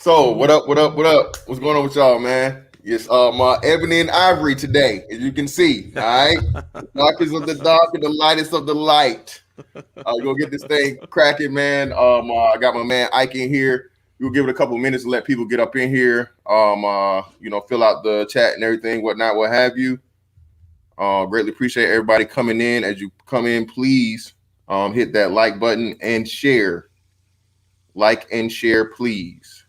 So, what up, what up, what up? What's going on with y'all, man? It's my Ebony and Ivory today, as you can see. All right. The darkest of the dark and the lightest of the light. We're gonna get this thing cracking, man. I got my man Ike in here. We'll give it a couple of minutes to let people get up in here. Fill out the chat and everything, whatnot, what have you. Greatly appreciate everybody coming in. As you come in, please hit that like button and share. Like and share, please.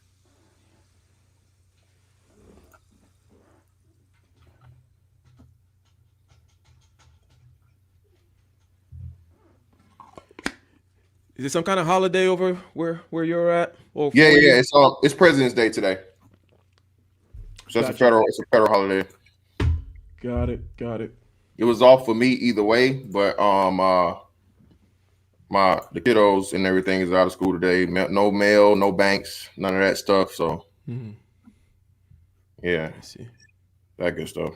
Is it some kind of holiday over where you're at? Or Yeah, for yeah. you? It's President's Day today, so it's a Gotcha. federal holiday. Got it. Got it. It was off for me either way, but my the kiddos and everything is out of school today. No mail, no banks, none of that stuff. So Hmm. yeah, I see. that good stuff.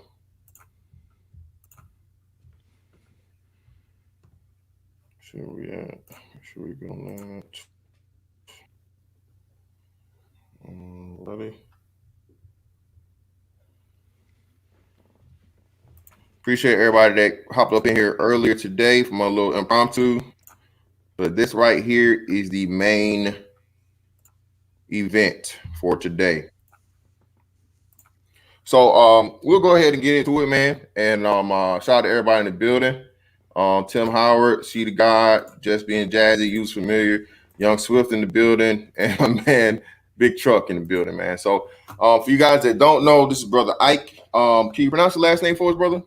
Should we at? Should we be on that? Ready? Appreciate everybody that hopped up in here earlier today from a little impromptu. But this right here is the main event for today. So we'll go ahead and get into it, man. And shout out to everybody in the building. Tim Howard, See the God, Just Being Jazzy, Use Familiar, Young Swift in the building, and my man Big Truck in the building, man. So for you guys that don't know, this is Brother Ike. Can you pronounce the last name for us, brother?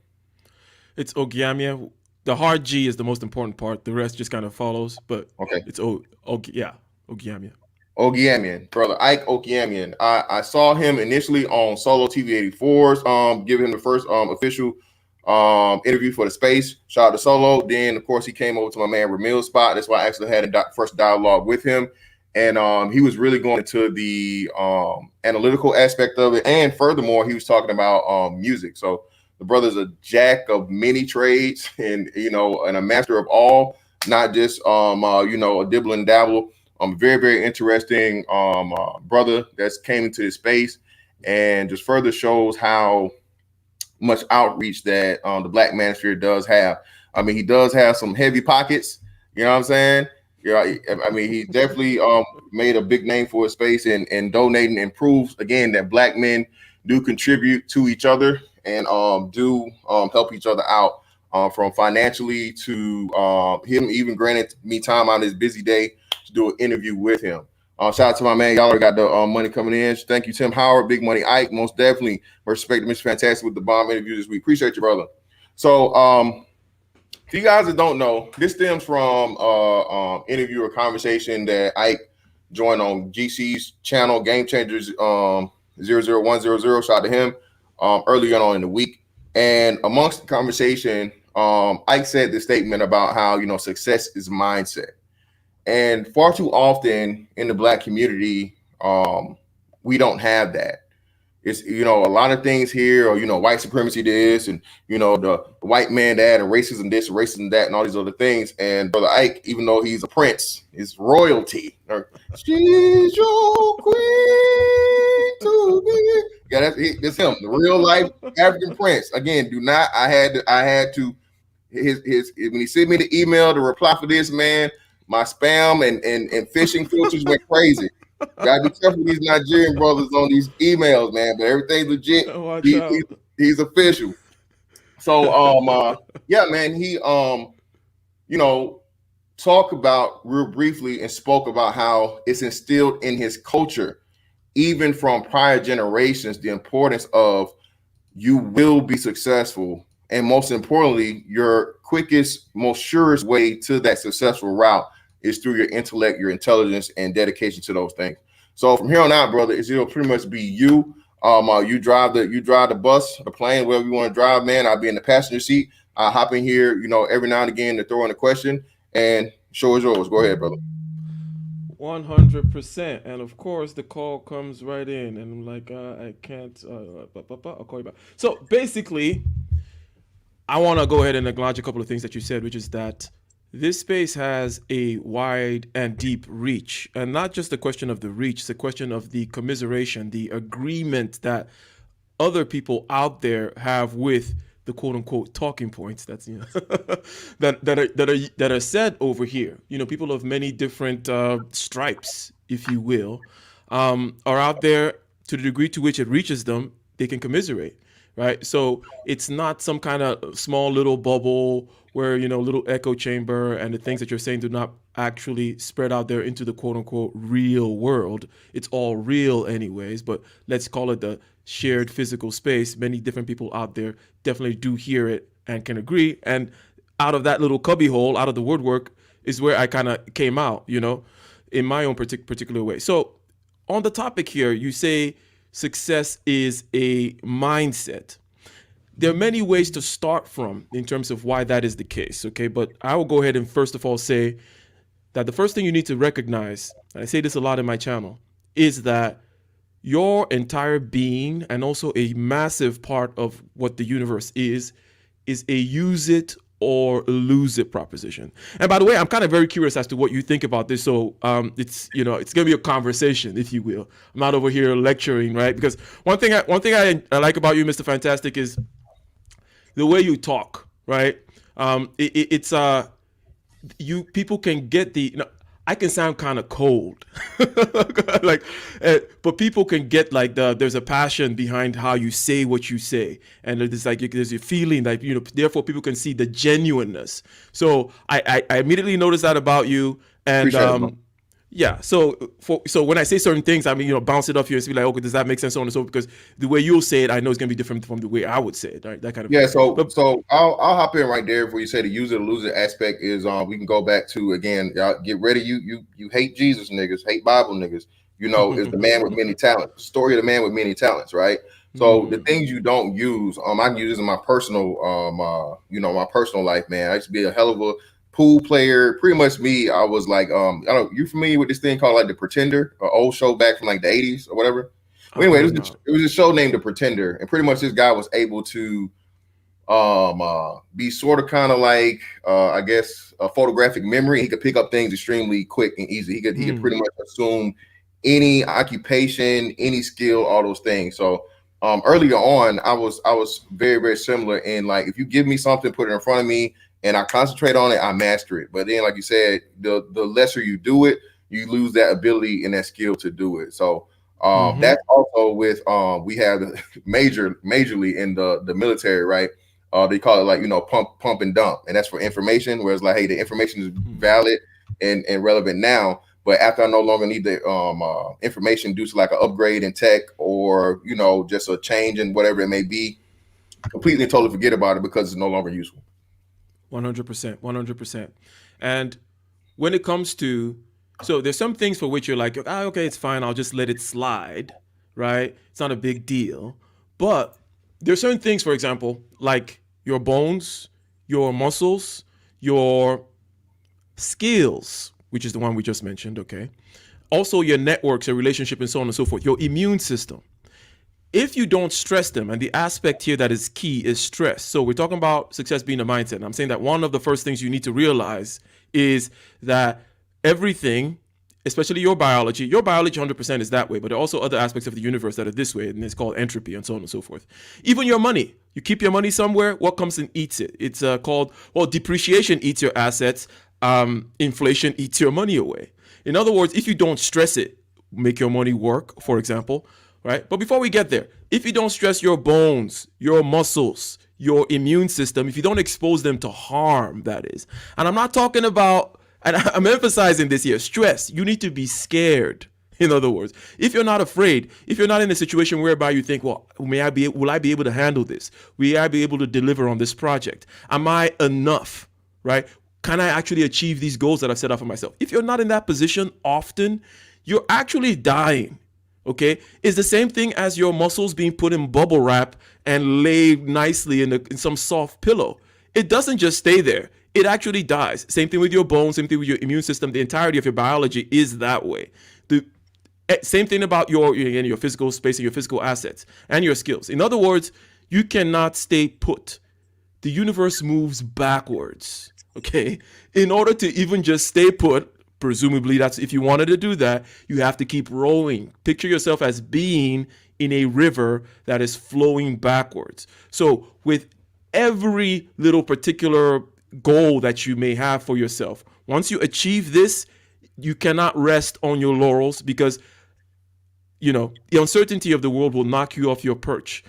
It's Ogiamien. The hard G is the most important part. The rest just kind of follows, but Okay. it's yeah, Ogiamien. Ogiamien, brother Ike Ogiamien. I saw him initially on Solo TV 84's, giving him the first official interview for the space. Shout out to Solo. Then, of course, he came over to my man Ramil's spot. That's why I actually had a first dialogue with him. And he was really going into the analytical aspect of it. And furthermore, he was talking about music. So the brother's a jack of many trades and, and a master of all, not just, a dibble and dabble. Very, very interesting brother that's came into this space and just further shows how much outreach that the Black Manosphere does have. I mean, he does have some heavy pockets. You know what I'm saying? Yeah, I mean, he definitely made a big name for his space and donating and proves again that Black men do contribute to each other and do help each other out from financially to him even granted me time on his busy day to do an interview with him. Shout out to my man. Y'all already got the money coming in. Thank you, Tim Howard, Big Money Ike. Most definitely respect Mr. Fantastic with the bomb interview this week. Appreciate you, brother. So, for you guys that don't know, this stems from interview or conversation that Ike joined on GC's channel, Game Changers 00100. Shout out to him earlier on in the week. And amongst the conversation, Ike said this statement about how, success is mindset. And far too often in the Black community, we don't have that. It's a lot of things here, or white supremacy this, and the white man that, and racism this, racism that, and all these other things. And Brother Ike, even though he's a prince, is royalty. She's your queen to be. Yeah, that's him, the real life African prince. Again, do not. I had to. His when he sent me the email to reply for this, man, my spam and phishing filters went crazy. Gotta be careful with these Nigerian brothers on these emails, man. But everything's legit. Watch out. He's official. So yeah, man, he talked about real briefly and spoke about how it's instilled in his culture, even from prior generations, the importance of you will be successful. And most importantly, your quickest, most surest way to that successful route is through your intellect, your intelligence, and dedication to those things. So from here on out, brother, it'll pretty much be you. You drive the bus, the plane, wherever you want to drive, man. I'll be in the passenger seat. I hop in here, every now and again to throw in a question, and show is yours. Go ahead, brother. 100%. And of course, the call comes right in, and I'm like, I can't. I'll call you back. So basically, I want to go ahead and acknowledge a couple of things that you said, which is that This space has a wide and deep reach, and not just the question of the reach, it's a question of the commiseration, the agreement that other people out there have with the quote unquote talking points that's that are said over here. People of many different stripes, if you will, are out there. To the degree to which it reaches them, they can commiserate, right? So it's not some kind of small little bubble where, little echo chamber, and the things that you're saying do not actually spread out there into the quote unquote real world. It's all real anyways, but let's call it the shared physical space. Many different people out there definitely do hear it and can agree. And out of that little cubby hole, out of the woodwork, is where I kind of came out, in my own particular way. So on the topic here, you say success is a mindset. There are many ways to start from in terms of why that is the case, okay? But I will go ahead and first of all say that the first thing you need to recognize, and I say this a lot in my channel, is that your entire being, and also a massive part of what the universe is a use it or lose it proposition. And by the way, I'm kind of very curious as to what you think about this. So it's gonna be a conversation, if you will. I'm not over here lecturing, right? Because one thing I like about you, Mr. Fantastic, is the way you talk, right? It's you people can get I can sound kind of cold, like, but people can get like there's a passion behind how you say what you say, and there's a feeling that therefore people can see the genuineness. So I immediately noticed that about you, and Appreciate it, bro. yeah. So when I say certain things, I mean bounce it off you and be like, okay, does that make sense? So on and so, because the way you'll say it, I know it's gonna be different from the way I would say it, right? That kind of Yeah, thing. so But so I'll hop in right there before you say the use it or lose it aspect is we can go back to again, y'all get ready. You hate Jesus niggas, hate Bible niggas, is the man with many talents. Story of the man with many talents, right? So the things you don't use, I can use this in my personal my personal life, man. I used to be a hell of a pool player. Pretty much me, I was like, I don't you familiar with this thing called like The Pretender, an old show back from like the 80s or whatever? Well, anyway, I'm not. it was a show named The Pretender, and pretty much this guy was able to be sort of kind of like I guess a photographic memory. He could pick up things extremely quick and easy. He could pretty much assume any occupation, any skill, all those things. So earlier on, I was very very similar in like if you give me something, put it in front of me, and I concentrate on it, I master it. But then, like you said, the lesser you do it, you lose that ability and that skill to do it. So that's also with we have majorly in the military, right? They call it like pump and dump, and that's for information. Whereas like, hey, the information is valid and relevant now, but after I no longer need the information due to like an upgrade in tech or just a change in whatever it may be, completely and totally forget about it because it's no longer useful. 100%, 100%. And when it comes to, so there's some things for which you're like, okay, it's fine, I'll just let it slide, right? It's not a big deal. But there's certain things, for example, like your bones, your muscles, your skills, which is the one we just mentioned, okay? Also your networks, your relationship, and so on and so forth, your immune system. If you don't stress them, and the aspect here that is key is stress. So we're talking about success being a mindset. And I'm saying that one of the first things you need to realize is that everything, especially your biology 100% is that way, but there are also other aspects of the universe that are this way, and it's called entropy and so on and so forth. Even your money, you keep your money somewhere, what comes and eats it? It's called, depreciation eats your assets, inflation eats your money away. In other words, if you don't stress it, make your money work, for example, right? But before we get there, if you don't stress your bones, your muscles, your immune system, if you don't expose them to harm, that is, and I'm not talking about, and I'm emphasizing this here, stress, you need to be scared. In other words, if you're not afraid, if you're not in a situation whereby you think, well, will I be able to handle this? Will I be able to deliver on this project? Am I enough, right? Can I actually achieve these goals that I've set out for myself? If you're not in that position often, you're actually dying. Okay, it's the same thing as your muscles being put in bubble wrap and laid nicely in some soft pillow. It doesn't just stay there. It actually dies. Same thing with your bones, same thing with your immune system. The entirety of your biology is that way. The same thing about your physical space and your physical assets and your skills. In other words, you cannot stay put. The universe moves backwards. Okay, in order to even just stay put, presumably that's if you wanted to do that, you have to keep rowing. Picture yourself as being in a river that is flowing backwards. So with every little particular goal that you may have for yourself, once you achieve this, you cannot rest on your laurels because the uncertainty of the world will knock you off your perch.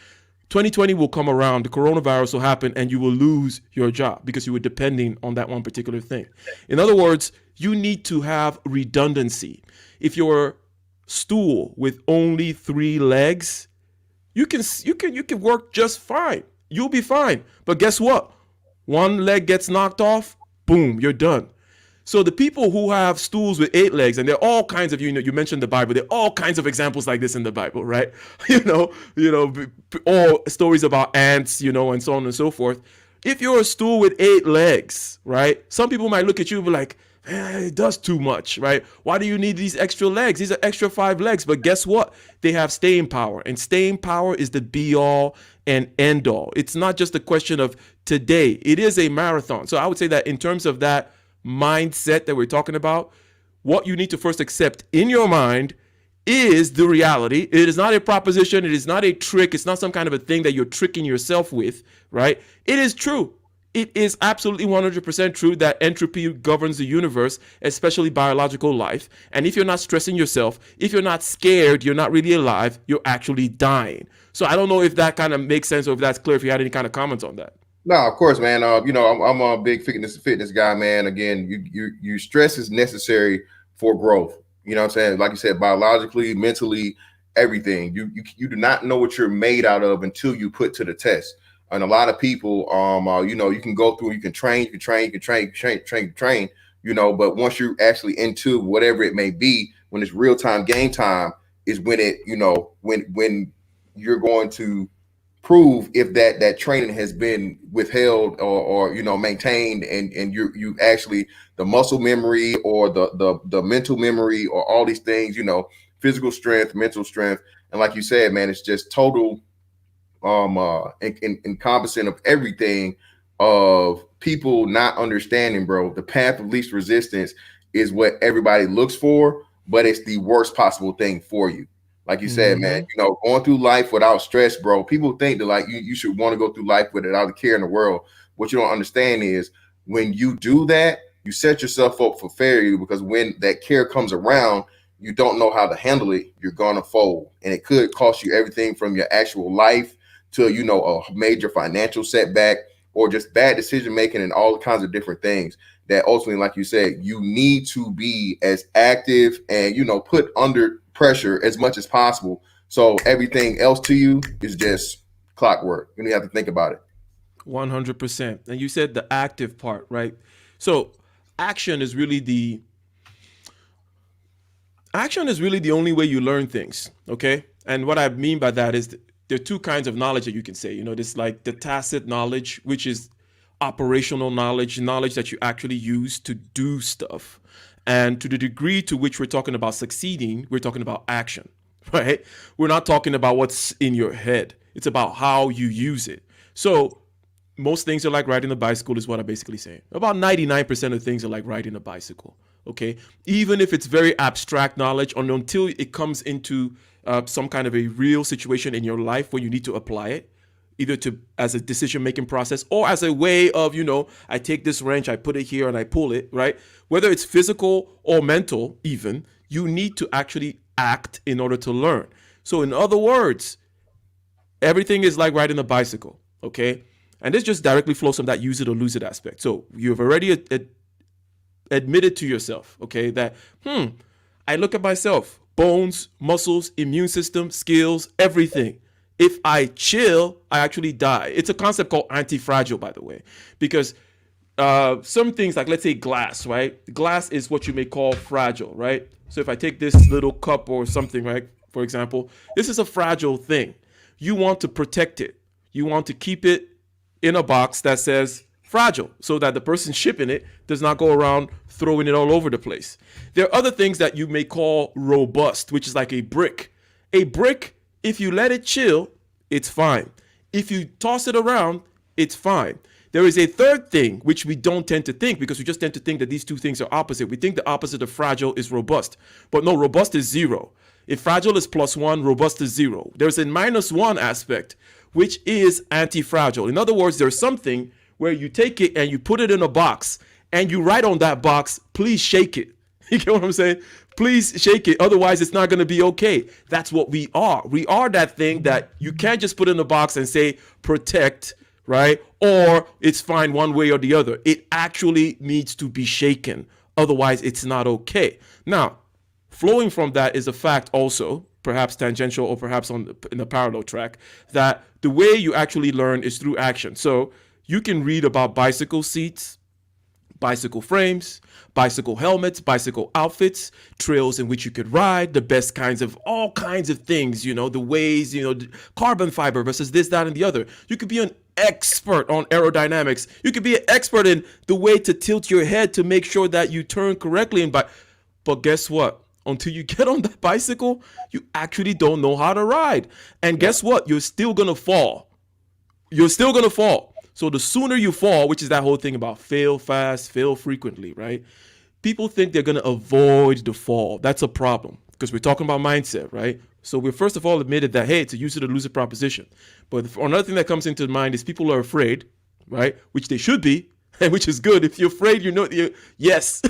2020 will come around, the coronavirus will happen, and you will lose your job because you were depending on that one particular thing. In other words, you need to have redundancy. If your stool with only 3 legs, you can work just fine. You'll be fine. But guess what? One leg gets knocked off, boom, you're done. So the people who have stools with 8 legs, and there are all kinds of, you mentioned the Bible, there are all kinds of examples like this in the Bible, right? All stories about ants, and so on and so forth. If you're a stool with 8 legs, right? Some people might look at you and be like, it does too much, right? Why do you need these extra legs? These are extra 5 legs. But guess what? They have staying power. And staying power is the be all and end all. It's not just a question of today. It is a marathon. So I would say that in terms of that mindset that we're talking about, what you need to first accept in your mind is the reality. It is not a proposition. It is not a trick. It's not some kind of a thing that you're tricking yourself with, right? It is true. It is absolutely 100% true that entropy governs the universe, especially biological life. And if you're not stressing yourself, if you're not scared, you're not really alive, you're actually dying. So I don't know if that kind of makes sense or if that's clear, if you had any kind of comments on that. No, of course, man. I'm a big fitness guy, man. Again, you stress is necessary for growth. You know what I'm saying? Like you said, biologically, mentally, everything. You do not know what you're made out of until you put to the test. And a lot of people, you can go through, you can train, but once you're actually into whatever it may be, when it's real time game time, is when when you're going to prove if that training has been withheld or maintained, and you actually the muscle memory or the mental memory or all these things, physical strength, mental strength, and like you said, man, it's just total encompassing of everything, of people not understanding, bro. The path of least resistance is what everybody looks for, but it's the worst possible thing for you. Like you said, man, going through life without stress, bro. People think that like you should want to go through life without a care in the world. What you don't understand is when you do that, you set yourself up for failure, because when that care comes around, you don't know how to handle it. You're gonna fold, and it could cost you everything from your actual life to a major financial setback, or just bad decision making and all kinds of different things that ultimately, like you said, you need to be as active and put under pressure as much as possible, so everything else to you is just clockwork. You have to think about it. 100%. And you said the active part, right? So action is really the only way you learn things, okay? And what I mean by that is there are 2 kinds of knowledge that you can say. There's like the tacit knowledge, which is operational knowledge that you actually use to do stuff. And to the degree to which we're talking about succeeding, we're talking about action, right? We're not talking about what's in your head. It's about how you use it. So most things are like riding a bicycle is what I'm basically saying. About 99% of things are like riding a bicycle, okay? Even if it's very abstract knowledge, until it comes into some kind of a real situation in your life where you need to apply it, either as a decision-making process or as a way of, I take this wrench, I put it here and I pull it, right? Whether it's physical or mental even, you need to actually act in order to learn. So in other words, everything is like riding a bicycle, okay? And this just directly flows from that use it or lose it aspect. So you've already admitted to yourself, okay, that, I look at myself, bones, muscles, immune system, skills, everything. If I chill, I actually die. It's a concept called anti-fragile, by the way, because some things like, let's say glass, right? Glass is what you may call fragile, right? So if I take this little cup or something, right, for example, this is a fragile thing. You want to protect it. You want to keep it in a box that says fragile, so that the person shipping it does not go around throwing it all over the place. There are other things that you may call robust, which is like a brick. A brick, if you let it chill, it's fine. If you toss it around, it's fine. There is a third thing which we don't tend to think, because we just tend to think that these two things are opposite. We think the opposite of fragile is robust. But no, robust is zero. If fragile is +1, robust is 0. There's a -1 aspect, which is anti-fragile. In other words, there's something where you take it and you put it in a box and you write on that box, please shake it. You get what I'm saying? Please shake it. Otherwise, it's not going to be okay. That's what we are. We are that thing that you can't just put in a box and say protect, right? Or it's fine one way or the other. It actually needs to be shaken. Otherwise, it's not okay. Now, flowing from that is a fact also, perhaps tangential or perhaps in a parallel track, that the way you actually learn is through action. So you can read about bicycle seats, bicycle frames, bicycle helmets, bicycle outfits, trails in which you could ride, the best kinds of all kinds of things, the ways, carbon fiber versus this, that, and the other. You could be an expert on aerodynamics. You could be an expert in the way to tilt your head to make sure that you turn correctly. But guess what? Until you get on that bicycle, you actually don't know how to ride. And guess what? You're still going to fall. You're still going to fall. So the sooner you fall, which is that whole thing about fail fast, fail frequently, right? People think they're going to avoid the fall. That's a problem because we're talking about mindset, right? So we're first of all admitted that, hey, it's a use it or lose it proposition. But another thing that comes into mind is people are afraid, right? Which they should be, and which is good. If you're afraid, yes,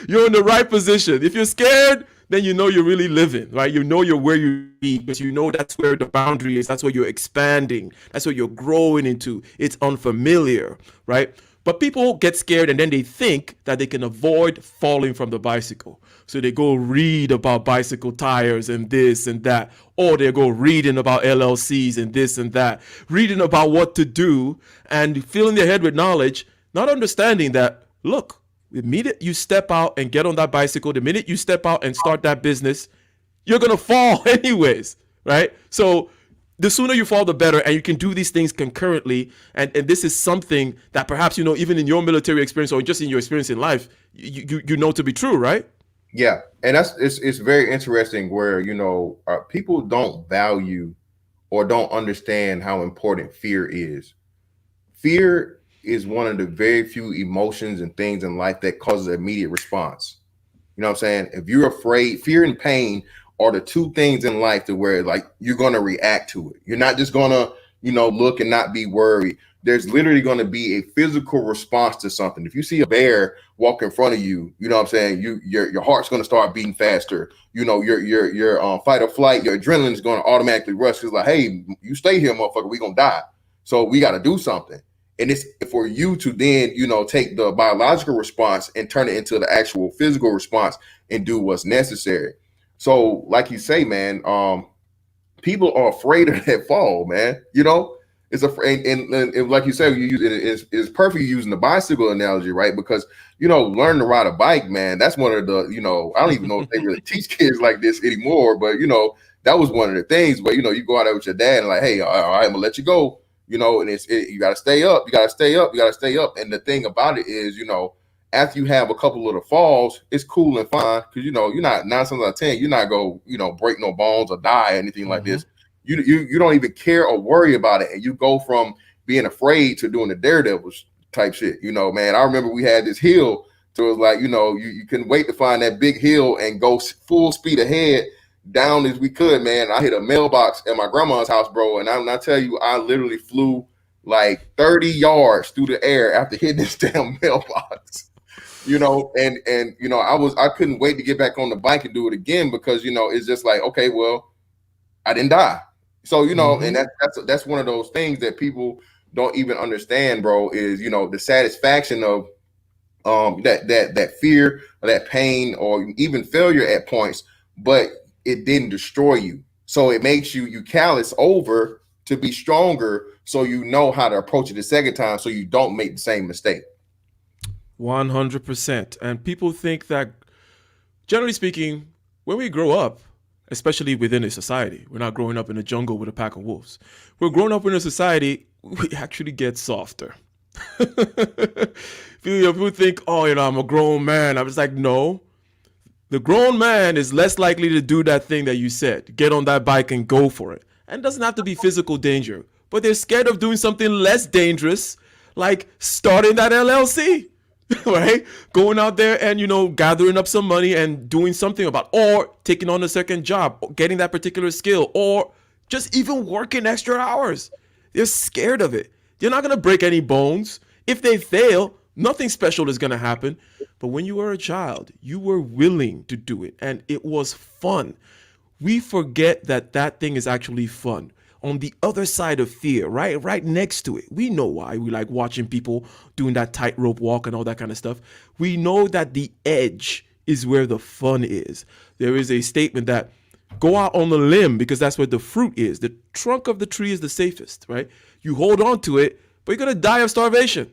you're in the right position. If you're scared, then you're really living, right? You're where you be, because that's where the boundary is. That's where you're expanding. That's what you're growing into. It's unfamiliar, right? But people get scared and then they think that they can avoid falling from the bicycle. So they go read about bicycle tires and this and that, or they go reading about LLCs and this and that, reading about what to do and filling their head with knowledge, not understanding that, look, the minute you step out and get on that bicycle, the minute you step out and start that business, you're going to fall anyways, right? So the sooner you fall, the better. And you can do these things concurrently. And this is something that perhaps, even in your military experience or just in your experience in life, you know to be true, right? Yeah. And it's very interesting where, people don't value or don't understand how important fear is. Fear is one of the very few emotions and things in life that causes an immediate response. You know what I'm saying? If you're afraid, fear and pain are the two things in life to where like you're going to react to it. You're not just going to, look and not be worried. There's literally going to be a physical response to something. If you see a bear walk in front of you, you know what I'm saying? Your heart's going to start beating faster. Your fight or flight, your adrenaline is going to automatically rush. It's like, hey, you stay here, motherfucker. We're going to die. So we got to do something. And it's for you to then, take the biological response and turn it into the actual physical response and do what's necessary. So like you say, man, people are afraid of that fall, man. It's afraid. And like you said, you use it is perfect using the bicycle analogy, right? Because, learning to ride a bike, man, that's one of the, I don't even know if they really teach kids like this anymore, but, that was one of the things where, you go out there with your dad and like, hey, all right, I'm gonna let you go. And you got to stay up. You got to stay up. You got to stay up. And the thing about it is, after you have a couple of the falls, it's cool and fine because, you're not 9 times out of 10, you're not going to break no bones or die or anything like this. You don't even care or worry about it. And you go from being afraid to doing the daredevil type shit. Man, I remember we had this hill. So it was like, you couldn't wait to find that big hill and go full speed ahead down as we could, man. I hit a mailbox at my grandma's house, bro. And I tell you, I literally flew like 30 yards through the air after hitting this damn mailbox, and I couldn't wait to get back on the bike and do it again because, it's just like, okay, well, I didn't die. So, and that's one of those things that people don't even understand, bro, is, the satisfaction of that fear or that pain or even failure at points, but it didn't destroy you. So it makes you callous over to be stronger. So you know how to approach it the second time so you don't make the same mistake. 100%. And people think that, generally speaking, when we grow up, especially within a society, we're not growing up in a jungle with a pack of wolves. We're growing up in a society, we actually get softer. People think, oh, I'm a grown man. I was like, no. The grown man is less likely to do that thing that you said. Get on that bike and go for it. And it doesn't have to be physical danger, but they're scared of doing something less dangerous, like starting that LLC, right? Going out there and, gathering up some money and doing something about, or taking on a second job, or getting that particular skill, or just even working extra hours. They're scared of it. They're not going to break any bones. If they fail, nothing special is going to happen. But when you were a child, you were willing to do it and it was fun. We forget that that thing is actually fun. On the other side of fear, right next to it. We know why we like watching people doing that tightrope walk and all that kind of stuff. We know that the edge is where the fun is. There is a statement that go out on the limb because that's where the fruit is. The trunk of the tree is the safest, right? You hold on to it, but you're gonna die of starvation.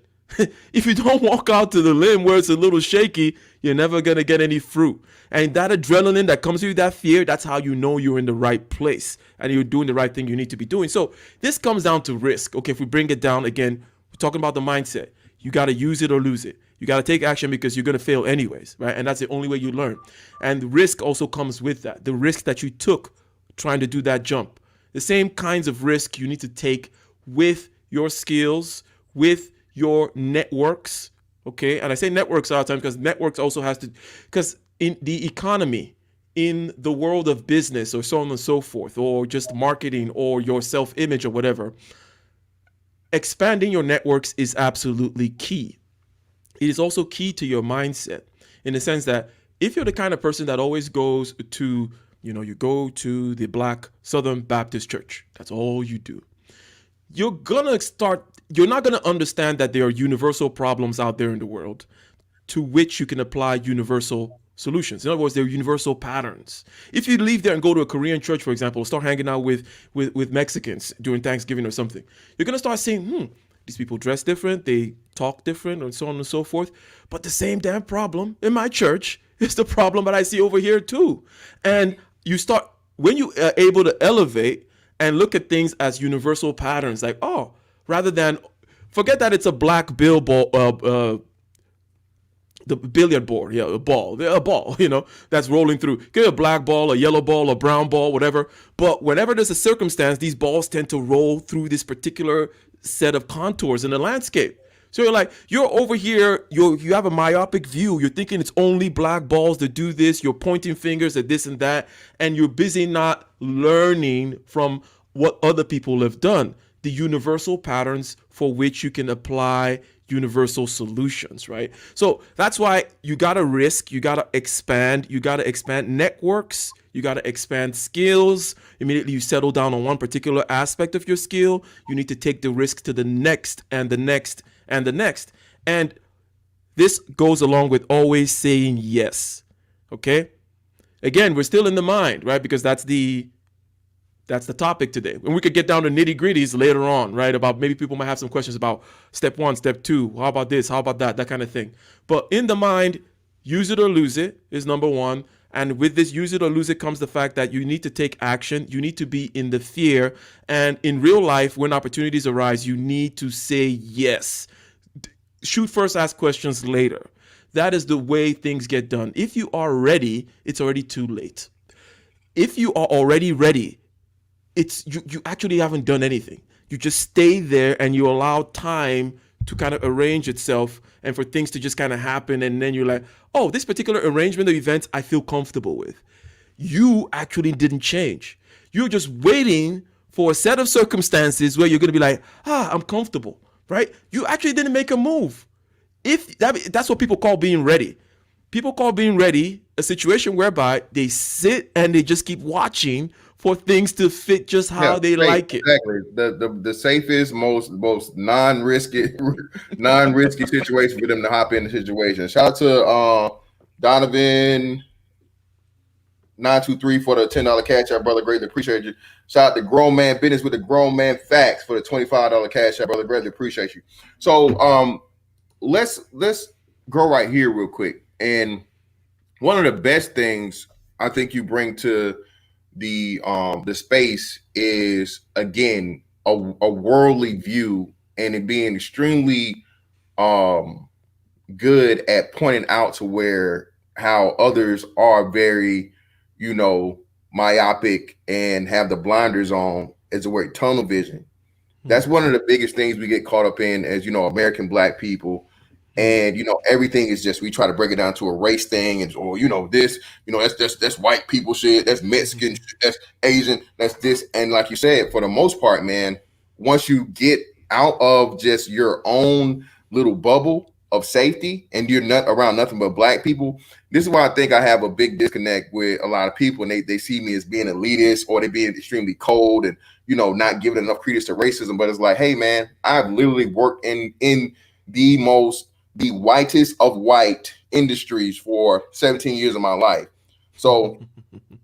If you don't walk out to the limb where it's a little shaky, you're never gonna get any fruit. And that adrenaline that comes with that fear, that's how you know you're in the right place and you're doing the right thing you need to be doing. So this comes down to risk. Okay, if we bring it down again, we're talking about the mindset. You got to use it or lose it. You got to take action because you're going to fail anyways, right? And that's the only way you learn. And the risk also comes with that. The risk that you took trying to do that jump. The same kinds of risk you need to take with your skills, with your networks, okay? And I say networks all the time because networks also has to, because in the economy, in the world of business or so on and so forth, or just marketing or your self-image or whatever, expanding your networks is absolutely key. It is also key to your mindset in the sense that if you're the kind of person that always goes to, you go to the Black Southern Baptist Church, that's all you do. You're not gonna understand that there are universal problems out there in the world to which you can apply universal solutions. In other words, they're universal patterns. If you leave there and go to a Korean church, for example, start hanging out with Mexicans during Thanksgiving or something, you're gonna start saying, these people dress different, they talk different, and so on and so forth. But the same damn problem in my church is the problem that I see over here too. And when you are able to elevate and look at things as universal patterns, like, rather than forget that it's a black billboard, the billiard board, a ball, that's rolling through. Get a black ball, a yellow ball, a brown ball, whatever. But whenever there's a circumstance, these balls tend to roll through this particular set of contours in the landscape. So you're over here, you have a myopic view. You're thinking it's only black balls that do this. You're pointing fingers at this and that, and you're busy not learning from what other people have done, the universal patterns for which you can apply universal solutions, right? So that's why you gotta risk, you gotta expand networks, you gotta expand skills. Immediately you settle down on one particular aspect of your skill, you need to take the risk to the next and the next and the next. And this goes along with always saying yes. Okay? Again, we're still in the mind, right? Because that's the topic today. And we could get down to nitty gritties later on, right? About maybe people might have some questions about step 1, step 2. How about this? How about that? That kind of thing. But in the mind, use it or lose it is number 1. And with this use it or lose it comes the fact that you need to take action. You need to be in the fear. And in real life, when opportunities arise, you need to say yes. Shoot first, ask questions later. That is the way things get done. If you are ready, it's already too late. If you are already ready, it's you actually haven't done anything. You just stay there and you allow time to kind of arrange itself and for things to just kind of happen. And then you're like, this particular arrangement of events I feel comfortable with. You actually didn't change. You're just waiting for a set of circumstances where you're going to be like, I'm comfortable, right? You actually didn't make a move. That's what people call being ready. People call being ready a situation whereby they sit and they just keep watching for things to fit just how they like it. Exactly. The safest, most non-risky situation for them to hop in the situation. Shout out to Donovan 923 for the $10 cash out, brother. Greatly appreciate you. Shout out to Grown Man Business with the Grown Man Facts for the $25 cash out, brother. Greatly appreciate you. So let's go right here real quick. And one of the best things I think you bring to the space is, again, a worldly view, and it being extremely good at pointing out to how others are very, myopic and have the blinders on, as the word tunnel vision. Mm. That's one of the biggest things we get caught up in as, American Black people. Mm. And everything is just, we try to break it down to a race thing, and or this, that's white people shit, that's Mexican Mhm. shit, that's Asian, that's this. And like you said, for the most part, man, once you get out of just your own little bubble of safety and you're not around nothing but Black people, this is why I think I have a big disconnect with a lot of people, and they see me as being elitist, or they being extremely cold, and not giving enough credence to racism. But it's like, hey man, I've literally worked in the whitest of white industries for 17 years of my life. So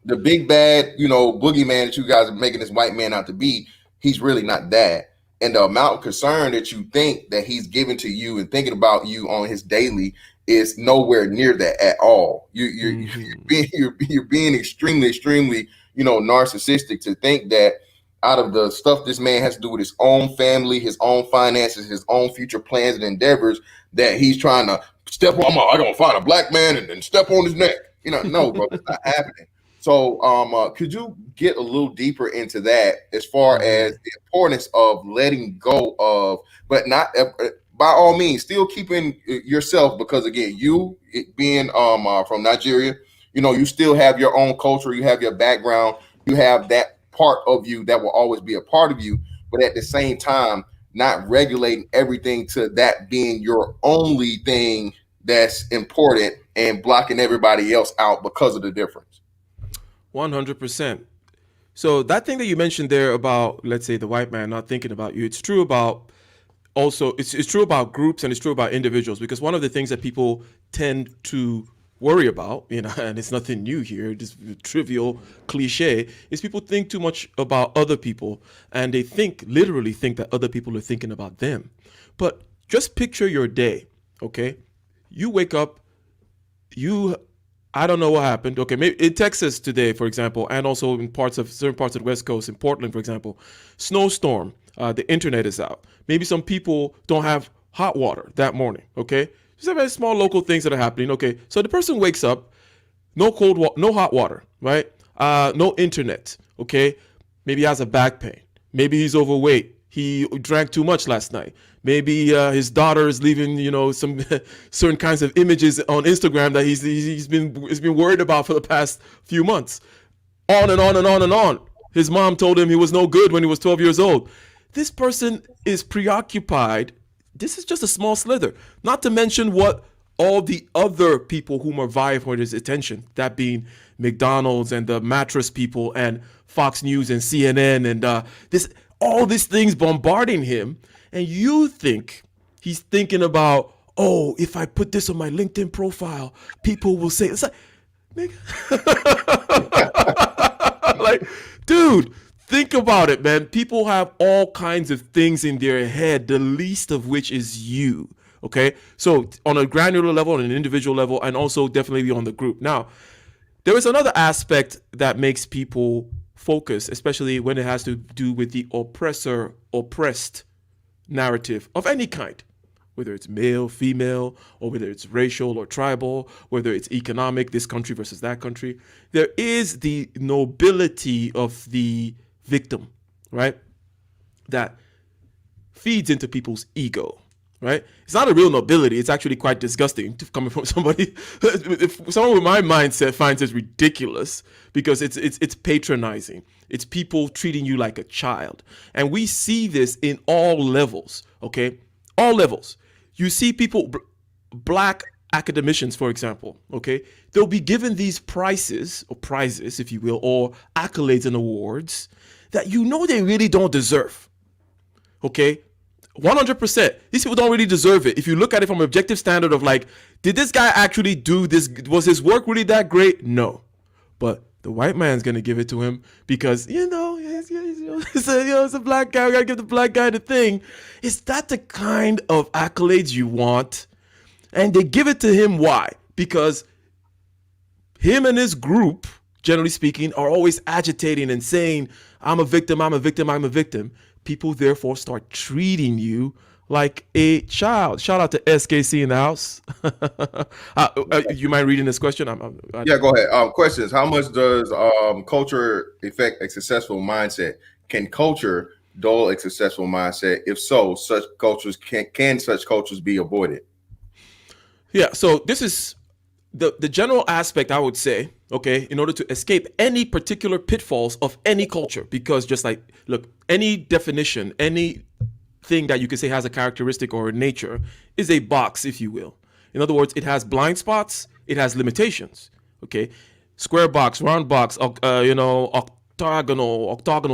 the big bad, boogeyman that you guys are making this white man out to be, he's really not that. And the amount of concern that you think that he's giving to you and thinking about you on his daily is nowhere near that at all. Mhm. You're being extremely, extremely, narcissistic to think that out of the stuff this man has to do with his own family, his own finances, his own future plans and endeavors, that he's trying to step on. I don't find a Black man and step on his neck. No, bro, it's not happening. So, could you get a little deeper into that as far as Mhm. the importance of letting go of, but not by all means, still keeping yourself, because again, you being from Nigeria, you still have your own culture, you have your background, you have that part of you that will always be a part of you, but at the same time, not regulating everything to that being your only thing that's important and blocking everybody else out because of the difference. 100%. So that thing that you mentioned there about, let's say, the white man not thinking about you, it's true about also it's true about groups, and it's true about individuals, because one of the things that people tend to worry about, and it's nothing new here, just trivial cliche, is people think too much about other people, and they literally think that other people are thinking about them. But just picture your day, okay? You wake up, you I don't know what happened. Okay, maybe in Texas today, for example, and also in certain parts of the West Coast, in Portland, for example, snowstorm. The internet is out. Maybe some people don't have hot water that morning. Okay, just have very small local things that are happening. Okay, so the person wakes up, no hot water, right? No internet. Okay, maybe he has a back pain. Maybe he's overweight. He drank too much last night. Maybe his daughter is leaving, some certain kinds of images on Instagram that he's been worried about for the past few months. On and on and on and on. His mom told him he was no good when he was 12 years old. This person is preoccupied. This is just a small slither. Not to mention what all the other people whom are vying for his attention, that being McDonald's and the mattress people and Fox News and CNN and all these things bombarding him, and you think he's thinking about, oh, if I put this on my LinkedIn profile, people will say, it's like, like, dude, think about it, man. People have all kinds of things in their head, the least of which is you. Okay, so on a granular level, on an individual level, and also definitely on the group. Now, there is another aspect that makes people focus, especially when it has to do with the oppressor oppressed narrative of any kind, whether it's male, female, or whether it's racial or tribal, whether it's economic, this country versus that country. There is the nobility of the victim, right? That feeds into people's ego, right? It's not a real nobility. It's actually quite disgusting coming from somebody. If someone with my mindset finds it ridiculous, because it's patronizing. It's people treating you like a child, and we see this in all levels. Okay, all levels. You see people, black academicians, for example. Okay, they'll be given these prizes, if you will, or accolades and awards that they really don't deserve. Okay, 100%. These people don't really deserve it. If you look at it from an objective standard of like, did this guy actually do this? Was his work really that great? No. But the white man's gonna give it to him because it's a black guy. We gotta give the black guy the thing. Is that the kind of accolades you want? And they give it to him. Why? Because him and his group, generally speaking, are always agitating and saying, I'm a victim, I'm a victim, I'm a victim. People therefore start treating you like a child. Shout out to SKC in the house. You mind reading this question? Yeah, go ahead. Questions. How much does culture affect a successful mindset? Can culture dull a successful mindset? If so, such cultures can such cultures be avoided? Yeah, so this is the general aspect, I would say, okay, in order to escape any particular pitfalls of any culture, because just like, look, any definition, any thing that you can say has a characteristic or a nature is a box, if you will. In other words, it has blind spots, it has limitations. Okay, square box, round box, octagonal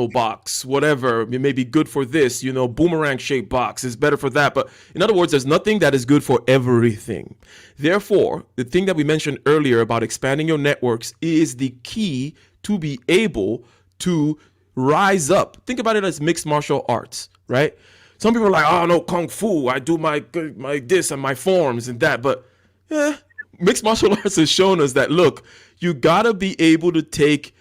box, whatever. It may be good for this, boomerang shaped box is better for that. But in other words, there's nothing that is good for everything. Therefore, the thing that we mentioned earlier about expanding your networks is the key to be able to rise up. Think about it as mixed martial arts, right? Some people are like, oh no, kung fu, I do my this and my forms and that. But mixed martial arts has shown us that, look, you gotta be able to take,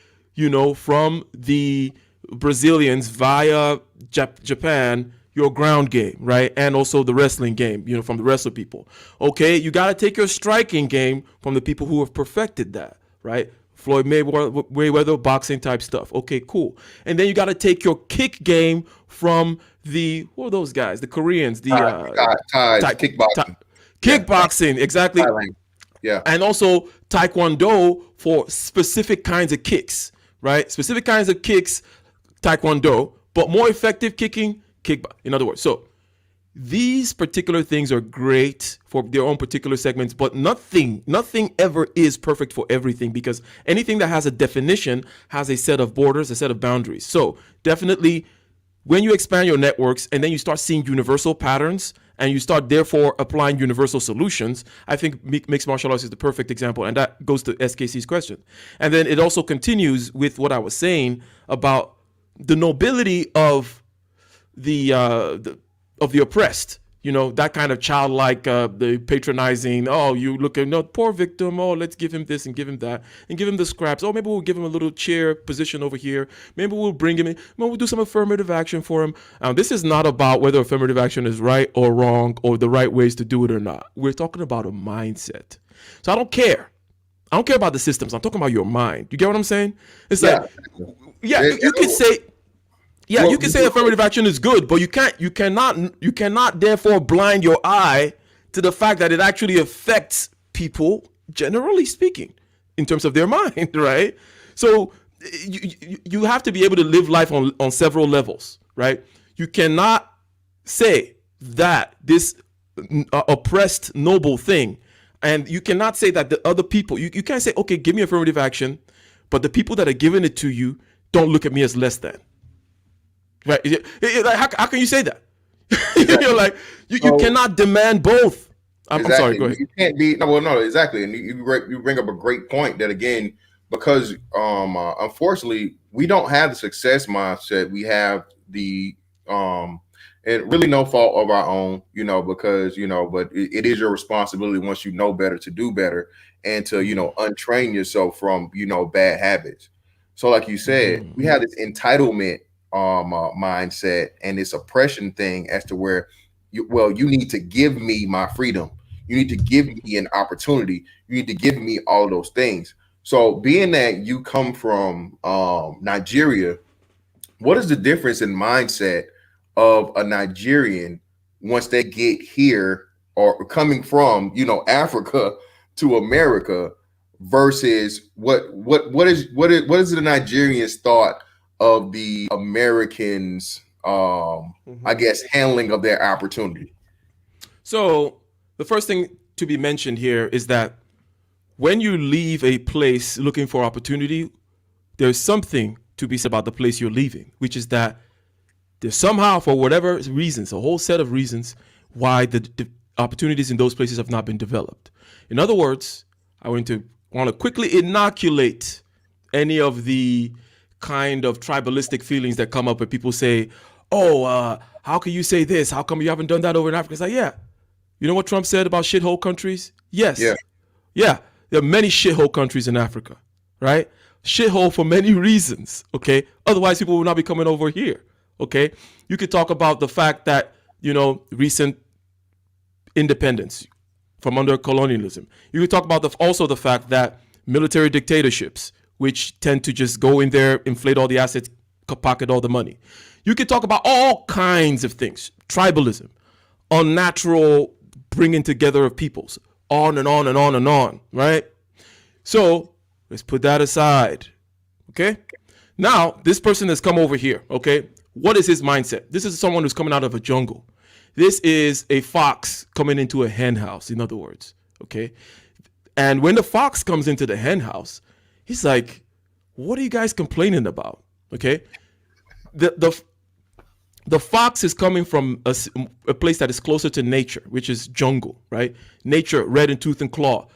from the Brazilians via Japan, your ground game, right? And also the wrestling game, from the wrestler people. Okay, you gotta take your striking game from the people who have perfected that, right? Floyd Mayweather, boxing type stuff. Okay, cool. And then you got to take your kick game from who are those guys? The Koreans, kickboxing. Kickboxing, exactly. Thailand. Yeah. And also Taekwondo for specific kinds of kicks, right? Specific kinds of kicks, Taekwondo, but more effective kicking, in other words. So these particular things are great for their own particular segments, but nothing ever is perfect for everything, because anything that has a definition has a set of borders, a set of boundaries. So definitely when you expand your networks and then you start seeing universal patterns and you start therefore applying universal solutions, I think mixed martial arts is the perfect example. And that goes to SKC's question. And then it also continues with what I was saying about the nobility of the oppressed, that kind of childlike, the patronizing, oh, you look at, no, poor victim, oh, let's give him this and give him that and give him the scraps. Oh, maybe we'll give him a little chair position over here. Maybe we'll bring him in. Maybe we'll do some affirmative action for him. This is not about whether affirmative action is right or wrong or the right ways to do it or not. We're talking about a mindset. So I don't care. I don't care about the systems. I'm talking about your mind. You get what I'm saying? It's like, you can say, you can say affirmative action is good, but you cannot therefore blind your eye to the fact that it actually affects people, generally speaking, in terms of their mind, right? So you have to be able to live life on several levels, right? You cannot say that this oppressed noble thing, and you cannot say that the other people, you can't say, okay, give me affirmative action, but the people that are giving it to you don't look at me as less than. Right? How can you say that? You're like, you cannot demand both. I'm sorry, go ahead. You can't be, exactly. And you bring up a great point that, again, because unfortunately, we don't have the success mindset. We have the, and really no fault of our own, because, but it is your responsibility once you know better to do better and to, untrain yourself from, bad habits. So like you said, we have this entitlement mindset and this oppression thing as to where you need to give me my freedom, you need to give me an opportunity, you need to give me all those things. So being that you come from Nigeria, what is the difference in mindset of a Nigerian once they get here or coming from Africa to America versus what is the Nigerian's thought of the Americans, I guess, handling of their opportunity? So the first thing to be mentioned here is that when you leave a place looking for opportunity, there's something to be said about the place you're leaving, which is that there's somehow, for whatever reasons, a whole set of reasons, why the opportunities in those places have not been developed. In other words, I want to quickly inoculate any of the kind of tribalistic feelings that come up when people say, how can you say this? How come you haven't done that over in Africa? It's like, yeah. You know what Trump said about shithole countries? Yes. Yeah. There are many shithole countries in Africa, right? Shithole for many reasons, okay? Otherwise, people will not be coming over here, okay? You could talk about the fact that, recent independence from under colonialism. You could talk about also the fact that military dictatorships, which tend to just go in there, inflate all the assets, pocket all the money. You can talk about all kinds of things, tribalism, unnatural bringing together of peoples, on and on and on and on, right? So let's put that aside, okay? Now, this person has come over here, okay? What is his mindset? This is someone who's coming out of a jungle. This is a fox coming into a hen house, in other words, okay? And when the fox comes into the hen house, he's like, what are you guys complaining about, okay? The fox is coming from a place that is closer to nature, which is jungle, right? Nature, red in tooth and claw,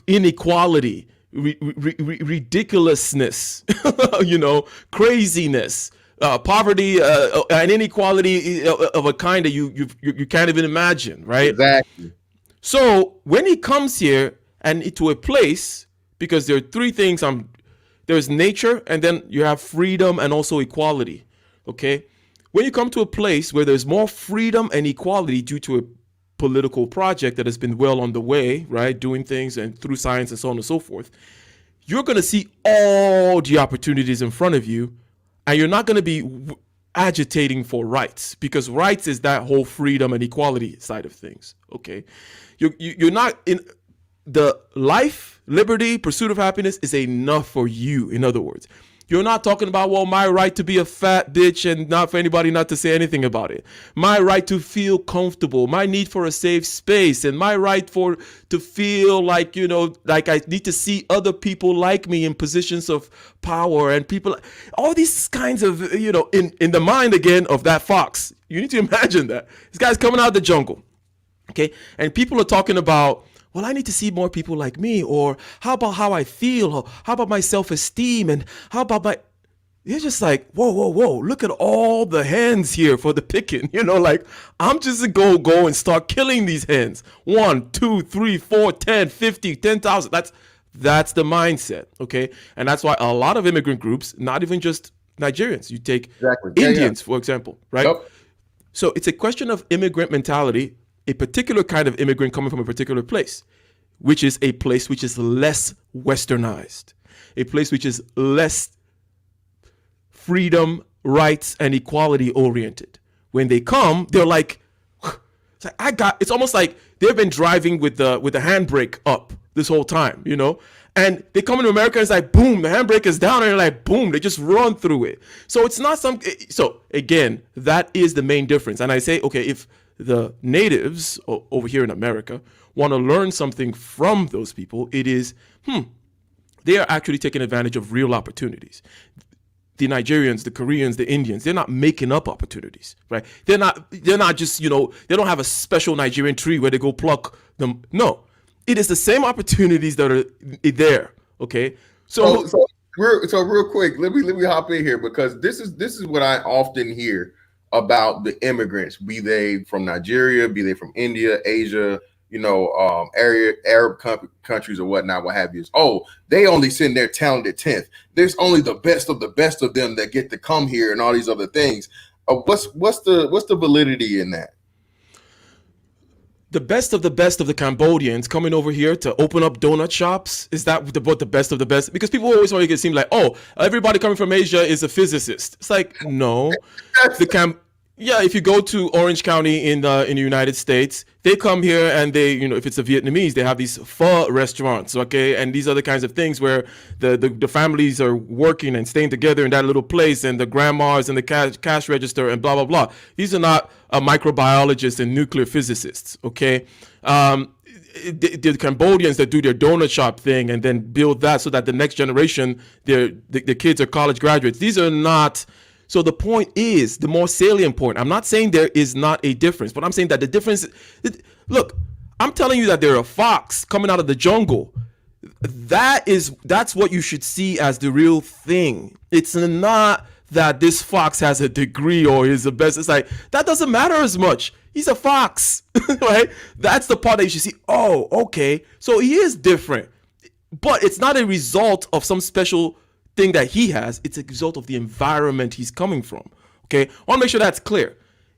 inequality, ridiculousness, craziness, poverty, and inequality of a kind that you can't even imagine, right? Exactly. So when he comes here and to a place, because there are three things, there's nature, and then you have freedom and also equality, okay? When you come to a place where there's more freedom and equality due to a political project that has been well on the way, right, doing things and through science and so on and so forth, you're going to see all the opportunities in front of you, and you're not going to be agitating for rights, because rights is that whole freedom and equality side of things, okay? You're not in the life, liberty, pursuit of happiness is enough for you, in other words. You're not talking about, well, my right to be a fat bitch and not for anybody not to say anything about it. My right to feel comfortable, my need for a safe space, and my right to feel like, like I need to see other people like me in positions of power, and people, all these kinds of, in the mind again of that fox. You need to imagine that. This guy's coming out of the jungle, okay? And people are talking about, well, I need to see more people like me, or how about how I feel, or how about my self-esteem, and how about my... You're just like, whoa, look at all the hens here for the picking. Like, I'm just gonna go and start killing these hens. 1, 2, 3, 4, 10, 50, 10,000. That's the mindset, okay? And that's why a lot of immigrant groups, not even just Nigerians, you take Indians, for example, right? Yep. So it's a question of immigrant mentality, a particular kind of immigrant coming from a particular place, which is a place which is less westernized, a place which is less freedom, rights, and equality oriented. When they come, they're like, it's almost like they've been driving with the handbrake up this whole time, and they come into America and it's like, boom, the handbrake is down, and they're like, boom, they just run through it. So it's not so again, that is the main difference. And I say, okay, if the natives over here in America want to learn something from those people, it is, they are actually taking advantage of real opportunities. The Nigerians, the Koreans, the Indians, they're not making up opportunities, right? They're not just, they don't have a special Nigerian tree where they go pluck them. No, it is the same opportunities that are there, okay? So real quick, let me hop in here, because this is what I often hear about the immigrants, be they from Nigeria, be they from India, Asia, Arab countries or whatnot, what have you. Oh, they only send their talented 10th. There's only the best of them that get to come here, and all these other things. What's the validity in that? The best of the Cambodians coming over here to open up donut shops, is that what the best of the best? Because people always want to make it seem like, oh, everybody coming from Asia is a physicist. It's like, no. If you go to Orange County in the United States, they come here and they, if it's a Vietnamese, they have these pho restaurants, okay? And these are the kinds of things where the families are working and staying together in that little place, and the grandmas and the cash register and blah, blah, blah. These are not microbiologists and nuclear physicists, okay? The Cambodians that do their donut shop thing and then build that so that the next generation, the kids are college graduates. These are not... So the point is, the more salient point, I'm not saying there is not a difference, but I'm saying that the difference, look, I'm telling you that there are a fox coming out of the jungle. That's what you should see as the real thing. It's not that this fox has a degree or is the best. It's like, that doesn't matter as much. He's a fox, right? That's the part that you should see. Oh, okay. So he is different, but it's not a result of some special thing that he has. It's a result of the environment he's coming from. Okay, I want to make sure that's clear.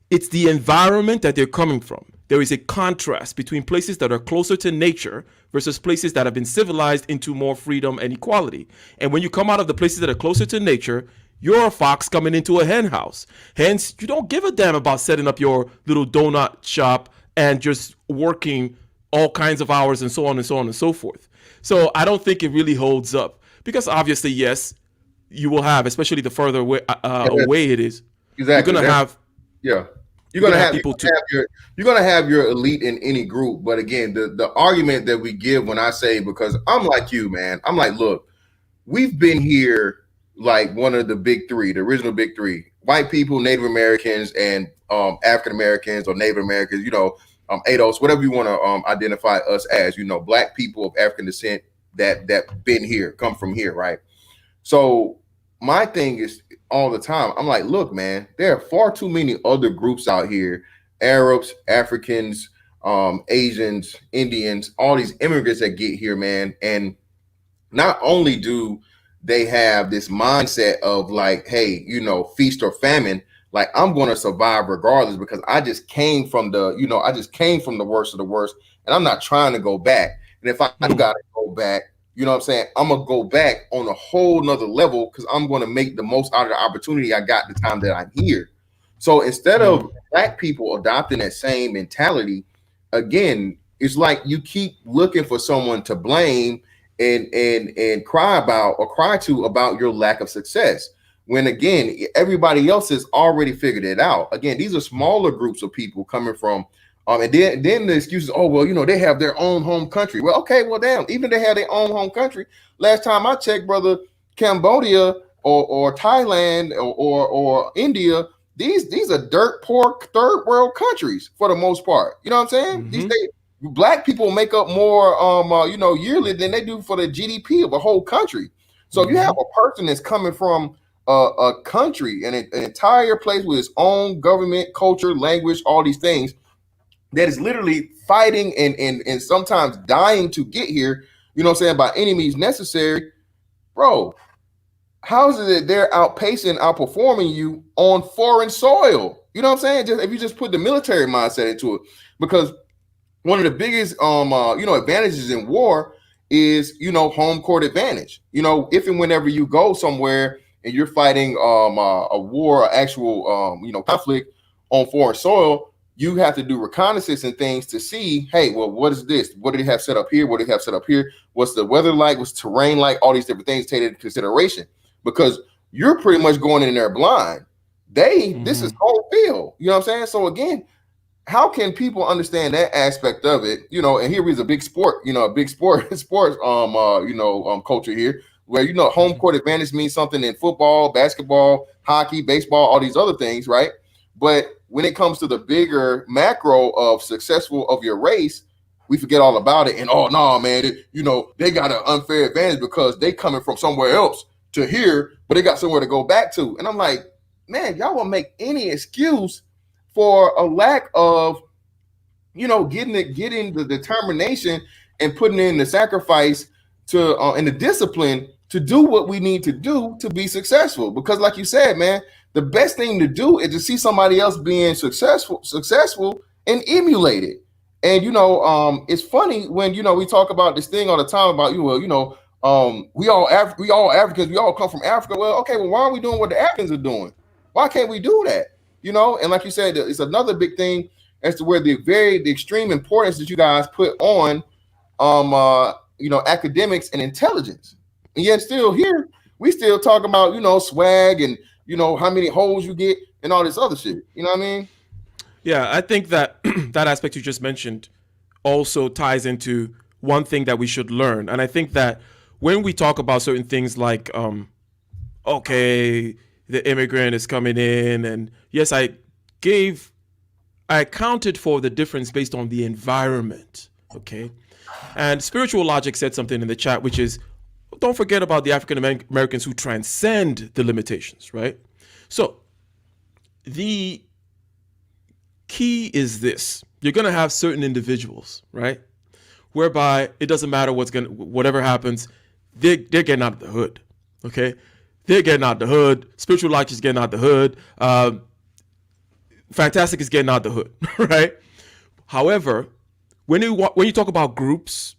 It's the environment that they're coming from. There is a contrast between places that are closer to nature versus places that have been civilized into more freedom and equality. And when you come out of the places that are closer to nature, You're a fox coming into a hen house. Hence, you don't give a damn about setting up your little donut shop and just working all kinds of hours and so on and so on and so forth. So I don't think it really holds up because obviously, yes, you will have, especially the further away it is, you're Exactly. gonna have Yeah. You're you're gonna gonna have have people to. you're gonna have your elite in any group. But again, the argument that we give when I say, because I'm like you, man, I'm like, look, we've been here like one of the big three, the original big three: white people, Native Americans, and African Americans or Native Americans. ADOS, whatever you want to identify us as. Black people of African descent that been here, come from here, right? So my thing is all the time, I'm like, look, man, there are far too many other groups out here: Arabs, Africans, Asians, Indians, all these immigrants that get here, man. And not only do they have this mindset of like, hey, feast or famine, like I'm going to survive regardless because I just came from the worst of the worst, and I'm not trying to go back. And if I got to go back, you know what I'm saying, I'm going to go back on a whole nother level because I'm going to make the most out of the opportunity I got the time that I'm here. So instead of black people adopting that same mentality, again, it's like you keep looking for someone to blame and cry about your lack of success, when again everybody else has already figured it out. Again, these are smaller groups of people coming from and then the excuses, oh well, they have their own home country. Well, okay, well damn, even if they have their own home country, last time I checked, brother, Cambodia or Thailand or India, these are dirt poor third world countries for the most part. You know what I'm saying? These black people make up more yearly than they do for the GDP of a whole country. So if you have a person that's coming from a country and an entire place with its own government, culture, language, all these things, that is literally fighting and sometimes dying to get here, you know what I'm saying, by any means necessary, bro, how is it that they're outperforming you on foreign soil? You know what I'm saying? Just if you just put the military mindset into it, because one of the biggest advantages in war is home court advantage. If and whenever you go somewhere and you're fighting a war, actual conflict on foreign soil, you have to do reconnaissance and things to see, hey, well, what is this? What do they have set up here? What do they have set up here? What's the weather like? What's terrain like? All these different things taken into consideration, because you're pretty much going in there blind. This is home field. You know what I'm saying? So again, how can people understand that aspect of it? And here is a big sport, sports culture here, where home court advantage means something in football, basketball, hockey, baseball, all these other things, right? But when it comes to the bigger macro of successful of your race, we forget all about it. And oh no, man, they got an unfair advantage because they coming from somewhere else to here, but they got somewhere to go back to. And I'm like, man, y'all will make any excuse for a lack of, getting the determination and putting in the sacrifice to and the discipline to do what we need to do to be successful. Because like you said, man, the best thing to do is to see somebody else being successful and emulate it. And it's funny when we talk about this thing all the time about we all Africans, we all come from Africa. Well, okay, well, why are we doing what the Africans are doing? Why can't we do that? And like you said, it's another big thing as to where the extreme importance that you guys put on academics and intelligence. And yet still here, we still talk about, swag and, how many holes you get and all this other shit. You know what I mean? Yeah, I think that that aspect you just mentioned also ties into one thing that we should learn. And I think that when we talk about certain things like, okay, the immigrant is coming in, and yes, I accounted for the difference based on the environment, okay? And Spiritual Logic said something in the chat, which is, don't forget about the African Americans who transcend the limitations, right? So the key is this: you're going to have certain individuals, right, whereby it doesn't matter whatever happens, they're getting out of the hood, okay? They're getting out the hood. Spiritual Logic is getting out the hood. Fantastic is getting out the hood, right? However, when you talk about groups,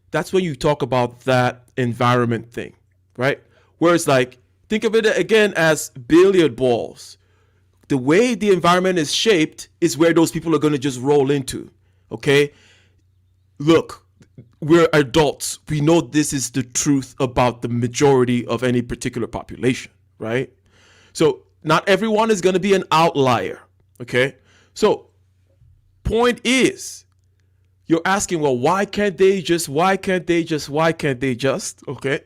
that's when you talk about that environment thing, right? Where it's like Think of it again as billiard balls. The way the environment is shaped is where those people are going to just roll into. Okay? Look, we're adults. We know this is the truth about the majority of any particular population, right? So, not everyone is going to be an outlier. Okay? So, point is, you're asking, well, why can't they just, why can't they just, why can't they just? Okay.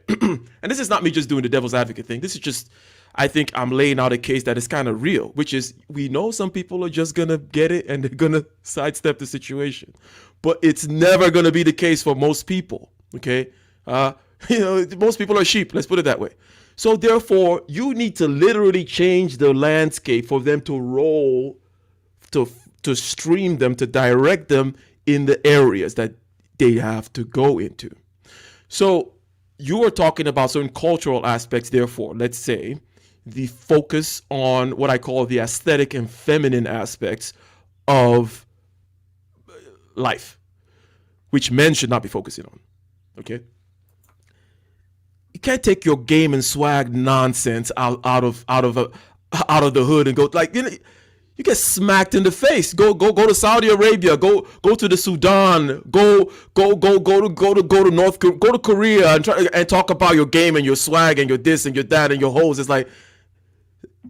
And this is not me just doing the devil's advocate thing. This is just, I think I'm laying out a case that is kind of real, which is we know some people are just going to get it and they're going to sidestep the situation. But it's never going to be the case for most people. Okay. Most people are sheep. Let's put it that way. So therefore, you need to literally change the landscape for them to roll, to stream them, to direct them in the areas that they have to go into. So you are talking about certain cultural aspects, therefore, let's say the focus on what I call the aesthetic and feminine aspects of life, which men should not be focusing on. Okay? You can't take your game and swag nonsense out of the hood and go like, you get smacked in the face. Go to Saudi Arabia. Go to the Sudan. Go to North Korea. Go to Korea and talk about your game and your swag and your this and your that and your hoes. It's like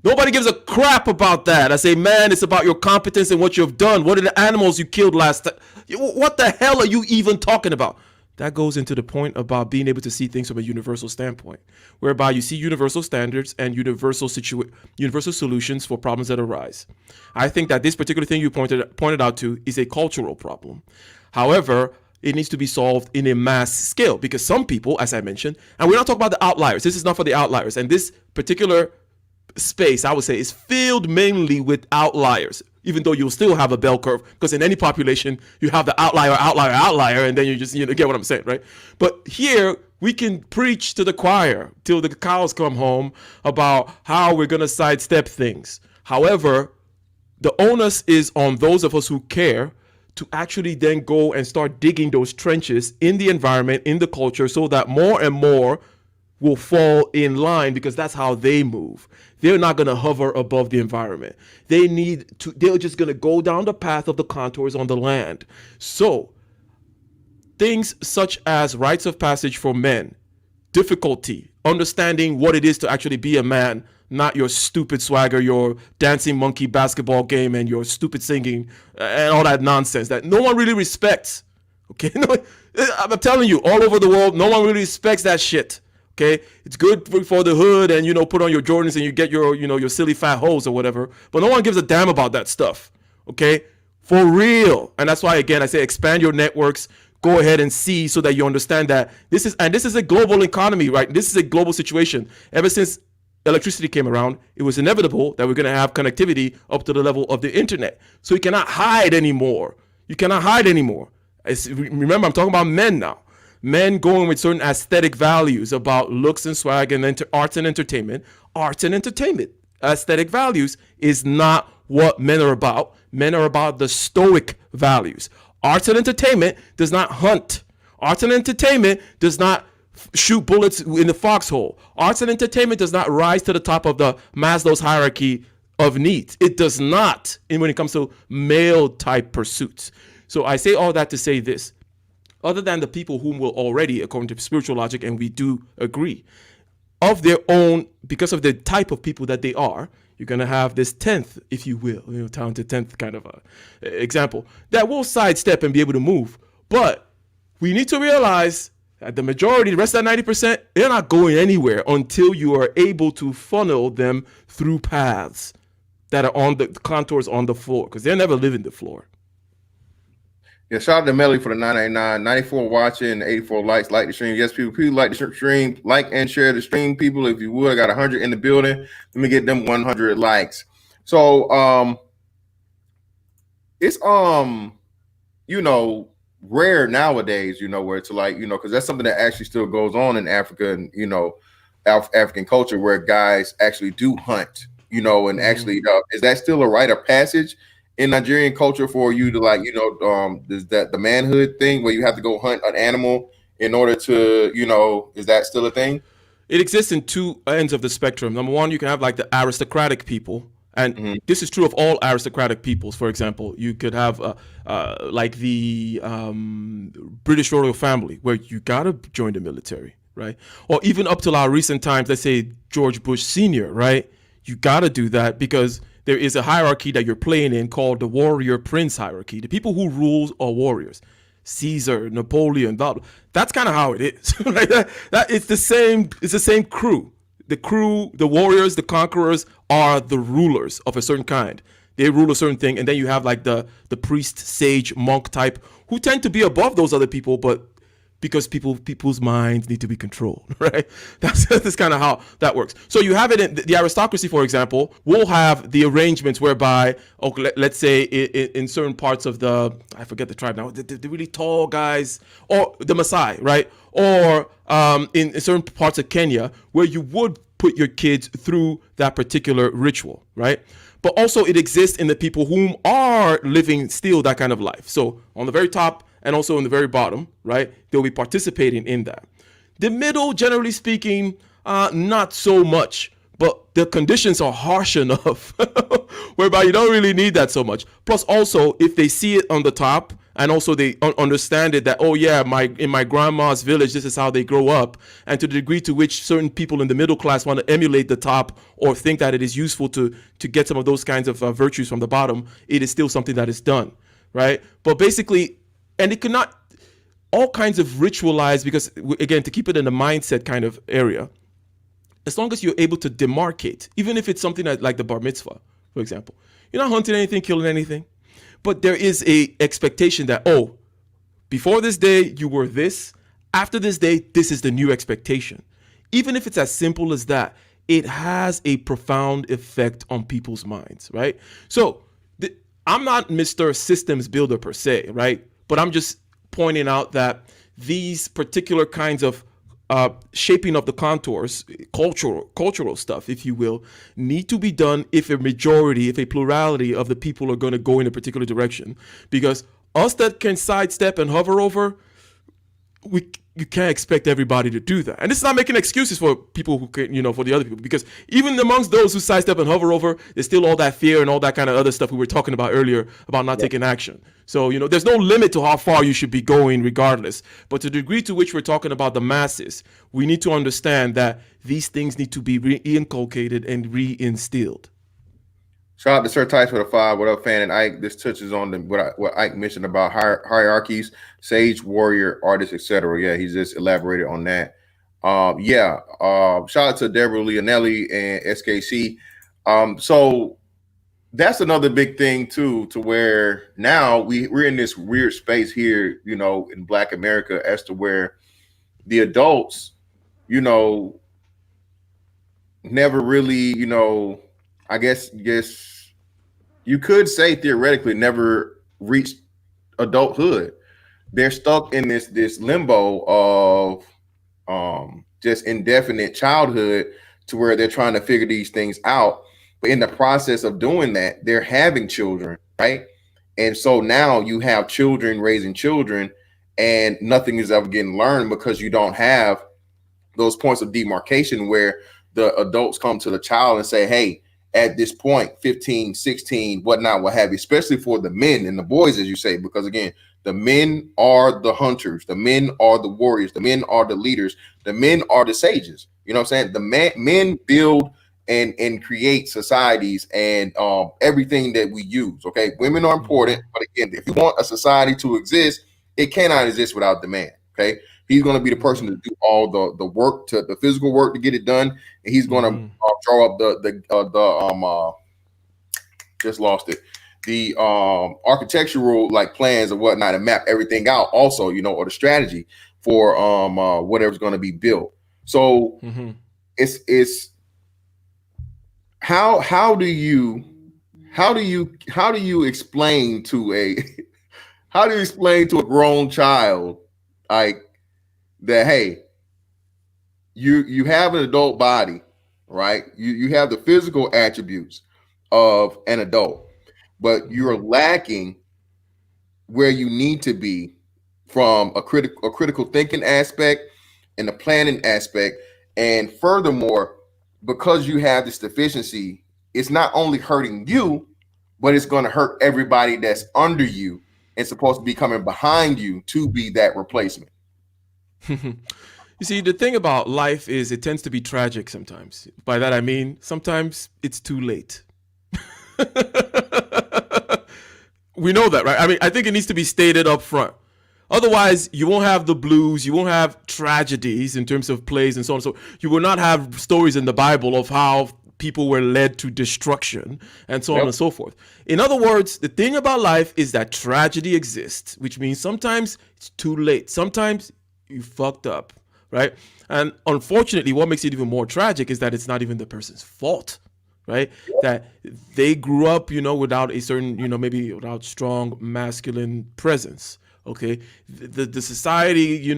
nobody gives a crap about that. I say, man, it's about your competence and what you've done. What are the animals you killed last time? What the hell are you even talking about? That goes into the point about being able to see things from a universal standpoint, whereby you see universal standards and universal solutions for problems that arise. I think that this particular thing you pointed out to is a cultural problem. However, it needs to be solved in a mass scale because some people, as I mentioned, and we're not talking about the outliers. This is not for the outliers. And this particular space, I would say, is filled mainly with outliers, even though you'll still have a bell curve, because in any population, you have the outlier, and then you just, get what I'm saying, right? But here, we can preach to the choir till the cows come home about how we're going to sidestep things. However, the onus is on those of us who care to actually then go and start digging those trenches in the environment, in the culture, so that more and more will fall in line because that's how they move. They're not going to hover above the environment. They're just going to go down the path of the contours on the land. So things such as rites of passage for men, difficulty, understanding what it is to actually be a man, not your stupid swagger, your dancing monkey basketball game, and your stupid singing and all that nonsense that no one really respects. Okay, I'm telling you, all over the world, no one really respects that shit. Okay, it's good for the hood, and put on your Jordans and you get your silly fat hoes or whatever. But no one gives a damn about that stuff. Okay, for real. And that's why again I say expand your networks. Go ahead and see so that you understand that this is a global economy, right? This is a global situation. Ever since electricity came around, it was inevitable that we're going to have connectivity up to the level of the internet. So you cannot hide anymore. Remember, I'm talking about men now. Men going with certain aesthetic values about looks and swag and arts and entertainment. Arts and entertainment. Aesthetic values is not what men are about. Men are about the stoic values. Arts and entertainment does not hunt. Arts and entertainment does not shoot bullets in the foxhole. Arts and entertainment does not rise to the top of the Maslow's hierarchy of needs. It does not when it comes to male type pursuits. So I say all that to say this. Other than the people whom will already, according to spiritual logic, and we do agree, of their own, because of the type of people that they are, you're going to have this 10th, if you will, talented 10th kind of a example, that will sidestep and be able to move. But we need to realize that the majority, the rest of that 90%, they're not going anywhere until you are able to funnel them through paths that are on the contours on the floor, because they're never living the floor. Yeah, shout out to Melly for the 999, 94 watching, 84 likes. Like the stream. Yes, people, please like the stream. Like and share the stream, people. If you would, I got 100 in the building. Let me get them 100 likes. So, it's rare nowadays, where it's like, because that's something that actually still goes on in Africa and African culture, where guys actually do hunt, and actually, is that still a rite of passage in Nigerian culture for you to is that the manhood thing where you have to go hunt an animal in order to, is that still a thing? it exists in two ends of the spectrum. Number one, you can have like the aristocratic people, and Hmm. this is true of all aristocratic peoples. For example, you could have like the British royal family, where you gotta join the military, right? Or even up till our recent times, let's say George Bush Senior, right? You gotta do that because there is a hierarchy that you're playing in called the warrior prince hierarchy. The people who rule are warriors. Caesar, Napoleon, blah, blah. That's kind of how it is. Right? That it's the same. It's the same crew. The crew, the warriors, the conquerors are the rulers of a certain kind. They rule a certain thing, and then you have like the priest, sage, monk type who tend to be above those other people, but because people's minds need to be controlled, right? That's kind of how that works. So you have it in the aristocracy, for example, will have the arrangements whereby, okay, let's say in certain parts of the, I forget the tribe now, the really tall guys, or the Maasai, right? Or in certain parts of Kenya, where you would put your kids through that particular ritual, right? But also it exists in the people whom are living still that kind of life. So on the very top and also in the very bottom, right, they'll be participating in that. The middle, generally speaking, not so much, but the conditions are harsh enough whereby you don't really need that so much. Plus, also, if they see it on the top and also they understand it that, oh yeah, in my grandma's village, this is how they grow up, and to the degree to which certain people in the middle class want to emulate the top or think that it is useful to get some of those kinds of virtues from the bottom, it is still something that is done, right? But basically, and it cannot all kinds of ritualized, because again, to keep it in the mindset kind of area, as long as you're able to demarcate, even if it's something like the bar mitzvah, for example, you're not hunting anything, killing anything, but there is a expectation that, oh, before this day you were this, after this day this is the new expectation. Even if it's as simple as that, it has a profound effect on people's minds, right? So I'm not Mr. Systems Builder per se, right? But I'm just pointing out that these particular kinds of shaping of the contours, cultural stuff, if you will, need to be done if a majority, if a plurality of the people are going to go in a particular direction. Because us that can sidestep and hover over, you can't expect everybody to do that. And this is not making excuses for people who can, for the other people, because even amongst those who sidestep and hover over, there's still all that fear and all that kind of other stuff we were talking about earlier about not taking action. So, there's no limit to how far you should be going regardless. But to the degree to which we're talking about the masses, we need to understand that these things need to be reinculcated and reinstilled. Shout out to Sir Tice for the 5. What up, fan? And Ike, this touches on what Ike mentioned about hierarchies, sage, warrior, artist, etc. Yeah, he's just elaborated on that. Shout out to Deborah Leonelli and SKC. So that's another big thing too, to where now we're in this weird space here, in Black America, as to where the adults, never really, I guess you could say theoretically never reached adulthood. They're stuck in this limbo of just indefinite childhood, to where they're trying to figure these things out. But in the process of doing that, they're having children, right? And so now you have children raising children, and nothing is ever getting learned because you don't have those points of demarcation where the adults come to the child and say, hey, at this point, 15, 16, whatnot, what have you, especially for the men and the boys, as you say, because again, the men are the hunters, the men are the warriors, the men are the leaders, the men are the sages. You know what I'm saying? The men build and create societies and everything that we use. Okay, women are important, but again, if you want a society to exist, it cannot exist without the man. Okay, he's going to be the person to do all the work, to the physical work to get it done, and he's going to draw up the just lost it, the architectural like plans and whatnot, and map everything out also, or the strategy for whatever's going to be built. So it's how do you explain to a how do you explain to a grown child like that, hey, you have an adult body, right? You have the physical attributes of an adult, but you're lacking where you need to be from a critical thinking aspect and the planning aspect, And furthermore, because you have this deficiency, it's not only hurting you, but it's going to hurt everybody that's under you and supposed to be coming behind you to be that replacement. You see, the thing about life is it tends to be tragic sometimes. By that I mean sometimes it's too late. We know that, right? I mean, I think it needs to be stated up front. Otherwise, you won't have the blues, you won't have tragedies in terms of plays and so on. So you will not have stories in the Bible of how people were led to destruction and so on and so forth. In other words, the thing about life is that tragedy exists, which means sometimes it's too late. Sometimes you fucked up, right? And unfortunately, what makes it even more tragic is that it's not even the person's fault, right? That they grew up, without a certain, maybe without strong masculine presence. Okay, the society,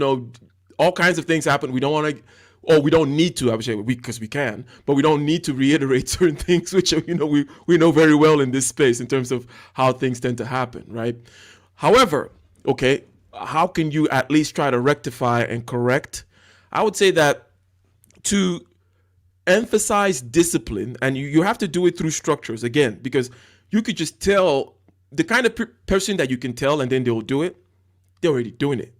all kinds of things happen. We don't want to, or we don't need to. I would say because we can, but we don't need to reiterate certain things, which we know very well in this space in terms of how things tend to happen, right? However, okay, how can you at least try to rectify and correct? I would say that to emphasize discipline, and you have to do it through structures again, because you could just tell the kind of person that you can tell, and then they'll do it. They're already doing it.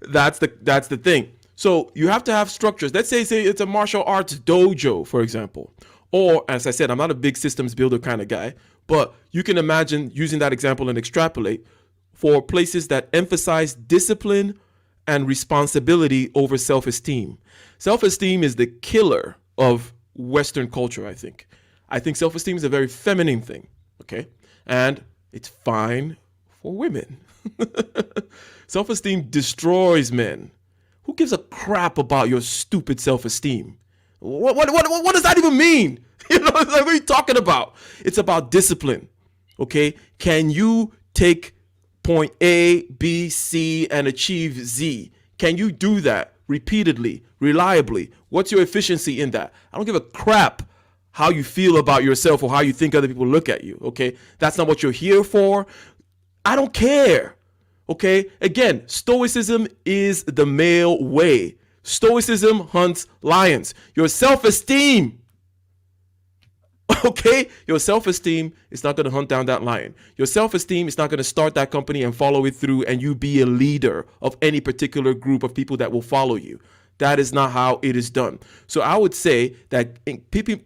That's the thing. So you have to have structures. Let's say it's a martial arts dojo, for example. Or, as I said, I'm not a big systems builder kind of guy, but you can imagine using that example and extrapolate for places that emphasize discipline and responsibility over self-esteem. Self-esteem is the killer of Western culture, I think. I think self-esteem is a very feminine thing, okay? And it's fine for women. Self-esteem destroys men. Who gives a crap about your stupid self-esteem? What does that even mean? What are you talking about? It's about discipline. Okay? Can you take point A, B, C, and achieve Z? Can you do that repeatedly, reliably? What's your efficiency in that? I don't give a crap how you feel about yourself or how you think other people look at you. Okay? That's not what you're here for. I don't care. Okay? Again, stoicism is the male way. Stoicism hunts lions. Your self-esteem, okay? Your self-esteem is not going to hunt down that lion. Your self-esteem is not going to start that company and follow it through and you be a leader of any particular group of people that will follow you. That is not how it is done. So I would say that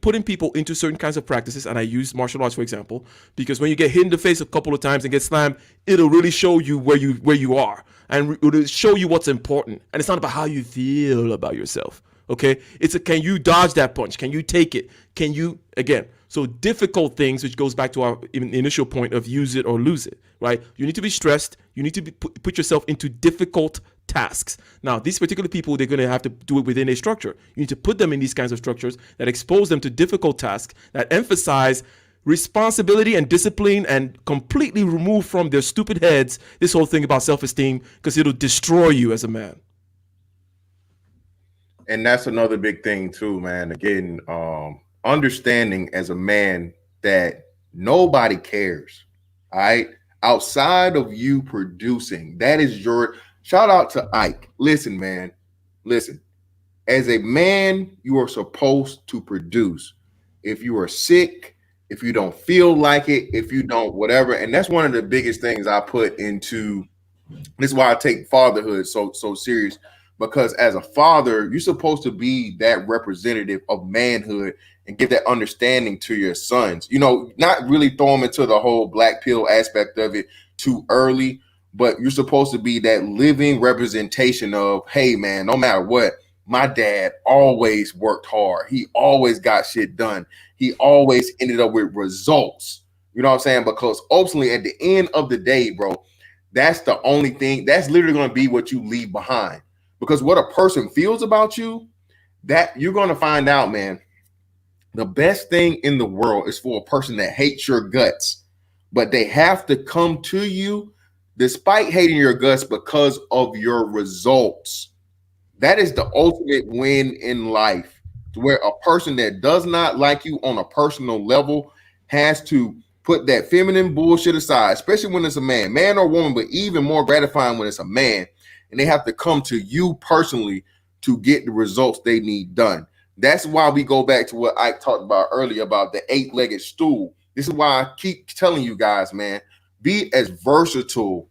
putting people into certain kinds of practices, and I use martial arts for example, because when you get hit in the face a couple of times and get slammed, it'll really show you where you are, and it'll show you what's important. And it's not about how you feel about yourself. Okay, can you dodge that punch? Can you take it? Can you, again? So difficult things, which goes back to our initial point of use it or lose it, right? You need to be stressed. You need to put yourself into difficult tasks. Now, these particular people, they're going to have to do it within a structure. You need to put them in these kinds of structures that expose them to difficult tasks, that emphasize responsibility and discipline, and completely remove from their stupid heads this whole thing about self-esteem, because it'll destroy you as a man. And that's another big thing too, man. Again, understanding as a man that nobody cares, all right? Outside of you producing, that is your, shout out to Ike. Listen, man, listen. As a man, you are supposed to produce. If you are sick, if you don't feel like it, if you don't whatever, and that's one of the biggest things I put into, this is why I take fatherhood so serious. Because as a father, you're supposed to be that representative of manhood and give that understanding to your sons. Not really throw them into the whole black pill aspect of it too early, but you're supposed to be that living representation of, hey, man, no matter what, my dad always worked hard. He always got shit done. He always ended up with results. You know what I'm saying? Because ultimately, at the end of the day, bro, that's the only thing, that's literally going to be what you leave behind. Because what a person feels about you, that you're going to find out, man. The best thing in the world is for a person that hates your guts, but they have to come to you despite hating your guts because of your results. That is the ultimate win in life, to where a person that does not like you on a personal level has to put that feminine bullshit aside, especially when it's a man or woman, but even more gratifying when it's a man. And they have to come to you personally to get the results they need done. That's why we go back to what Ike talked about earlier about the 8-legged stool. This is why I keep telling you guys, man, be as versatile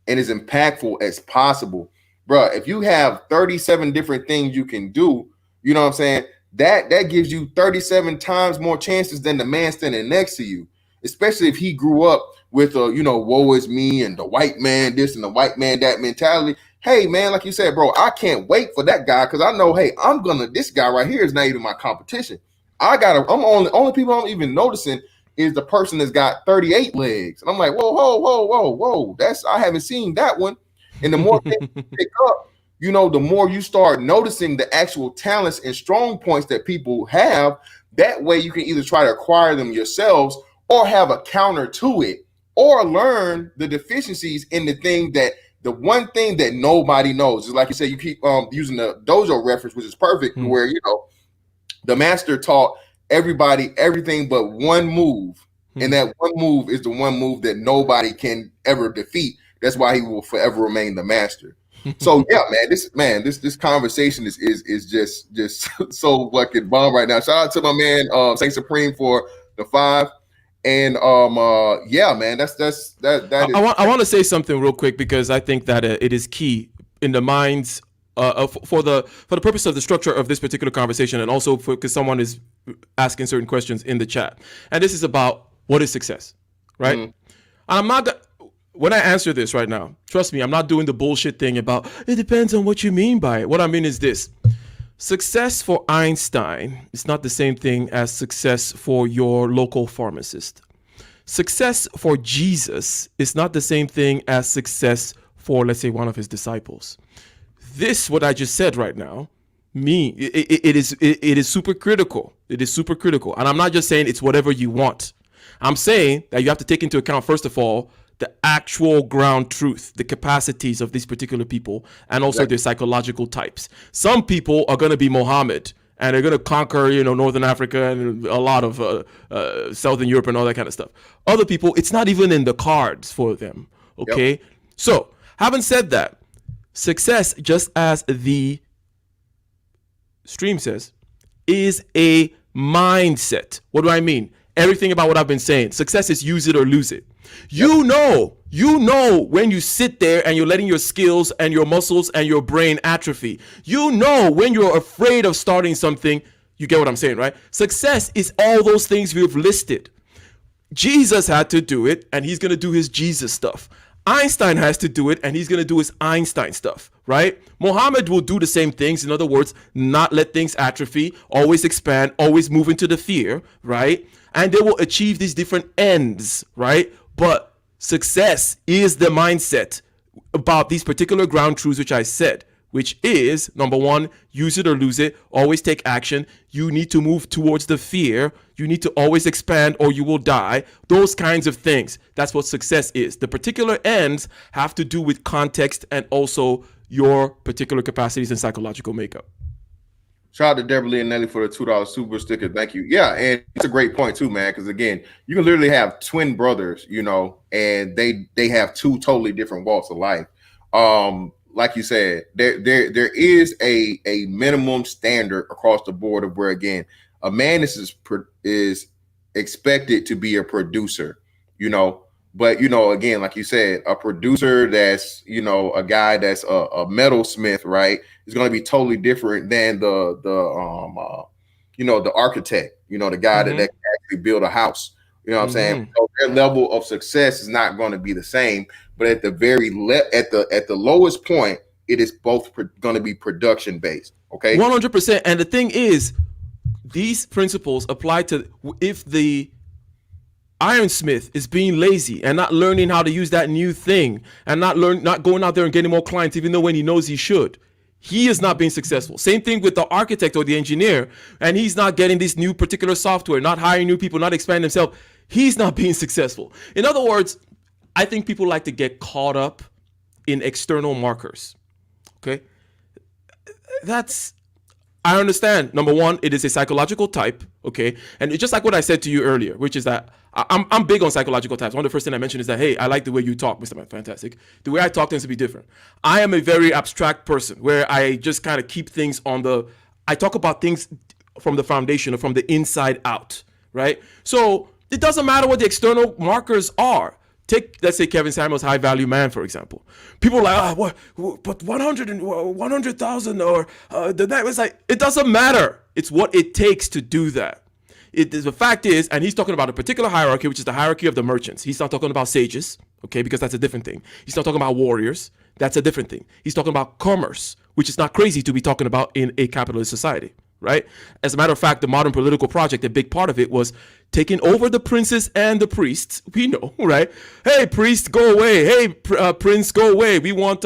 and as impactful as possible. Bro, if you have 37 different things you can do, you know what I'm saying? That gives you 37 times more chances than the man standing next to you, especially if he grew up with a, woe is me and the white man this and the white man that mentality. Hey, man, like you said, bro, I can't wait for that guy because I know, hey, this guy right here is not even my competition. I'm only people I'm even noticing is the person that's got 38 legs. And I'm like, whoa. I haven't seen that one. And the more things you pick up, the more you start noticing the actual talents and strong points that people have. That way you can either try to acquire them yourselves or have a counter to it, or learn the deficiencies in the one thing that nobody knows. Is like you said, you keep using the dojo reference, which is perfect, where the master taught everybody everything but one move, and that one move is the one move that nobody can ever defeat. That's why he will forever remain the master. So yeah, man, this conversation is just so fucking bomb right now. Shout out to my man Saint Supreme for the 5. And yeah, man, that is. I want to say something real quick because I think that it is key in the minds for the purpose of the structure of this particular conversation, and also because someone is asking certain questions in the chat, and this is about what is success, right? And I'm not. When I answer this right now, trust me, I'm not doing the bullshit thing about it depends on what you mean by it. What I mean is this. Success for Einstein is not the same thing as success for your local pharmacist. Success for Jesus is not the same thing as success for, let's say, one of his disciples. This, what I just said right now, it is super critical. It is super critical. And I'm not just saying it's whatever you want. I'm saying that you have to take into account, first of all, the actual ground truth, the capacities of these particular people, and also their psychological types. Some people are going to be Mohammed, and they're going to conquer, Northern Africa and a lot of Southern Europe and all that kind of stuff. Other people, it's not even in the cards for them, okay? Yep. So, having said that, success, just as the stream says, is a mindset. What do I mean? Everything about what I've been saying. Success is use it or lose it. You know when you sit there and you're letting your skills and your muscles and your brain atrophy. You know when you're afraid of starting something. You get what I'm saying, right? Success is all those things we've listed. Jesus had to do it, and he's going to do his Jesus stuff. Einstein has to do it, and he's going to do his Einstein stuff, right? Muhammad will do the same things. In other words, not let things atrophy, always expand, always move into the fear, right? And they will achieve these different ends, right? But success is the mindset about these particular ground truths, which I said, which is, number one, use it or lose it, always take action. You need to move towards the fear. You need to always expand or you will die. Those kinds of things. That's what success is. The particular ends have to do with context and also your particular capacities and psychological makeup. Shout out to Deborah Lee and Nelly for the $2 super sticker. Thank you. Yeah, and it's a great point too, man. Because again, you can literally have twin brothers, and they have two totally different walks of life. Like you said, there is a minimum standard across the board of where, again, a man is expected to be a producer, But again, like you said, a producer that's a guy that's a metalsmith, right, is going to be totally different than the architect, the guy that can actually build a house. You know what I'm saying? So their level of success is not going to be the same, but at the at the lowest point, it is both going to be production based. Okay, 100%. And the thing is, these principles apply to if the ironsmith is being lazy and not learning how to use that new thing and not going out there and getting more clients, even though when he knows he should. He is not being successful. Same thing with the architect or the engineer, and he's not getting this new particular software, not hiring new people, not expanding himself. He's not being successful. In other words, I think people like to get caught up in external markers. Okay? That's I understand. Number one, it is a psychological type, okay? And it's just like what I said to you earlier, which is that I'm big on psychological types. One of the first things I mentioned is that, hey, I like the way you talk, Mr. Fantastic. The way I talk tends to be different. I am a very abstract person where I just kind of keep things I talk about things from the foundation or from the inside out, right? So it doesn't matter what the external markers are. Take, let's say, Kevin Samuels, High Value Man, for example. People are like, but 100,000 or the next. It's like, it doesn't matter. It's what it takes to do that. The fact is, and he's talking about a particular hierarchy, which is the hierarchy of the merchants. He's not talking about sages, okay, because that's a different thing. He's not talking about warriors. That's a different thing. He's talking about commerce, which is not crazy to be talking about in a capitalist society, right? As a matter of fact, the modern political project, a big part of it was taking over the princes and the priests. We know, right? Hey, priest, go away. Hey, prince, go away. We want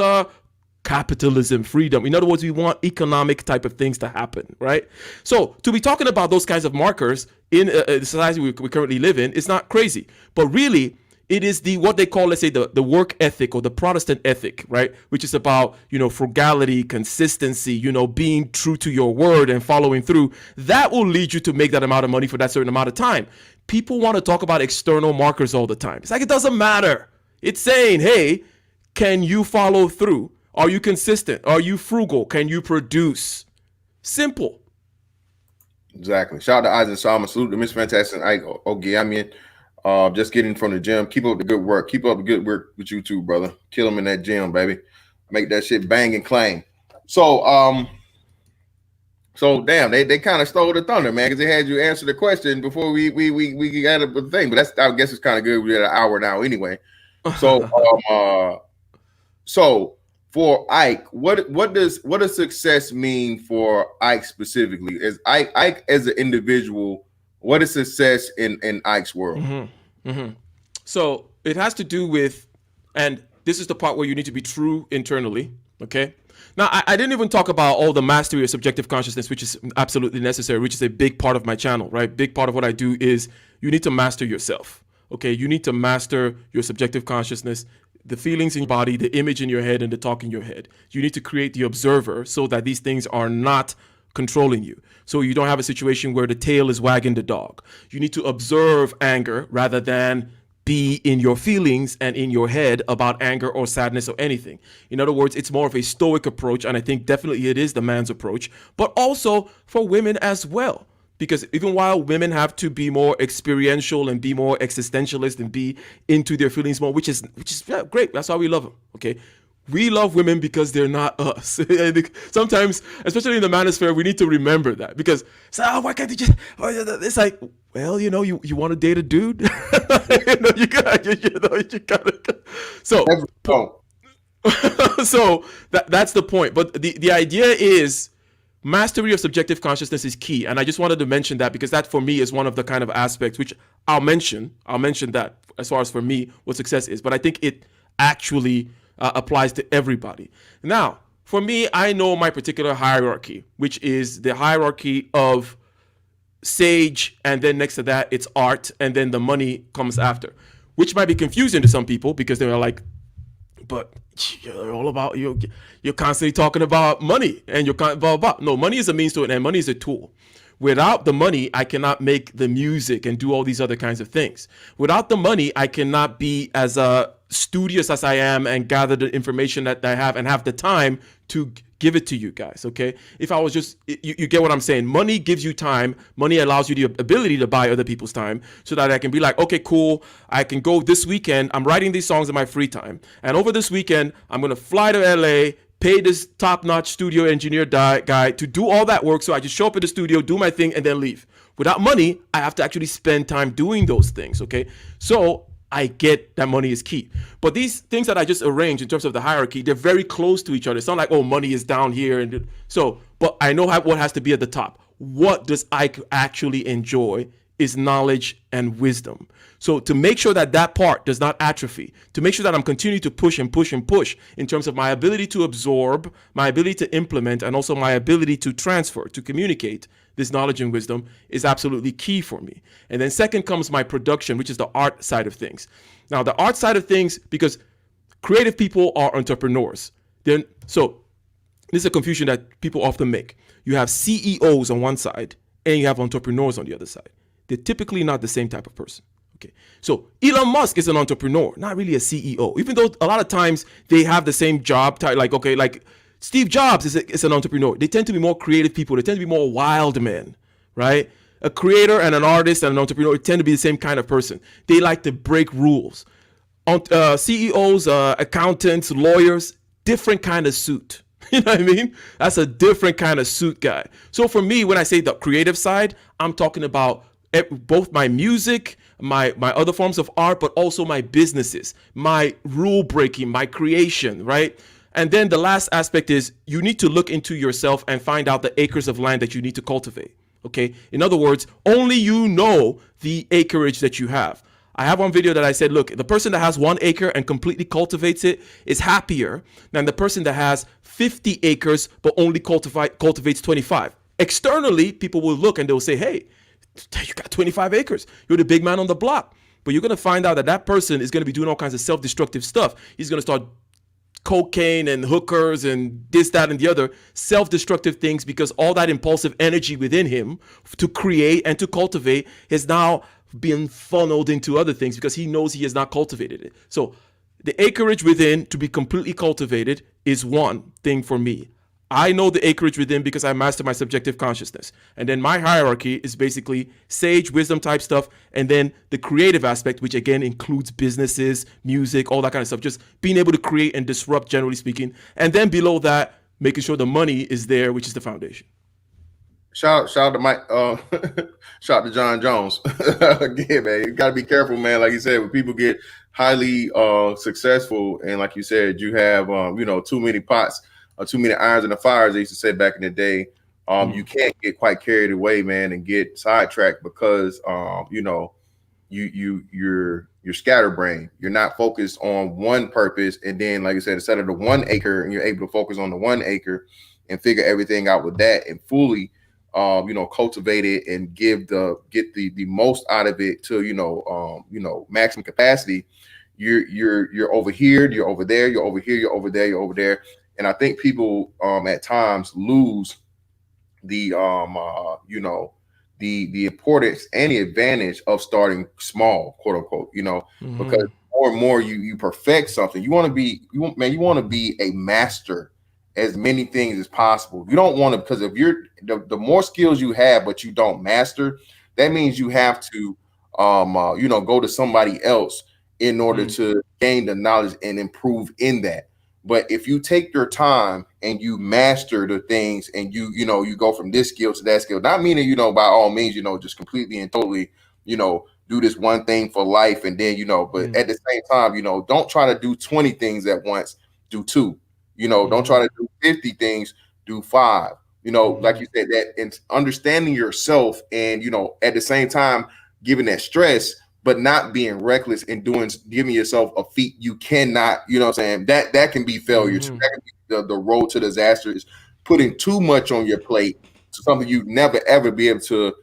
capitalism, freedom. In other words, we want economic type of things to happen, right? So to be talking about those kinds of markers in the society we currently live in is not crazy. But really, it is what they call, let's say, the work ethic or the Protestant ethic, right? Which is about, frugality, consistency, being true to your word and following through. That will lead you to make that amount of money for that certain amount of time. People want to talk about external markers all the time. It's like, it doesn't matter. It's saying, hey, can you follow through? Are you consistent? Are you frugal? Can you produce? Simple. Exactly. Shout out to Isaac Salma. Salute to Miss Fantastic Ike Ogiamien. Just getting from the gym. Keep up the good work. Keep up the good work with you too, brother. Kill them in that gym, baby. Make that shit bang and clang. So damn, they kind of stole the thunder, man, because they had you answer the question before we got the thing. But I guess it's kind of good. We're at an hour now anyway. So so for Ike, what does success mean for Ike specifically? As Ike as an individual, what is success in Ike's world? Mm-hmm. Mm-hmm. So it has to do with, and this is the part where you need to be true internally, okay? Now, I didn't even talk about all the mastery of subjective consciousness, which is absolutely necessary, which is a big part of my channel, right? Big part of what I do is you need to master yourself, okay? You need to master your subjective consciousness, the feelings in your body, the image in your head, and the talk in your head. You need to create the observer so that these things are not controlling you. So you don't have a situation where the tail is wagging the dog. You need to observe anger rather than be in your feelings and in your head about anger or sadness or anything. In other words, it's more of a stoic approach, and I think definitely it is the man's approach, but also for women as well. Because even while women have to be more experiential and be more existentialist and be into their feelings more, which is great. That's why we love them. Okay. We love women because they're not us. Sometimes, especially in the manosphere, we need to remember that because why can't they just? It's like, well, you want to date a dude, you gotta. So, so that's the point. But the idea is mastery of subjective consciousness is key, and I just wanted to mention that because that for me is one of the kind of aspects which I'll mention that as far as for me what success is. But I think it actually applies to everybody. Now, for me, I know my particular hierarchy, which is the hierarchy of sage, and then next to that, it's art, and then the money comes after, which might be confusing to some people because they're like, but you're all about, you're constantly talking about money, and you're blah, blah. No, money is a means to it, and money is a tool. Without the money, I cannot make the music and do all these other kinds of things. Without the money, I cannot be as studious as I am and gather the information that I have and have the time to give it to you guys, okay? If I was just, you get what I'm saying. Money gives you time. Money allows you the ability to buy other people's time so that I can be like, okay, cool. I can go this weekend. I'm writing these songs in my free time. And over this weekend, I'm going to fly to LA, pay this top-notch studio engineer guy to do all that work. So I just show up at the studio, do my thing, and then leave. Without money, I have to actually spend time doing those things, okay? So I get that money is key. But these things that I just arranged in terms of the hierarchy, they're very close to each other. It's not like, oh, money is down here. But I know what has to be at the top. What does I actually enjoy is knowledge and wisdom. So to make sure that part does not atrophy, to make sure that I'm continuing to push and push and push in terms of my ability to absorb, my ability to implement, and also my ability to transfer, to communicate this knowledge and wisdom is absolutely key for me. And then second comes my production, which is the art side of things. Now, the art side of things, because creative people are entrepreneurs. So This is a confusion that people often make. You have CEOs on one side and you have entrepreneurs on the other side. They're typically not the same type of person. Okay. So Elon Musk is an entrepreneur, not really a CEO, even though a lot of times they have the same job type. Like, okay, like Steve Jobs is an entrepreneur. They tend to be more creative people. They tend to be more wild men, right? A creator and an artist and an entrepreneur tend to be the same kind of person. They like to break rules. CEOs, accountants, lawyers, different kind of suit. You know what I mean? That's a different kind of suit guy. So for me, when I say the creative side, I'm talking about both my music, my other forms of art, but also my businesses, my rule breaking, my creation, right? And then the last aspect is you need to look into yourself and find out the acres of land that you need to cultivate. Okay. In other words, only you know the acreage that you have. I have one video that I said, look, the person that has 1 acre and completely cultivates it is happier than the person that has 50 acres but only cultivates 25. Externally, people will look and they'll say, hey, you got 25 acres. You're the big man on the block. But you're going to find out that that person is going to be doing all kinds of self-destructive stuff. He's going to start cocaine and hookers and this, that, and the other self-destructive things because all that impulsive energy within him to create and to cultivate is now being funneled into other things because he knows he has not cultivated it. So the acreage within to be completely cultivated is one thing for me. I know the acreage within because I master my subjective consciousness. And then my hierarchy is basically sage, wisdom type stuff. And then the creative aspect, which again includes businesses, music, all that kind of stuff. Just being able to create and disrupt, generally speaking. And then below that, making sure the money is there, which is the foundation. Shout out to Mike. Shout out to John Jones. Again, man, you got to be careful, man. Like you said, when people get highly successful, and like you said, you have too many pots or too many irons in the fires. They used to say back in the day. You can't get quite carried away, man, and get sidetracked because you're scatterbrained. You're not focused on one purpose, and then, like I said, instead of the 1 acre, and you're able to focus on the 1 acre and figure everything out with that and fully cultivate it and get the most out of it to maximum capacity. You're over here, you're over there, you're over here, you're over there, you're over there. And I think people at times lose the the importance and the advantage of starting small, quote unquote, because more and more you perfect something. You want to be a master as many things as possible. You don't want to, because if you're the more skills you have but you don't master, that means you have to go to somebody else in order to gain the knowledge and improve in that. But if you take your time and you master the things and you go from this skill to that skill, not meaning by all means just completely and totally do this one thing for life, and then but at the same time don't try to do 20 things at once. Do 2. Don't try to do 50 things, do 5. Like you said, that and understanding yourself and at the same time giving that stress, but not being reckless and giving yourself a feat you cannot, that can be failure. So that can be the road to disaster, is putting too much on your plate to something you never ever be able to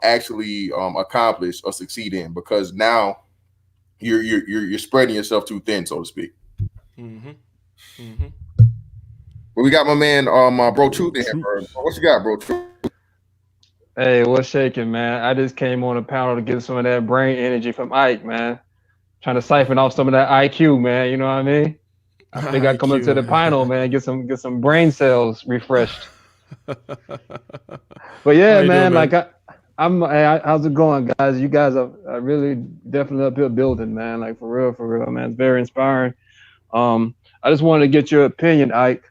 actually accomplish or succeed in, because now you're spreading yourself too thin, so to speak. But we got my man, Bro Truth in here, bro. What you got, Bro Truth? Hey, what's shaking, man? I just came on the panel to get some of that brain energy from Ike, man. Trying to siphon off some of that IQ, man. You know what I mean? I think I come into the panel, man, get some brain cells refreshed. But yeah, man, like how's it going, guys? You guys are really definitely up here building, man. Like for real, man. It's very inspiring. I just wanted to get your opinion, Ike,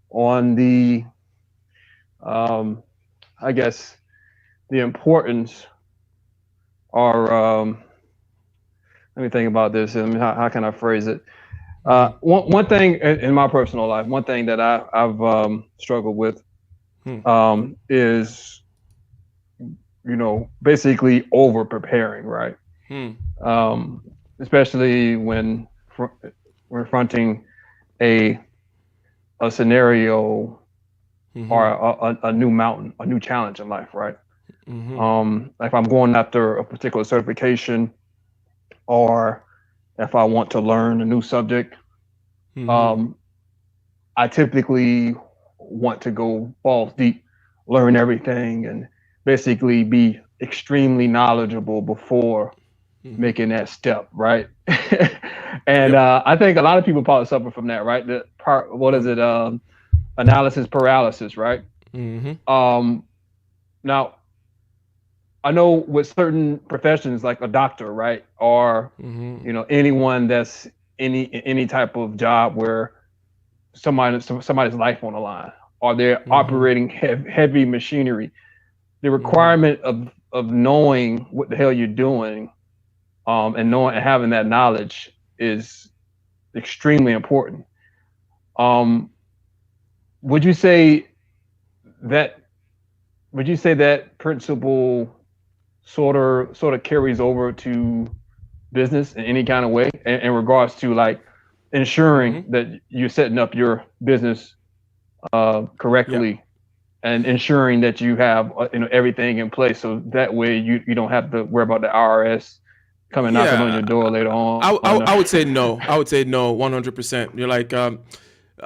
on the I guess the importance, or let me think about this. I mean, how can I phrase it? One thing in my personal life, one thing that I've struggled with is, basically over preparing, right? Especially when confronting a scenario or a new mountain, a new challenge in life, right? If I'm going after a particular certification, or if I want to learn a new subject, I typically want to go balls deep, learn everything, and basically be extremely knowledgeable before making that step, right? And Yep. I think a lot of people probably suffer from that, right? The part, what is it? Analysis paralysis, right? Mm-hmm. Now, I know with certain professions like a doctor, right, or anyone that's any type of job where somebody's life on the line, or they're operating heavy machinery. The requirement of knowing what the hell you're doing, and knowing and having that knowledge is extremely important. Would you say that? Would you say that principle sort of carries over to business in any kind of way in regards to like ensuring that you're setting up your business correctly and ensuring that you have everything in place so that way you don't have to worry about the IRS coming knocking on your door later on? I would say no. I would say no, 100%. You're like,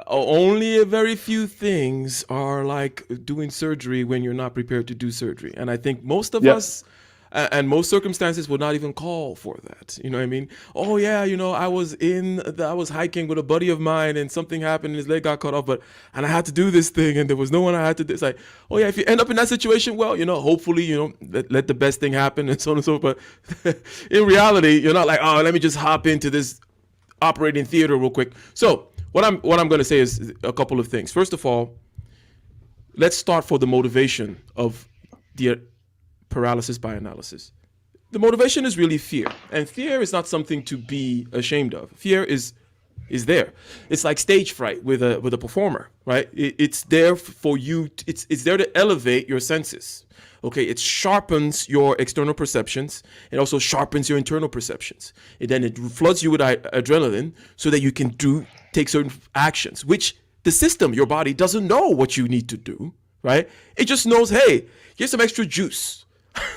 only a very few things are like doing surgery when you're not prepared to do surgery. And I think most of us and most circumstances would not even call for that. You know what I mean? Oh yeah, I was hiking with a buddy of mine and something happened and his leg got cut off, and I had to do this thing and there was no one I had to do. It's like, oh yeah, if you end up in that situation, well, hopefully, let the best thing happen and so on and so forth. But in reality, you're not like, oh, let me just hop into this operating theater real quick. So what I'm going to say is a couple of things. First of all, let's start for the motivation of the paralysis by analysis. The motivation is really fear, and fear is not something to be ashamed of. Fear is there. It's like stage fright with a performer, right? It's there for you. It's there to elevate your senses. Okay, it sharpens your external perceptions. It also sharpens your internal perceptions. And then it floods you with adrenaline so that you can take certain actions, which the system, your body, doesn't know what you need to do, right? It just knows, hey, here's some extra juice,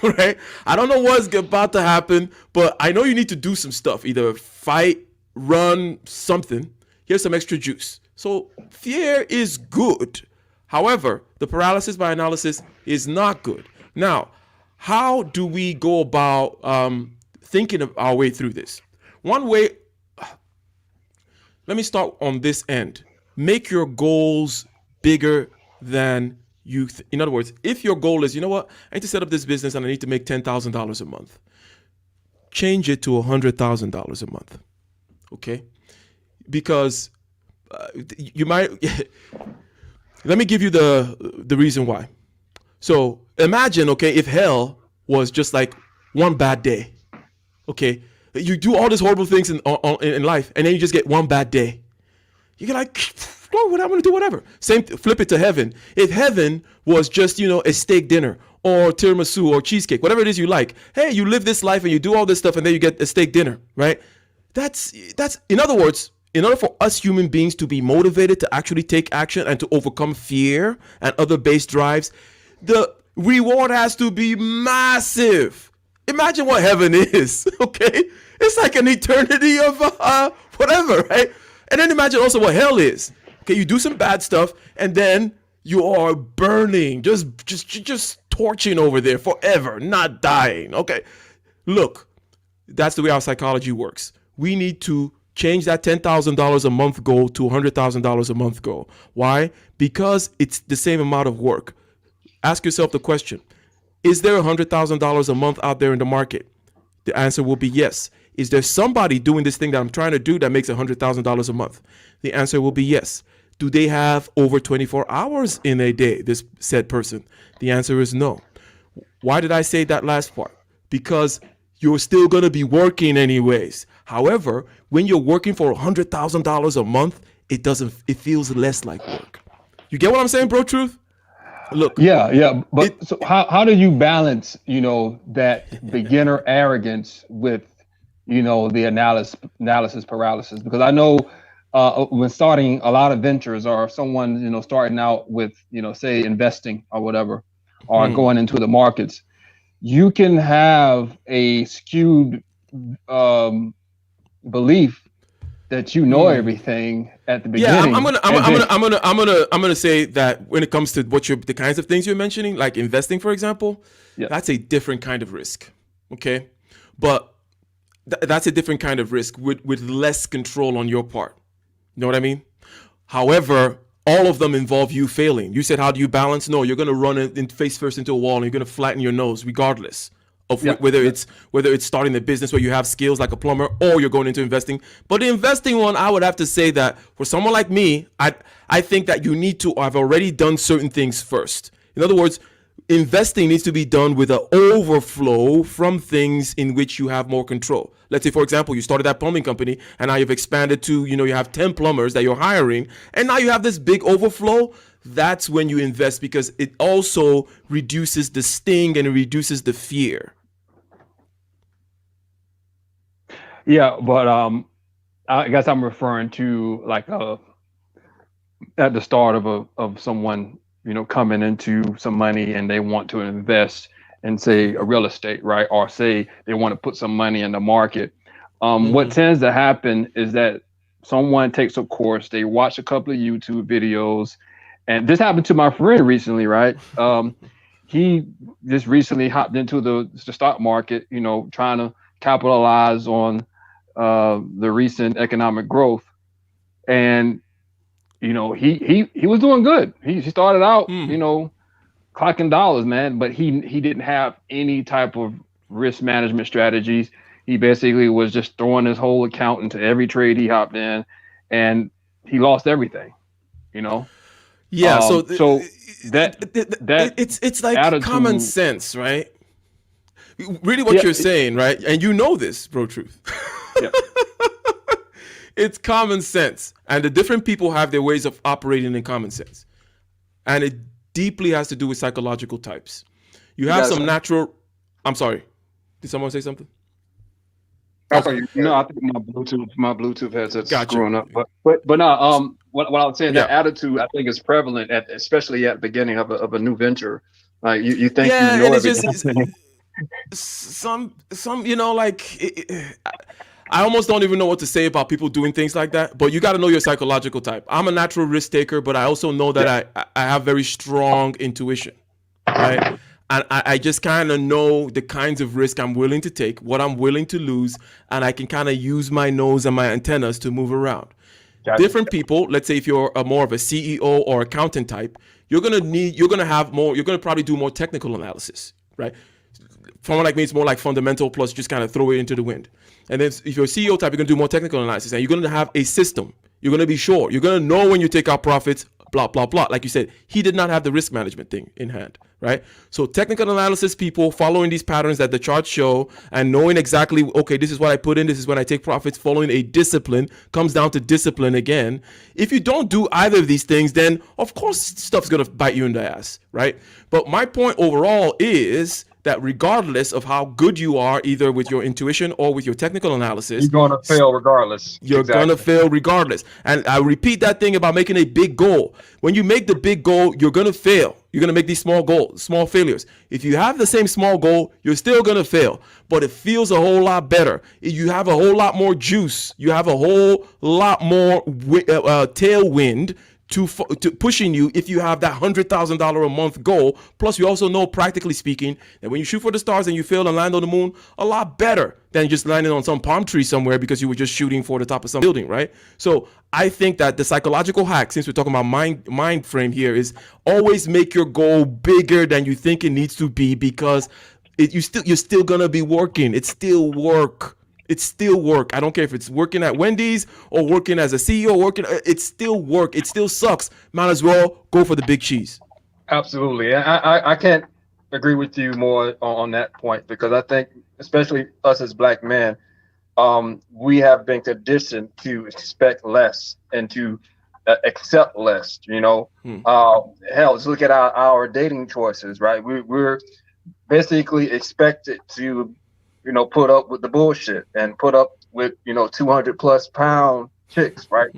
right? I don't know what's about to happen, but I know you need to do some stuff, either fight, run, something. Here's some extra juice. So fear is good. However, the paralysis by analysis is not good. Now, how do we go about thinking of our way through this? One way, let me start on this end. Make your goals bigger than you. In other words, if your goal is, you know what, I need to set up this business and I need to make $10,000 a month, change it to $100,000 a month, okay? Because you might. Let me give you the reason why. So imagine, okay, if hell was just like one bad day, okay? You do all these horrible things in life, and then you just get one bad day. You get like, Lord, I'm going to do whatever. Same, flip it to heaven. If heaven was just, a steak dinner or tiramisu or cheesecake, whatever it is you like. Hey, you live this life and you do all this stuff, and then you get a steak dinner, right? That's in other words, in order for us human beings to be motivated to actually take action and to overcome fear and other base drives, the reward has to be massive. Imagine what heaven is, okay? It's like an eternity of whatever, right? And then imagine also what hell is. Okay, you do some bad stuff and then you are burning, just torching over there forever, not dying. Okay, look, that's the way our psychology works. We need to change that $10,000 a month goal to $100,000 a month goal. Why? Because it's the same amount of work. Ask yourself the question, is there $100,000 a month out there in the market? The answer will be yes. Is there somebody doing this thing that I'm trying to do that makes $100,000 a month? The answer will be yes. Do they have over 24 hours in a day, this said person? The answer is no. Why did I say that last part? Because you're still going to be working anyways. However, when you're working for $100,000 a month, it feels less like work. You get what I'm saying, bro? Truth? Look. Yeah. But so how do you balance, that beginner arrogance with, the analysis paralysis? Because I know when starting a lot of ventures or someone, starting out with, say investing or whatever, or going into the markets, you can have a skewed belief that you know everything at the Yeah, beginning. I'm gonna say that when it comes to the kinds of things you're mentioning, like investing, for example, Yeah. that's a different kind of risk. Okay, but that's a different kind of risk with less control on your part. You know what I mean? However, all of them involve you failing. You said, how do you balance? No, you're gonna run it face first into a wall, and you're gonna flatten your nose, regardless of whether it's starting a business where you have skills like a plumber, or you're going into investing. But the investing one, I would have to say that for someone like me, I think that you need to have already done certain things first. In other words, investing needs to be done with an overflow from things in which you have more control. Let's say, for example, you started that plumbing company and now you've expanded to, you have 10 plumbers that you're hiring, and now you have this big overflow. That's when you invest, because it also reduces the sting and it reduces the fear. Yeah, but I guess I'm referring to like at the start of someone coming into some money and they want to invest in, say, a real estate, right? Or say they want to put some money in the market. What tends to happen is that someone takes a course, they watch a couple of YouTube videos, and this happened to my friend recently, right? He just recently hopped into the stock market, trying to capitalize on the recent economic growth, and he was doing good. He started out, clocking dollars, man, but he didn't have any type of risk management strategies. He basically was just throwing his whole account into every trade he hopped in, and he lost everything. Yeah. So that it's like attitude, common sense, right? Really, what you're saying, right? And this, bro, truth. Yeah. It's common sense, and the different people have their ways of operating in common sense, and it deeply has to do with psychological types. You have some natural. I'm sorry. Did someone say something? No, I think my Bluetooth has it screwing up. But no. What I was saying, that attitude, I think, is prevalent especially at the beginning of a new venture. Like you think everything. Some I almost don't even know what to say about people doing things like that, but you got to know your psychological type. I'm a natural risk taker, but I also know that I have very strong intuition, right? And I just kind of know the kinds of risk I'm willing to take, what I'm willing to lose, and I can kind of use my nose and my antennas to move around. Gotcha. Different people, let's say if you're more of a CEO or accountant type, you're gonna probably do more technical analysis, right? Someone like me, it's more like fundamental plus just kind of throw it into the wind. And then if you're a CEO type, you're going to do more technical analysis, and you're going to have a system. You're going to be sure. You're going to know when you take out profits, blah, blah, blah. Like you said, he did not have the risk management thing in hand, right? So technical analysis people following these patterns that the charts show and knowing exactly, okay, this is what I put in, this is when I take profits, following a discipline, comes down to discipline again. If you don't do either of these things, then of course stuff's going to bite you in the ass, right? But my point overall is that regardless of how good you are, either with your intuition or with your technical analysis, you're going to fail regardless. You're going to fail regardless. And I repeat that thing about making a big goal. When you make the big goal, you're going to fail. You're going to make these small failures. If you have the same small goal, you're still going to fail. But it feels a whole lot better. You have a whole lot more juice. You have a whole lot more tailwind to pushing you if you have that $100,000 a month goal. Plus, you also know, practically speaking, that when you shoot for the stars and you fail and land on the moon, a lot better than just landing on some palm tree somewhere because you were just shooting for the top of some building, right? So I think that the psychological hack, since we're talking about mind frame here, is always make your goal bigger than you think it needs to be, because you're still gonna be working. It's still work. It's still work. I don't care if it's working at Wendy's or working as a CEO. It's still work. It still sucks. Might as well go for the big cheese. Absolutely. I can't agree with you more on that point, because I think, especially us as Black men, we have been conditioned to expect less and to accept less. Hell, let's look at our dating choices, right? We're basically expected to put up with the bullshit and put up with 200+ pound chicks, right?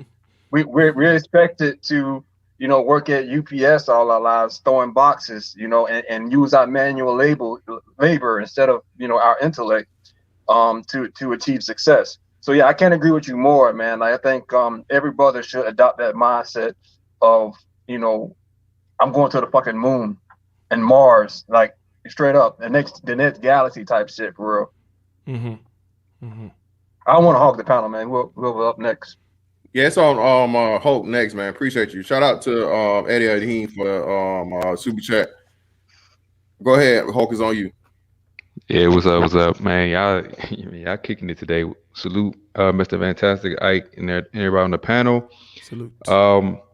We're expected to work at UPS all our lives, throwing boxes, and use our manual labor instead of our intellect to achieve success. So yeah, I can't agree with you more, man. Like, I think every brother should adopt that mindset of, you know, I'm going to the fucking moon and Mars, like straight up the next galaxy type shit for real. I don't want to hog the panel, man. We'll up next. Yeah, it's on Hope next, man. Appreciate you. Shout out to Eddie Adine for super chat. Go ahead, Hulk is on you. Yeah, what's up, man? Y'all kicking it today. Salute, Mr. Fantastic Ike and everybody on the panel. Salute.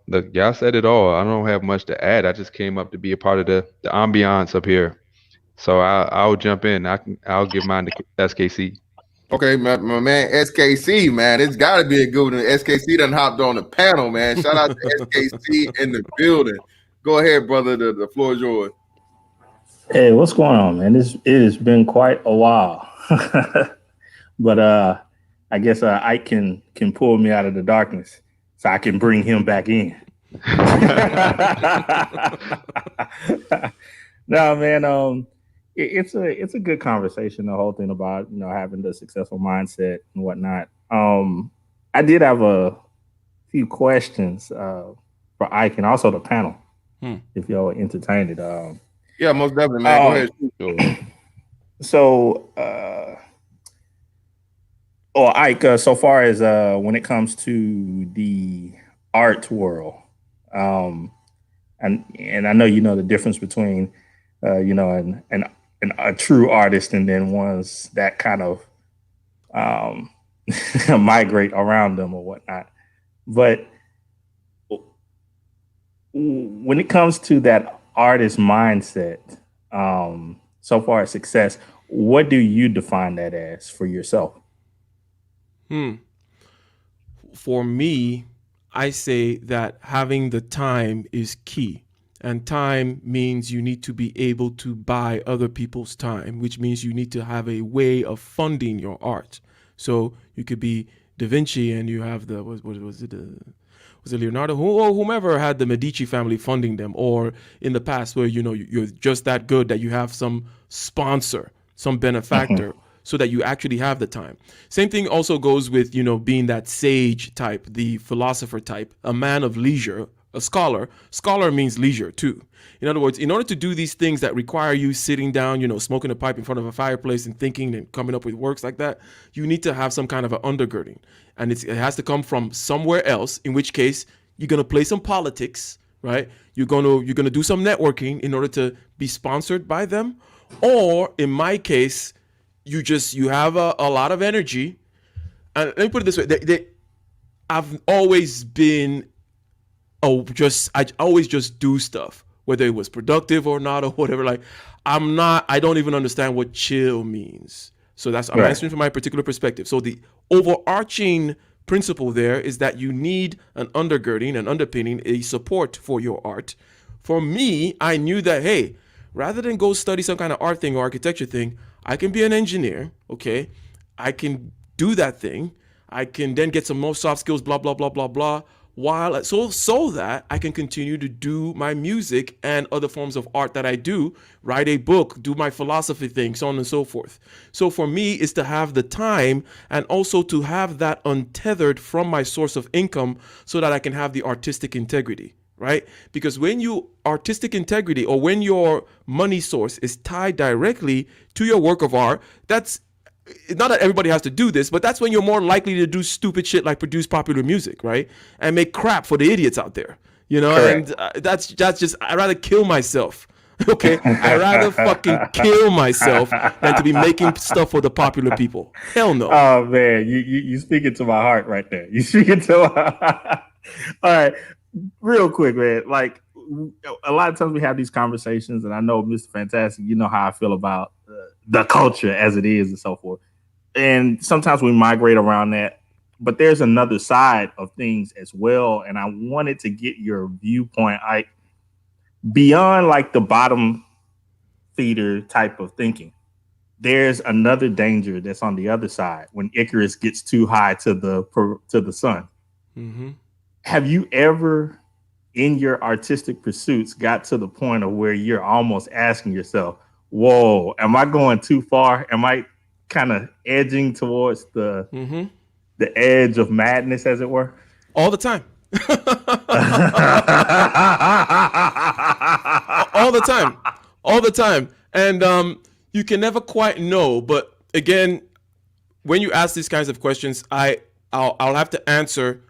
Look, y'all said it all. I don't have much to add. I just came up to be a part of the ambiance up here. So I'll jump in. I'll give mine to SKC. Okay, my man SKC, man. It's got to be a good one. SKC done hopped on the panel, man. Shout out to SKC in the building. Go ahead, brother. The floor is yours. Hey, what's going on, man? It has been quite a while, but I guess I can pull me out of the darkness, so I can bring him back in. No, man. It's a good conversation. The whole thing about having the successful mindset and whatnot. I did have a few questions for Ike and also the panel, if y'all entertained it. Yeah, most definitely, man. Go ahead. So, Ike, so far as when it comes to the art world, and I know the difference between and a true artist and then ones that kind of migrate around them or whatnot. But when it comes to that artist mindset, so far as success, what do you define that as for yourself? For me, I say that having the time is key. And time means you need to be able to buy other people's time, which means you need to have a way of funding your art. So you could be Da Vinci and you have the, was it Leonardo, whomever had the Medici family funding them, or in the past where, you're just that good that you have some sponsor, some benefactor, so that you actually have the time. Same thing also goes with, being that sage type, the philosopher type, a man of leisure, a scholar. Scholar means leisure too. In other words, in order to do these things that require you sitting down, smoking a pipe in front of a fireplace and thinking and coming up with works like that, you need to have some kind of an undergirding. And it has to come from somewhere else, in which case you're going to play some politics, right? You're going to do some networking in order to be sponsored by them. Or in my case, you have a lot of energy. And let me put it this way. I've always been I always just do stuff, whether it was productive or not or whatever. Like I don't even understand what chill means. So I'm answering from my particular perspective. So the overarching principle there is that you need an undergirding, an underpinning, a support for your art. For me, I knew that, hey, rather than go study some kind of art thing or architecture thing, I can be an engineer, okay? I can do that thing. I can then get some more soft skills, blah, blah, blah, blah, blah, so that I can continue to do my music and other forms of art that I do, write a book, do my philosophy thing, so on and so forth. So for me, it's to have the time and also to have that untethered from my source of income so that I can have the artistic integrity, right? Because when you artistic integrity or when your money source is tied directly to your work of art, that's not that everybody has to do this, but that's when you're more likely to do stupid shit like produce popular music, right? And make crap for the idiots out there, Correct. And that's just, I'd rather kill myself, okay? I'd rather fucking kill myself than to be making stuff for the popular people. Hell no. Oh, man, you speaking to my heart right there. You speaking to my All right, real quick, man. Like, a lot of times we have these conversations, and I know, Mr. Fantastic, you know how I feel about the culture as it is and so forth. And sometimes we migrate around that, but there's another side of things as well. And I wanted to get your viewpoint, Ike, beyond like the bottom feeder type of thinking. There's another danger that's on the other side when Icarus gets too high to the sun. Mm-hmm. Have you ever, in your artistic pursuits, got to the point of where you're almost asking yourself, whoa, am I going too far? Am I kind of edging towards the the edge of madness, as it were? All the time. All the time. All the time. And you can never quite know. But again, when you ask these kinds of questions, I'll have to answer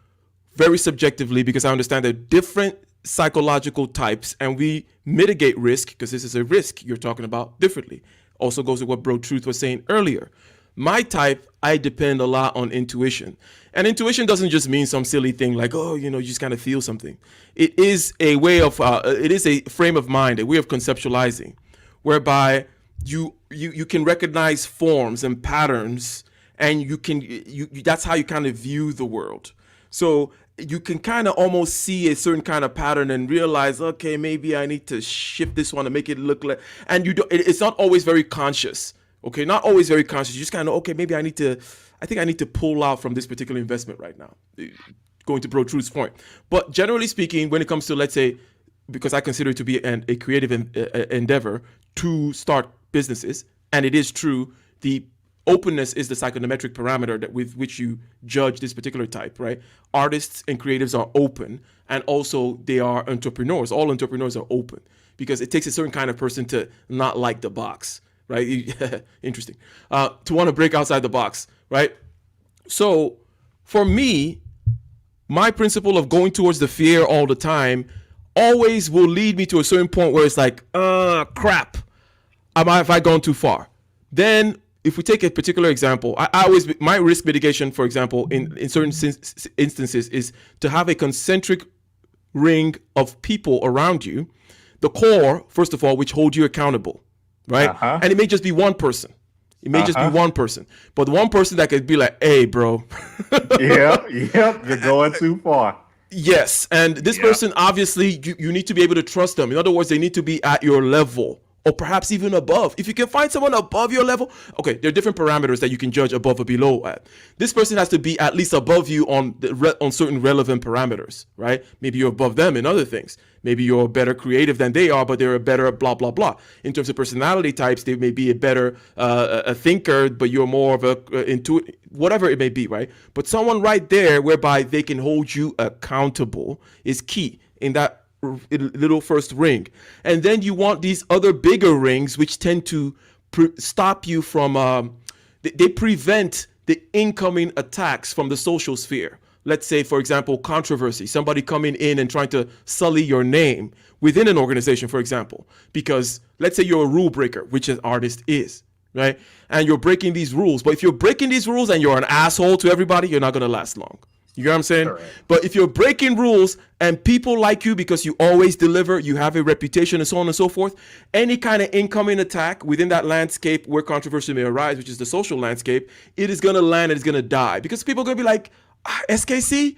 very subjectively, because I understand that different psychological types, and we mitigate risk, because this is a risk you're talking about, differently. Also goes with what Bro Truth was saying earlier. My type, I depend a lot on intuition. And intuition doesn't just mean some silly thing like, oh, you just kind of feel something. It is a way of, it is a frame of mind, a way of conceptualizing, whereby you can recognize forms and patterns, and that's how you kind of view the world. So you can kind of almost see a certain kind of pattern and realize, okay, maybe I need to shift this one to make it look like, and it's not always very conscious. Okay, not always very conscious. You just kind of, okay, maybe I think I need to pull out from this particular investment right now. Going to Bro Truth's point. But generally speaking, when it comes to, let's say, because I consider it to be a creative endeavor to start businesses, and it is true, the openness is the psychometric parameter with which you judge this particular type, right? Artists and creatives are open, and also they are entrepreneurs. All entrepreneurs are open, because it takes a certain kind of person to not like the box, right? Interesting. To want to break outside the box, right? So for me, my principle of going towards the fear all the time always will lead me to a certain point where it's like, crap, have I gone too far? Then if we take a particular example, my risk mitigation, for example, in certain instances, is to have a concentric ring of people around you, the core, first of all, which hold you accountable, right? Uh-huh. And it may just be one person. It may just be one person, but one person that could be like, hey, bro. Yep, you're going too far. Yes, and this person, obviously, you need to be able to trust them. In other words, they need to be at your level, or perhaps even above. If you can find someone above your level, okay, there are different parameters that you can judge above or below at. This person has to be at least above you on certain relevant parameters, right? Maybe you're above them in other things. Maybe you're a better creative than they are, but they're a better blah, blah, blah. In terms of personality types, they may be a better a thinker, but you're more of a intuitive, whatever it may be, right? But someone right there whereby they can hold you accountable is key in that little first ring. And then you want these other bigger rings, which tend to stop you from, they prevent the incoming attacks from the social sphere. Let's say, for example, controversy, somebody coming in and trying to sully your name within an organization, for example, because let's say you're a rule breaker, which an artist is, right? And you're breaking these rules. But if you're breaking these rules and you're an asshole to everybody, you're not going to last long. You get what I'm saying? Correct. But if you're breaking rules and people like you because you always deliver, you have a reputation and so on and so forth, any kind of incoming attack within that landscape where controversy may arise, which is the social landscape, it is going to land and it's going to die. Because people are going to be like, SKC?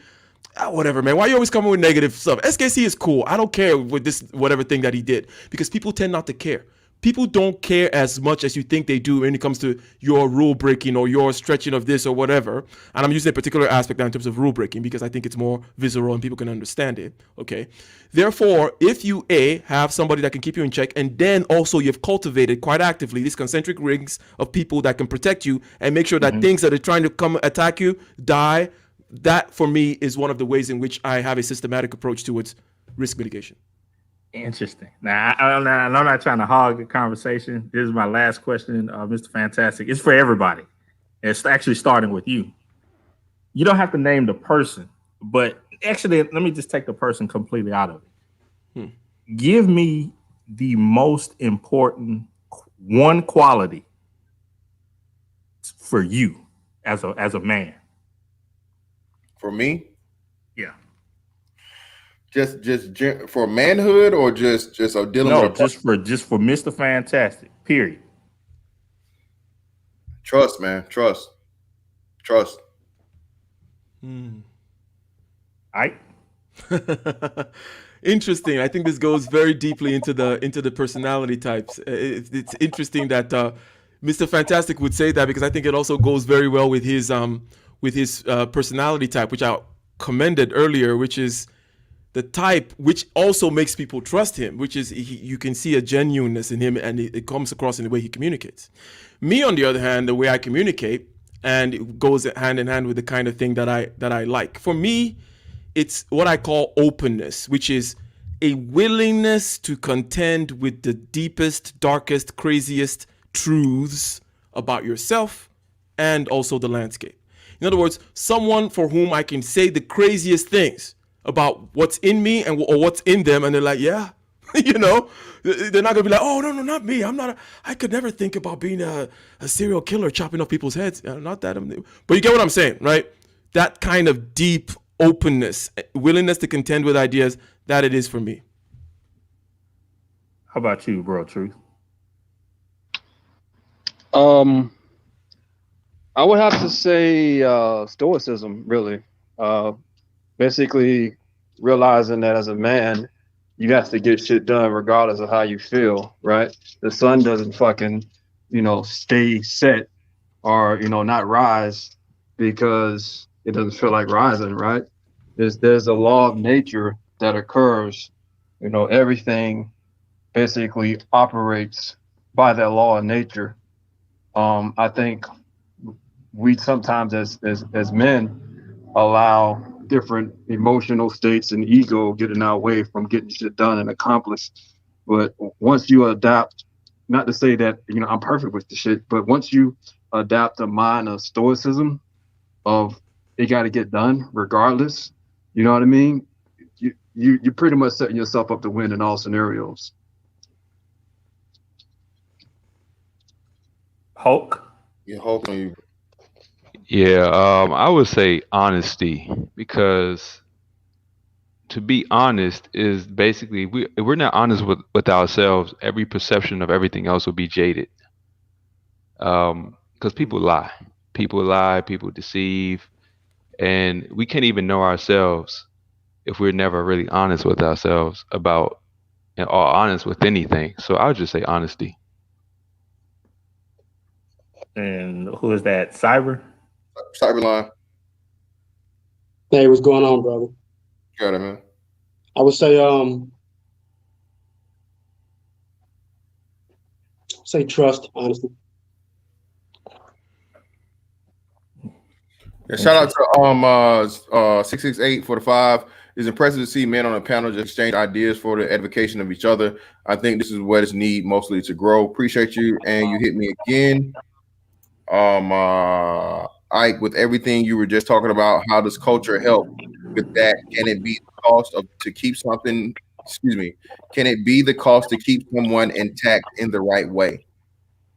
Whatever, man. Why are you always coming with negative stuff? SKC is cool. I don't care with this whatever thing that he did. Because people tend not to care. People don't care as much as you think they do when it comes to your rule breaking or your stretching of this or whatever. And I'm using a particular aspect now in terms of rule breaking because I think it's more visceral and people can understand it. Okay. Therefore, if you have somebody that can keep you in check, and then also you've cultivated quite actively these concentric rings of people that can protect you and make sure that things that are trying to come attack you die. That for me is one of the ways in which I have a systematic approach towards risk mitigation. Interesting. Now, I'm not trying to hog the conversation. This is my last question, Mr. Fantastic. It's for everybody. It's actually starting with you. You don't have to name the person, but actually, let me just take the person completely out of it. Give me the most important one quality for you as a man. For me? Yeah. Just for manhood, or just dealing with just for Mr. Fantastic. Period. Trust, man. Trust. Ike? Interesting. I think this goes very deeply into the personality types. It's interesting that Mr. Fantastic would say that, because I think it also goes very well with his personality type, which I commended earlier, which is the type which also makes people trust him, which is you can see a genuineness in him, and it comes across in the way he communicates. Me, on the other hand, the way I communicate, and it goes hand in hand with the kind of thing that I like. For me, it's what I call openness, which is a willingness to contend with the deepest, darkest, craziest truths about yourself and also the landscape. In other words, someone for whom I can say the craziest things about what's in me or what's in them, and they're like, yeah, you know, they're not gonna be like, oh no, not me. I could never think about being a serial killer chopping off people's heads. Not that, but you get what I'm saying, right? That kind of deep openness, willingness to contend with ideas, that it is for me. How about you, bro? Truth. I would have to say stoicism, really. Basically realizing that as a man, you have to get shit done regardless of how you feel, right? The sun doesn't fucking, stay set or, not rise because it doesn't feel like rising, right? There's a law of nature that occurs. Everything basically operates by that law of nature. I think we sometimes as men allow different emotional states and ego get in our way from getting shit done and accomplished. But once you adapt, not to say that I'm perfect with the shit, but once you adapt a mind of stoicism of it got to get done regardless, you know what I mean? You pretty much setting yourself up to win in all scenarios. Hulk. Yeah, Hulk on you. Yeah, I would say honesty, because to be honest is basically, if we're not honest with ourselves, every perception of everything else will be jaded. Because people lie, people deceive, and we can't even know ourselves if we're never really honest with ourselves about, or honest with anything. So I would just say honesty. And who is that? Cyber. Cyberline. Hey, what's going on, brother? Got it, man. I would say trust, honestly. Yeah, shout out to 668 for the 5. It's impressive to see men on a panel just exchange ideas for the edification of each other. I think this is what is needed mostly to grow. Appreciate you, and you hit me again. Ike, with everything you were just talking about, how does culture help with that? Can it be the cost to keep something? Excuse me. Can it be the cost to keep someone intact in the right way?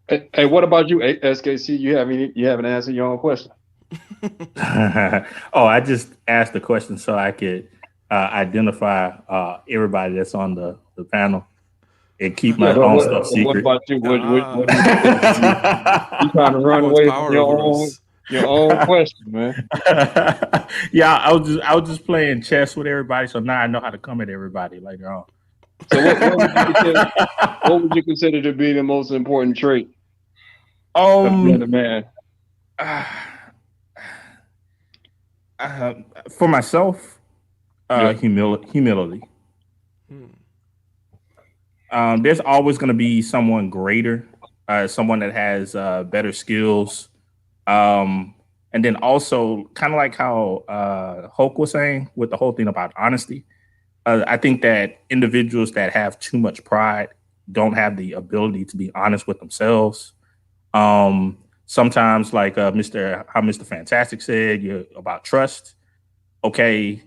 Hey, what about you, SKC? You haven't answered your own question. Oh, I just asked the question so I could identify everybody that's on the panel and keep my own stuff secret. What about you? What you trying to run away from your own question, man? Yeah, I was just playing chess with everybody, so now I know how to come at everybody later on. So what would you consider to be the most important trait of being a man? For myself, humility. There's always going to be someone greater, someone that has better skills. And then also kind of like how Hulk was saying with the whole thing about honesty. I think that individuals that have too much pride don't have the ability to be honest with themselves. Sometimes, like Mr. Fantastic said, about trust. Okay,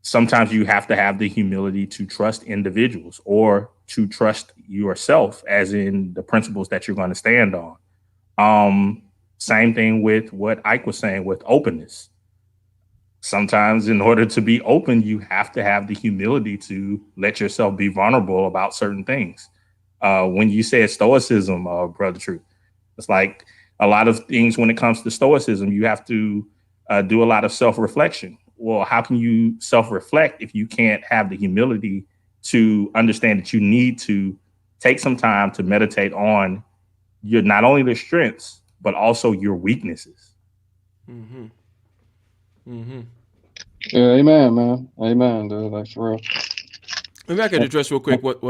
sometimes you have to have the humility to trust individuals or to trust yourself, as in the principles that you're going to stand on. Same thing with what Ike was saying with openness. Sometimes in order to be open, you have to have the humility to let yourself be vulnerable about certain things. When you said stoicism, Brother Truth, it's like a lot of things when it comes to stoicism, you have to do a lot of self-reflection. Well, how can you self-reflect if you can't have the humility to understand that you need to take some time to meditate on your not only the strengths, but also your weaknesses? Mm-hmm. Mm-hmm. Yeah, amen, man. Amen, dude. That's real. Maybe I could address real quick what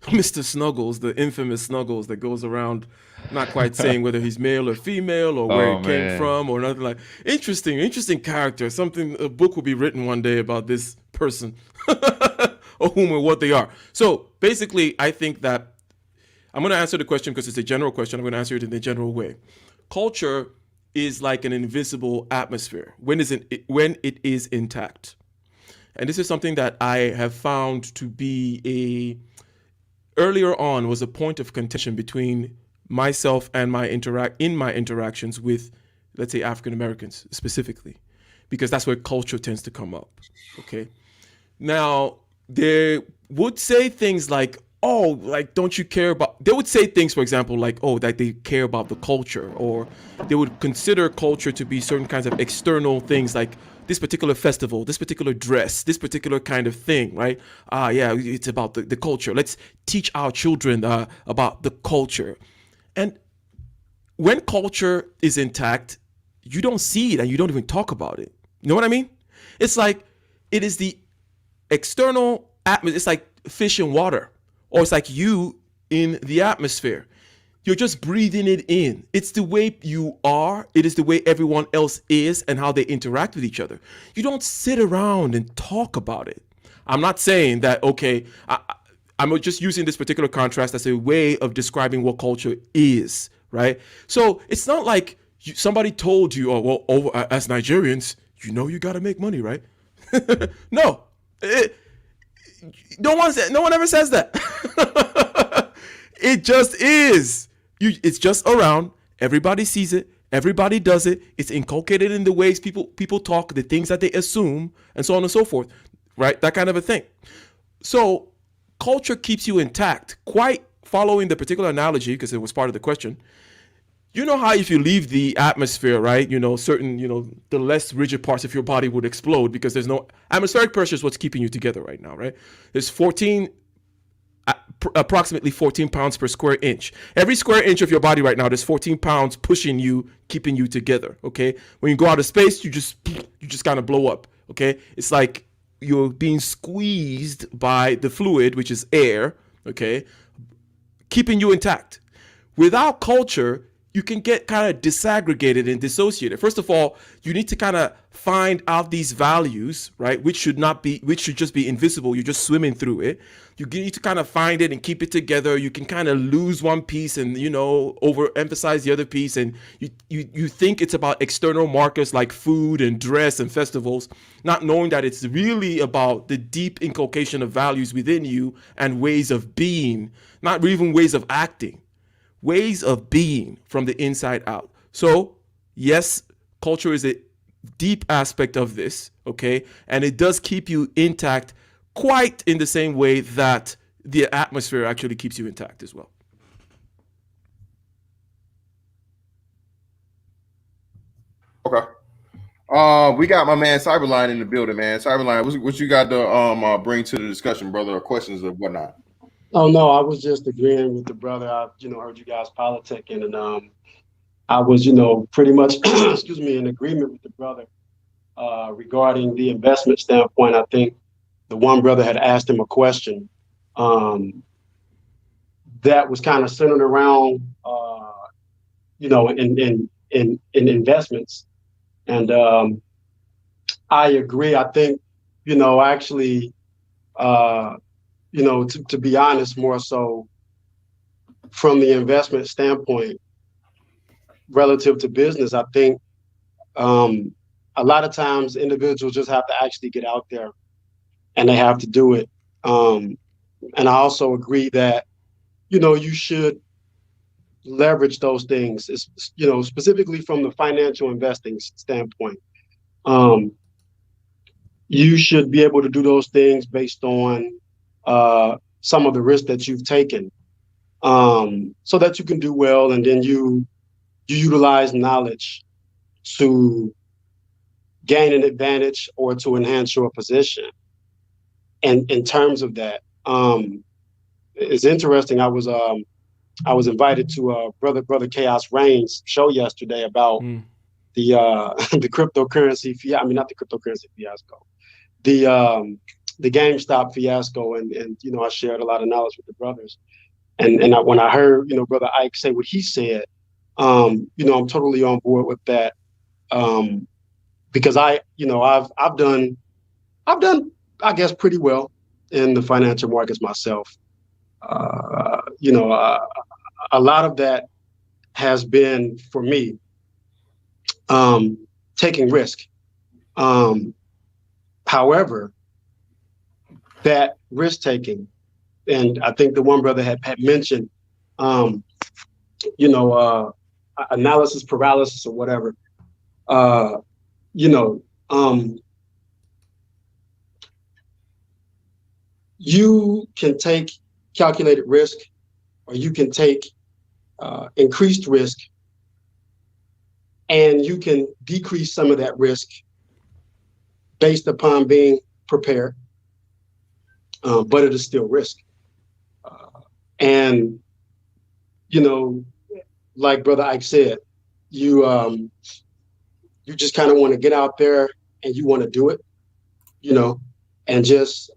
Mr. Snuggles, the infamous Snuggles that goes around not quite saying whether he's male or female or where Oh, it came man. from or nothing like. Interesting character. Something, a book will be written one day about this person or whom or what they are. So basically, I think that I'm going to answer the question because it's a general question. I'm going to answer it in a general way. Culture is like an invisible atmosphere when it is intact. And this is something that I have found to be earlier on was a point of contention between myself and my interactions with, let's say, African Americans specifically, because that's where culture tends to come up. Okay. Now, they would say things like, oh, like, don't you care about, they would say things, for example, like, oh, that they care about the culture, or they would consider culture to be certain kinds of external things like this particular festival, this particular dress, this particular kind of thing, right? Yeah, it's about the culture. Let's teach our children about the culture. And when culture is intact, you don't see it and you don't even talk about it. You know what I mean? It's like, it is the external atmosphere. It's like fish in water, or it's like you in the atmosphere. You're just breathing it in. It's the way you are. It is the way everyone else is and how they interact with each other. You don't sit around and talk about it. I'm not saying that, okay, I'm just using this particular contrast as a way of describing what culture is, right? So it's not like somebody told you, oh, well, as Nigerians, you got to make money, right? No. No one ever says that. It just is. It's just around. Everybody sees it. Everybody does it. It's inculcated in the ways people talk, the things that they assume, and so on and so forth, right? That kind of a thing. So culture keeps you intact. Quite following the particular analogy, because it was part of the question. You know how if you leave the atmosphere, right, certain, the less rigid parts of your body would explode because there's no atmospheric pressure is what's keeping you together right now, right? There's approximately 14 pounds per square inch. Every square inch of your body right now, there's 14 pounds pushing you, keeping you together, okay? When you go out of space, you just kind of blow up, okay? It's like you're being squeezed by the fluid, which is air, okay? Keeping you intact. Without culture, you can get kind of disaggregated and dissociated. First of all, you need to kind of find out these values, right? Which should just be invisible. You're just swimming through it. You need to kind of find it and keep it together. You can kind of lose one piece and, overemphasize the other piece. And you think it's about external markers like food and dress and festivals, not knowing that it's really about the deep inculcation of values within you and ways of being, not even ways of acting. Ways of being from the inside out. So, yes, culture is a deep aspect of this, okay? And it does keep you intact quite in the same way that the atmosphere actually keeps you intact as well. Okay. We got my man Cyberline in the building, man. Cyberline, what you got to bring to the discussion, brother, or questions or whatnot? Oh no, I was just agreeing with the brother. I heard you guys politicking, and I was pretty much excuse me, in agreement with the brother regarding the investment standpoint. I think the one brother had asked him a question that was kind of centered around in investments, and I agree. I think actually. To be honest, more so from the investment standpoint relative to business, I think a lot of times individuals just have to actually get out there and they have to do it. And I also agree that, you should leverage those things, specifically from the financial investing standpoint. You should be able to do those things based on some of the risks that you've taken, so that you can do well, and then you utilize knowledge to gain an advantage or to enhance your position. And in terms of that, it's interesting. I was invited to brother Chaos Reigns show yesterday about the the cryptocurrency fiasco. I mean, not the cryptocurrency fiasco. The GameStop fiasco, and I shared a lot of knowledge with the brothers. when I heard, Brother Ike say what he said, I'm totally on board with that. Because I've done, I guess, pretty well in the financial markets myself. A lot of that has been for me taking risk. However, that risk taking, and I think the one brother had mentioned, analysis paralysis or whatever. You can take calculated risk, or you can take increased risk, and you can decrease some of that risk based upon being prepared, but it is still risk. And like Brother Ike said, you just kind of want to get out there and you want to do it, and just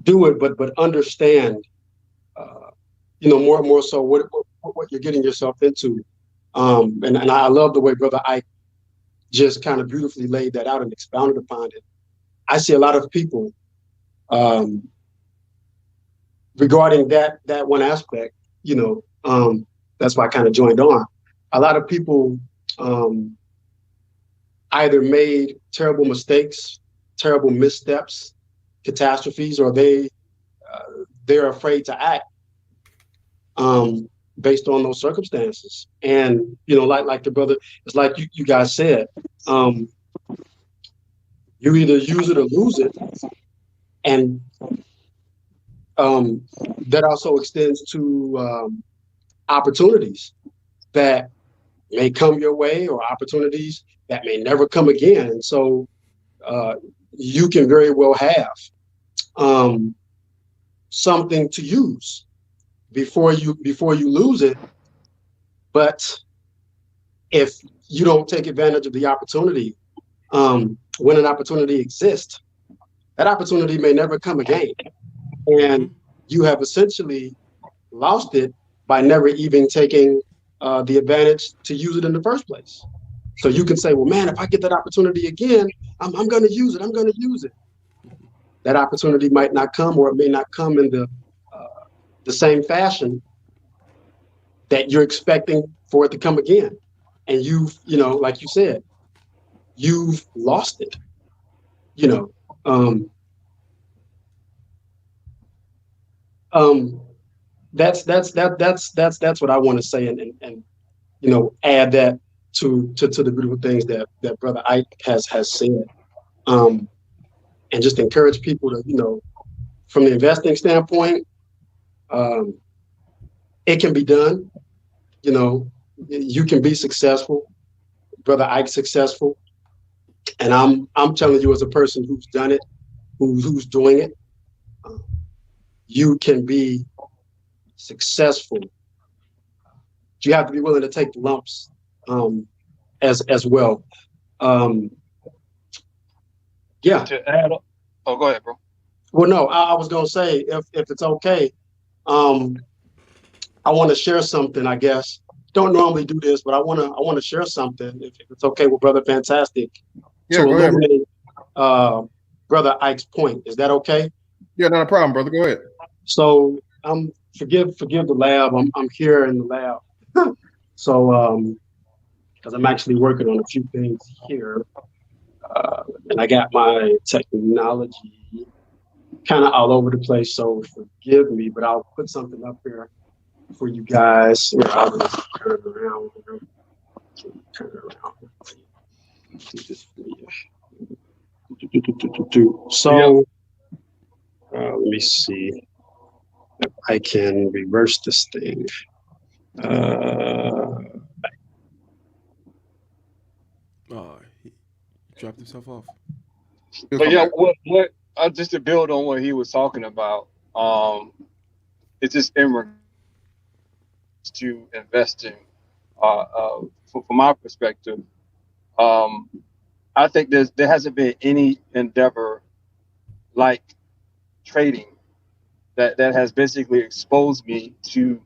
do it, but understand, more and more so what you're getting yourself into. And I love the way Brother Ike just kind of beautifully laid that out and expounded upon it. I see a lot of people regarding that one aspect, that's why I kind of joined on. A lot of people either made terrible mistakes, terrible missteps, catastrophes, or they're afraid to act based on those circumstances. And like the brother, it's like you guys said, you either use it or lose it, and that also extends to opportunities that may come your way, or opportunities that may never come again. And so you can very well have something to use before you lose it. But if you don't take advantage of the opportunity, when an opportunity exists, that opportunity may never come again. And you have essentially lost it by never even taking the advantage to use it in the first place. So you can say, well, man, if I get that opportunity again, I'm going to use it. I'm going to use it. That opportunity might not come, or it may not come in the same fashion that you're expecting for it to come again. And you've, like you said, you've lost it. That's what I want to say, and add that to the beautiful things that Brother Ike has said, and just encourage people to, from the investing standpoint, it can be done. You can be successful. Brother Ike's successful, and I'm telling you, as a person who's done it, who's doing it, you can be successful. You have to be willing to take the lumps as well. Yeah. To add, oh, go ahead, bro. Well, no, I was gonna say, if it's okay, I want to share something. I guess don't normally do this, but I want to share something, if it's okay with Brother Fantastic, Yeah, to go ahead, illuminate Brother Ike's point. Is that okay? Yeah, not a problem, brother. Go ahead. So forgive the lab. I'm here in the lab. So because I'm actually working on a few things here, and I got my technology kind of all over the place. So forgive me, but I'll put something up here for you guys. Here, I'll just turn it around. Turn it around. So let me see if I can reverse this thing. He dropped himself off. But yeah, what just to build on what he was talking about, it's just in regards to investing. From my perspective, I think there hasn't been any endeavor like trading that has basically exposed me to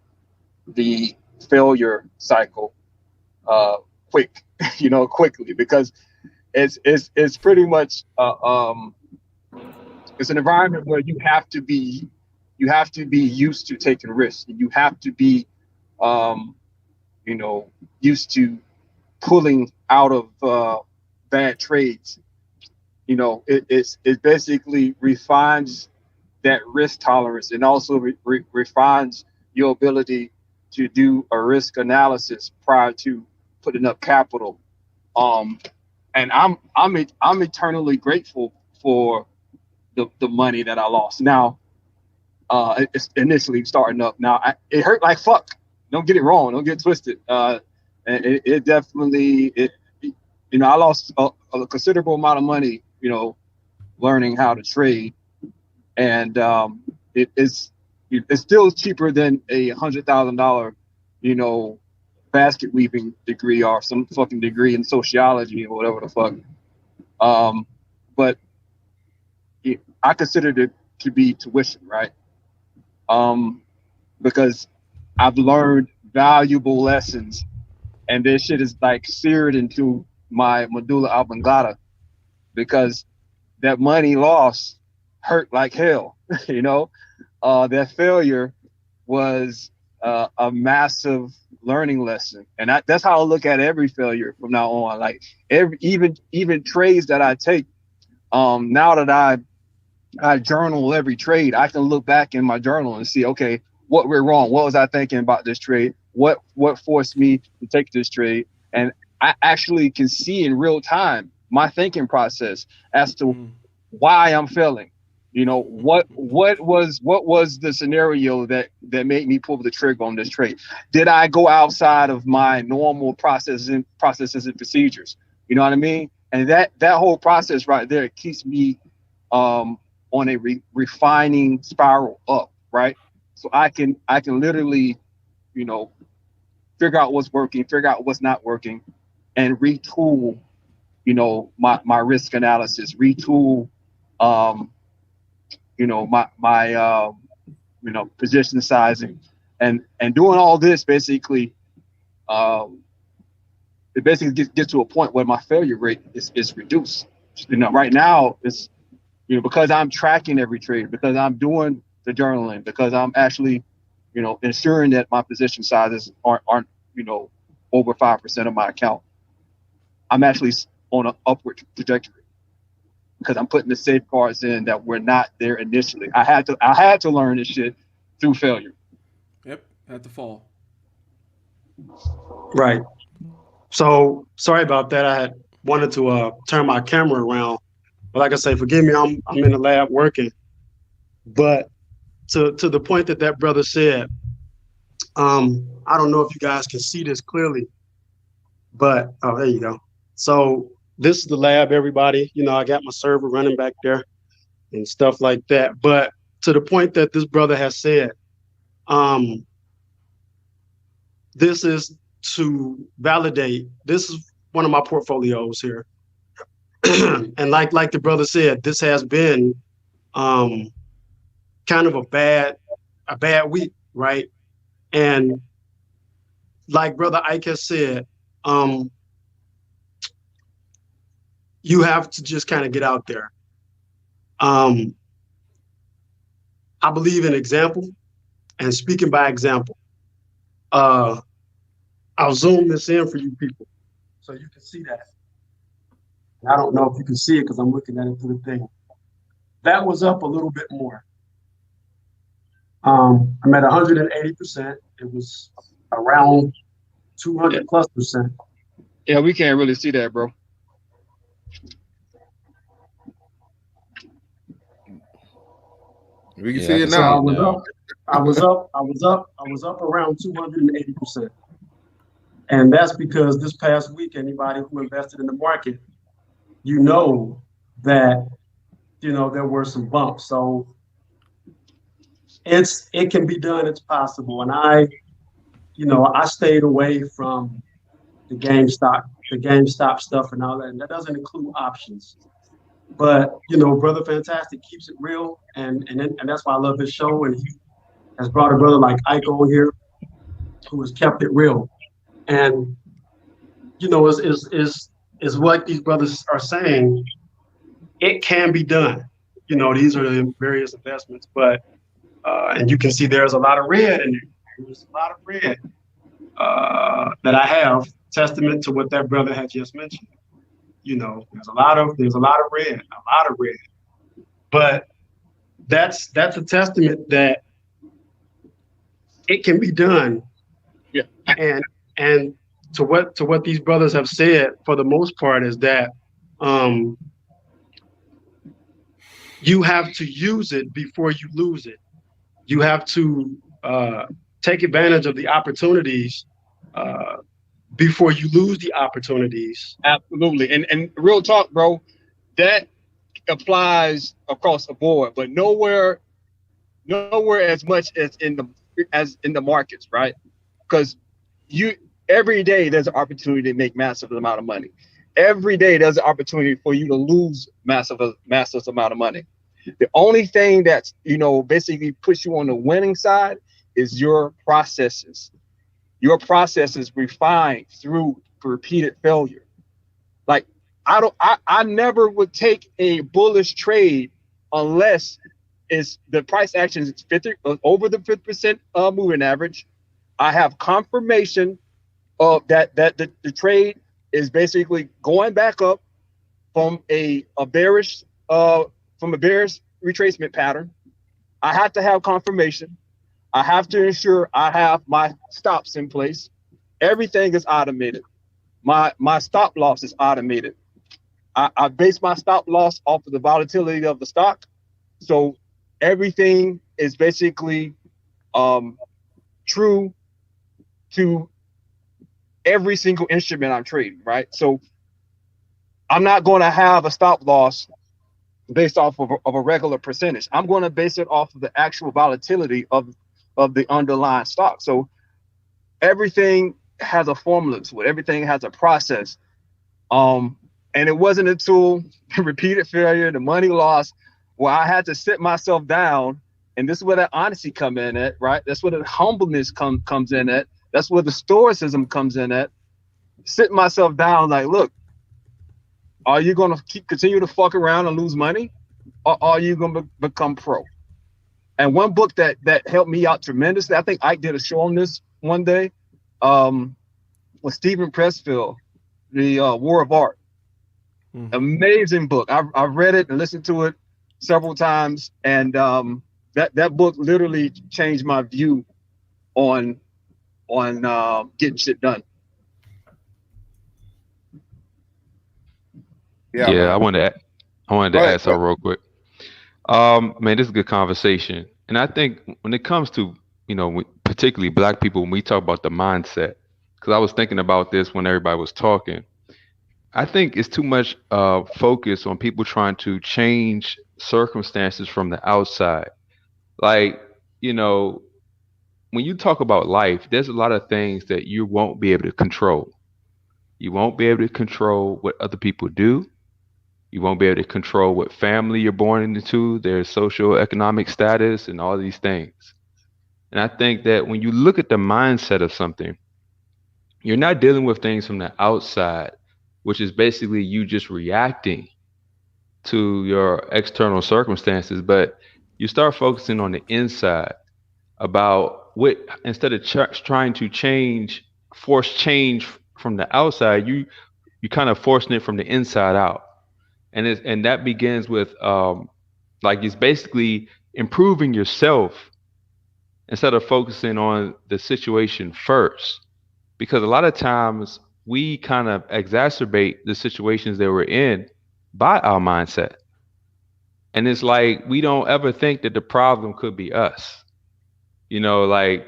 the failure cycle quickly, because it's pretty much it's an environment where you have to be used to taking risks. You have to be um, used to pulling out of bad trades. It basically refines that risk tolerance, and also refines your ability to do a risk analysis prior to putting up capital. Um, and I'm eternally grateful for the money that I lost. Now, it's initially starting up. Now, it hurt like fuck. Don't get it wrong. Don't get it twisted. And it definitely I lost a considerable amount of money. Learning how to trade, and it's still cheaper than $100,000, basket weaving degree or some fucking degree in sociology or whatever the fuck. But I consider it to be tuition, right? Because I've learned valuable lessons, and this shit is like seared into my medulla oblongata, because that money loss hurt like hell. That failure was a massive learning lesson, and that's how I look at every failure from now on. Like even trades that I take, now that I journal every trade, I can look back in my journal and see, okay, what went wrong? What was I thinking about this trade? What forced me to take this trade? And I actually can see in real time my thinking process as to why I'm failing. What was the scenario that made me pull the trigger on this trade? Did I go outside of my normal processes and procedures? You know what I mean? And that whole process right there keeps me on a refining spiral up, right? So I can literally, figure out what's working, figure out what's not working, and retool, my risk analysis, retool, my position sizing, and doing all this basically, it basically gets to a point where my failure rate is reduced. Right now it's, because I'm tracking every trade, because I'm doing the journaling, because I'm actually, ensuring that my position sizes aren't over 5% of my account. I'm actually on an upward trajectory, because I'm putting the safeguards in that were not there initially. I had to learn this shit through failure. Yep, had to fall. Right. So sorry about that. I had wanted to turn my camera around, but like I say, forgive me. I'm in the lab working. But to the point that brother said, I don't know if you guys can see this clearly, but oh, there you go. So this is the lab, everybody. I got my server running back there and stuff like that. But to the point that this brother has said, this is to validate. This is one of my portfolios here. And like the brother said, this has been kind of a bad week, right? And like brother Ike has said, you have to just kind of get out there. I believe in example and speaking by example. I'll zoom this in for you people so you can see that. I don't know if you can see it because I'm looking at it through the thing. That was up a little bit more. I'm at 180%. It was around 200+%. Yeah, we can't really see that, bro. We can see it now. So I was up around 280%. And that's because this past week, anybody who invested in the market, that there were some bumps. So it can be done, it's possible. And I stayed away from the GameStop stuff and all that. And that doesn't include options. But you know, Brother Fantastic keeps it real, and that's why I love his show. And he has brought a brother like Ike on here who has kept it real. And you know, is what these brothers are saying. It can be done. You know, these are the various investments, but and you can see there's a lot of red in there. There's a lot of red that I have, testament to what that brother had just mentioned. You know, there's a lot of red, a lot of red. But that's a testament that it can be done. Yeah. And to what these brothers have said for the most part is that um, you have to use it before you lose it. You have to take advantage of the opportunities uh, before you lose the opportunities. Absolutely. And real talk, bro, that applies across the board, but nowhere as much as in the markets, right? Because you every day there's an opportunity to make massive amount of money. Every day there's an opportunity for you to lose massive amount of money. The only thing that's, you know, basically puts you on the winning side is your processes. Your processes refined through repeated failure. Like I never would take a bullish trade unless it's the price action is 50 over the 50% moving average. I have confirmation of that the trade is basically going back up from a bearish retracement pattern. I have to have confirmation. I have to ensure I have my stops in place. Everything is automated. My stop loss is automated. I base my stop loss off of the volatility of the stock. So everything is basically true to every single instrument I'm trading, right? So I'm not going to have a stop loss based off of a regular percentage. I'm going to base it off of the actual volatility of the underlying stock. So everything has a formula to it. Everything has a process. And it wasn't until repeated failure, the money loss, where I had to sit myself down. And this is where that honesty come in at, right? That's where the humbleness comes in at. That's where the stoicism comes in at. Sitting myself down, like, look, are you going to continue to fuck around and lose money, or are you going to become pro? And one book that helped me out tremendously, I think Ike did a show on this one day, was Stephen Pressfield, The War of Art. Mm-hmm. Amazing book. I've read it and listened to it several times, and that book literally changed my view on getting shit done. Yeah, I wanted to add something real quick. Man, this is a good conversation, and I think when it comes to, you know, particularly Black people, when we talk about the mindset, because I was thinking about this when everybody was talking. I think it's too much focus on people trying to change circumstances from the outside. Like, you know, when you talk about life, there's a lot of things that you won't be able to control. You won't be able to control what other people do. You won't be able to control what family you're born into, their social economic status, and all these things. And I think that when you look at the mindset of something, you're not dealing with things from the outside, which is basically you just reacting to your external circumstances, but you start focusing on the inside about what, instead of trying to force change from the outside, you kind of forcing it from the inside out. And that begins with like, it's basically improving yourself instead of focusing on the situation first. Because a lot of times we kind of exacerbate the situations that we're in by our mindset. And it's like, we don't ever think that the problem could be us. You know, like,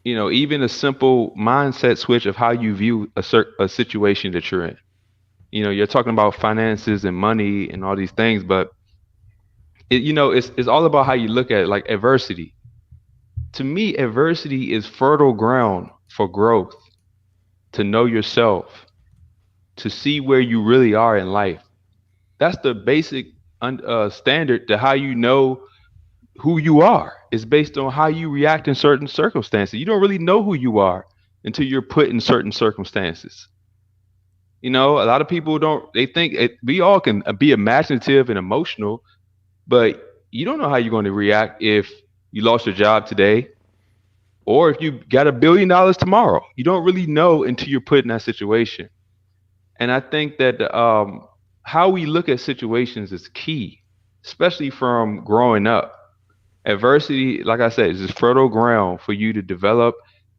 you know, even a simple mindset switch of how you view a situation that you're in. You know, you're talking about finances and money and all these things, but it's all about how you look at it, like adversity. To me, adversity is fertile ground for growth, to know yourself, to see where you really are in life. That's the basic standard to how you know who you are. Is based on how you react in certain circumstances. You don't really know who you are until you're put in certain circumstances. You know, a lot of people don't. They think we all can be imaginative and emotional, but you don't know how you're going to react if you lost your job today or if you got $1 billion tomorrow. You don't really know until you're put in that situation. And I think that how we look at situations is key, especially from growing up. Adversity, like I said, is this fertile ground for you to develop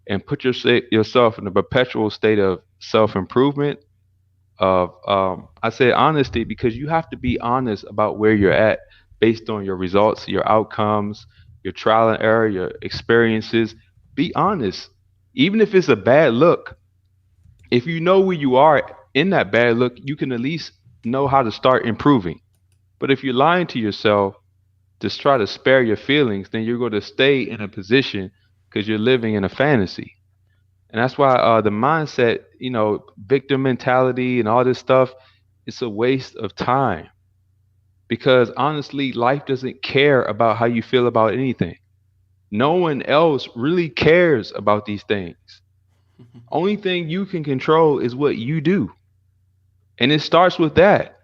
and put yourself in a perpetual state of self improvement. Of I say honesty because you have to be honest about where you're at based on your results, your outcomes, your trial and error, your experiences. Be honest, even if it's a bad look. If you know where you are in that bad look, you can at least know how to start improving. But if you're lying to yourself to try to spare your feelings, then you're going to stay in a position because you're living in a fantasy. And that's why the mindset, victim mentality and all this stuff, it's a waste of time. Because honestly, life doesn't care about how you feel about anything. No one else really cares about these things. Only thing you can control is what you do. And it starts with that.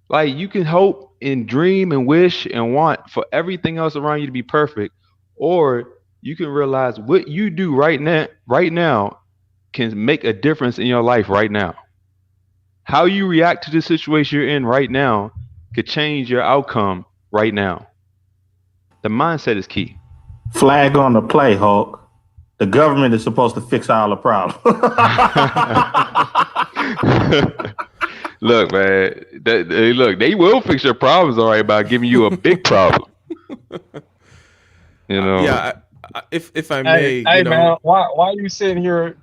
Like you can hope and dream and wish and want for everything else around you to be perfect, or you can realize what you do right now can make a difference in your life right now. How you react to the situation you're in right now could change your outcome right now. The mindset is key. Flag on the play, Hulk. The government is supposed to fix all the problems. Look, man. They will fix your problems, all right, by giving you a big problem. Yeah. If I may, Hey, man, why are you sitting here?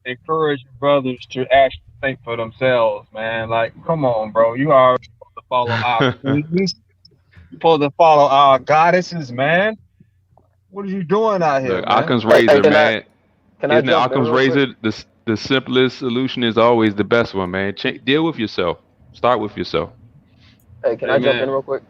Encourage brothers to actually think for themselves, man. Like, come on, bro. You are supposed to follow our queens. You're supposed to follow our goddesses, man. What are you doing out here, Look, man? Occam's razor, man. Can I Isn't it jump in Occam's real quick? razor? The simplest solution is always the best one, man. Deal with yourself. Start with yourself. Hey, can I jump in real quick?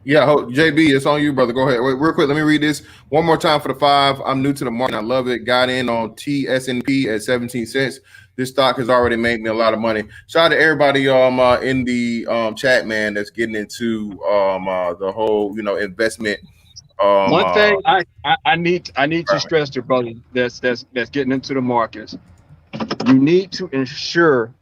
Yeah, JB, it's on you, brother. Go ahead. Wait, real quick, let me read this one more time for the 5. I'm new to the market. I love it. Got in on TSNP at 17 cents. This stock has already made me a lot of money. Shout out to everybody in the chat, man, that's getting into the whole investment. One thing I need to right. stress to brothers that's getting into the markets. You need to ensure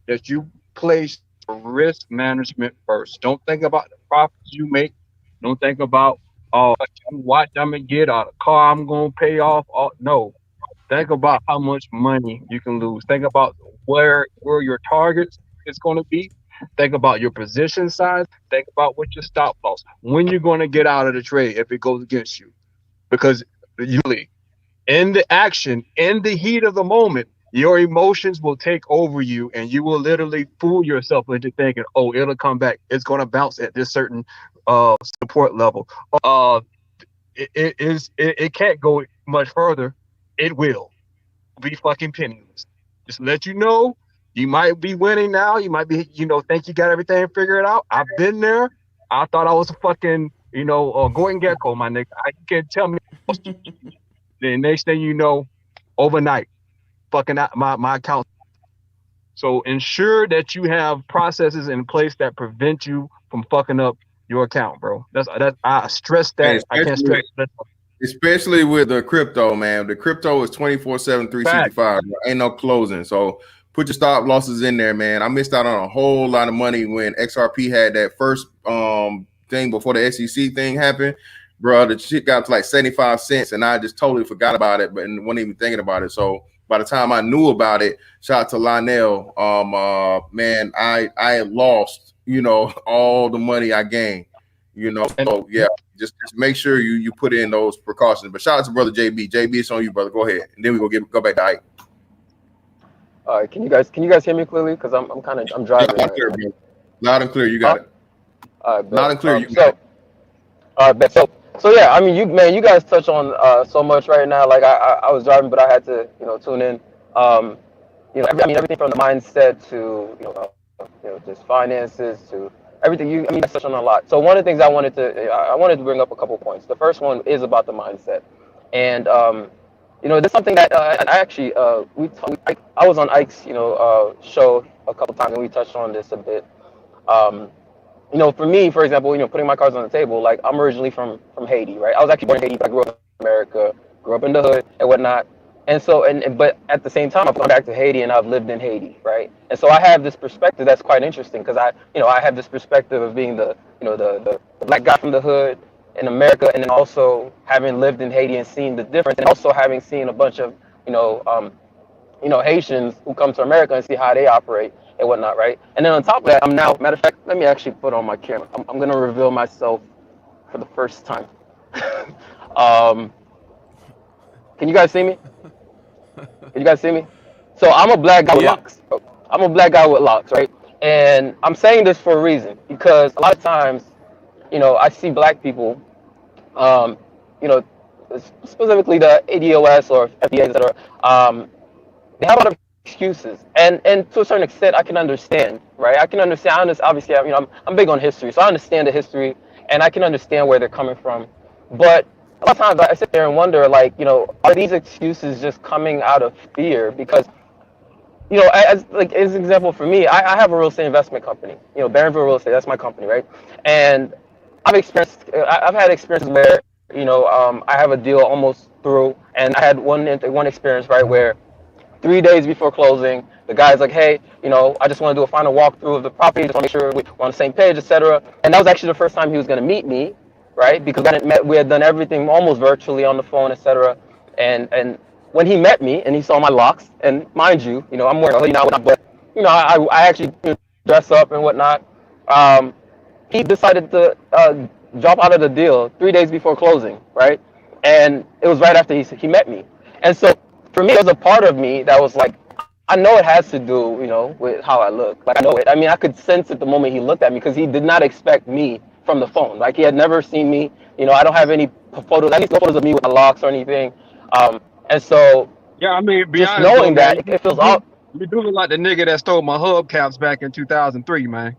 that you place risk management first. Don't think about the profits you make. Don't think about what watch I'm gonna get or the car I'm gonna pay off. No, think about how much money you can lose. Think about where your targets is going to be. Think about your position size. Think about what your stop loss. When you're going to get out of the trade if it goes against you, because usually in the action, in the heat of the moment, your emotions will take over you and you will literally fool yourself into thinking, oh, it'll come back. It's going to bounce at this certain support level. It can't go much further. It will be fucking penniless. Just to let you know, you might be winning now. You might be, think you got everything figured out. I've been there. I thought I was a fucking, going gecko, my nigga. You can tell me. The next thing you know, overnight, fucking out my account. So ensure that you have processes in place that prevent you from fucking up your account, bro. That's I stress that. Hey, I can't stress that. Especially with the crypto, man. The crypto is 24/7, 365. Ain't no closing. So put your stop losses in there, man. I missed out on a whole lot of money when XRP had that first thing before the SEC thing happened. Bro, the shit got to like 75 cents and I just totally forgot about it, but wasn't even thinking about it. So by the time I knew about it, shout out to Lionel. Man, I lost, all the money I gained, So yeah, just make sure you put in those precautions. But shout out to brother JB. JB, it's on you, brother. Go ahead, and then we go back to Ike. All right, can you guys hear me clearly? Because I'm driving. Loud and clear, bro. Loud and clear. You got it. All right, loud and clear. You got it. All right, so yeah, I mean, you guys touch on so much right now. Like I was driving, but I had to tune in. I mean everything from the mindset to just finances to everything. You guys touched on a lot. So one of the things I wanted to bring up a couple points. The first one is about the mindset, and that's something that I actually I was on Ike's show a couple times and we touched on this a bit. Um, for me, for example, putting my cards on the table, like I'm originally from Haiti, right? I was actually born in Haiti, but I grew up in America, grew up in the hood and whatnot. And so, but at the same time, I've gone back to Haiti and I've lived in Haiti, right? And so I have this perspective that's quite interesting because I have this perspective of being the black guy from the hood in America, and then also having lived in Haiti and seen the difference, and also having seen a bunch of you know um, Haitians who come to America and see how they operate and whatnot, right? And then on top of that, matter of fact, let me actually put on my camera. I'm going to reveal myself for the first time. um, can you guys see me? Can you guys see me? So I'm a black guy with Yeah. locks. I'm a black guy with locks, right? And I'm saying this for a reason because a lot of times, I see black people, um, you know, specifically the ADOS or FBA, etc. They have a lot of excuses, and to a certain extent, I can understand, right? I can understand. Obviously, I'm big on history, so I understand the history, and I can understand where they're coming from. But a lot of times, I sit there and wonder, like, are these excuses just coming out of fear? Because as an example for me, I have a real estate investment company. Barronville Real Estate, that's my company, right? And I've had experiences where I have a deal almost through, and I had one experience, right, where 3 days before closing, the guy's like, hey, I just want to do a final walkthrough of the property, just want to make sure we're on the same page, etc. And that was actually the first time he was going to meet me, right? Because we had done everything almost virtually on the phone, etc. And when he met me and he saw my locks, and mind you, I'm wearing a hoodie now, but I actually dress up and whatnot. Um, he decided to drop out of the deal 3 days before closing, right? And it was right after he met me. And so for me, there's a part of me that was like, I know it has to do, with how I look. Like I know it. I mean, I could sense it the moment he looked at me because he did not expect me from the phone. Like he had never seen me. I don't have any photos, at least no photos of me with my locks or anything. And so Yeah, I mean, be just honest though, knowing man. that it feels all. You do look like the nigga that stole my hubcaps back in 2003, man.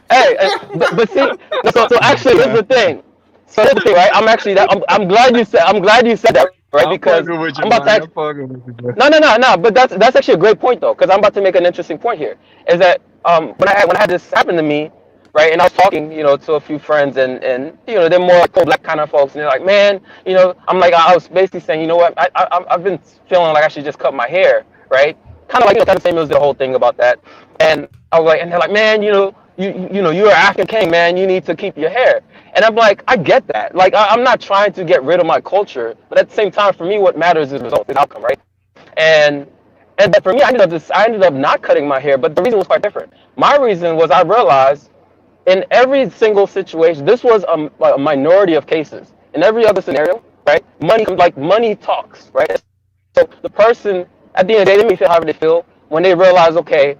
But see, so actually, here's the thing. So here's the thing, right? I'm glad you said that, right? I'm Because fucking with you, I'm about to man. I'm fucking with you, bro. no. But that's actually a great point though, because I'm about to make an interesting point here. Is that when I had this happen to me, right? And I was talking, to a few friends, and they're more like pro-black kind of folks, and they're like, man, I'm like, I was basically saying, you know what? I've been feeling like I should just cut my hair, right? Kind of like Kevin Samuels did the whole thing about that, and I was like, and they're like, man, you're an African king, man. You need to keep your hair. And I'm like, I get that. Like, I'm not trying to get rid of my culture, but at the same time, for me, what matters is result, is outcome, right? And but for me, I ended up not cutting my hair, but the reason was quite different. My reason was I realized in every single situation, this was a minority of cases. In every other scenario, right? Money talks, right? So the person at the end of the day, they may feel however they feel when they realize, okay,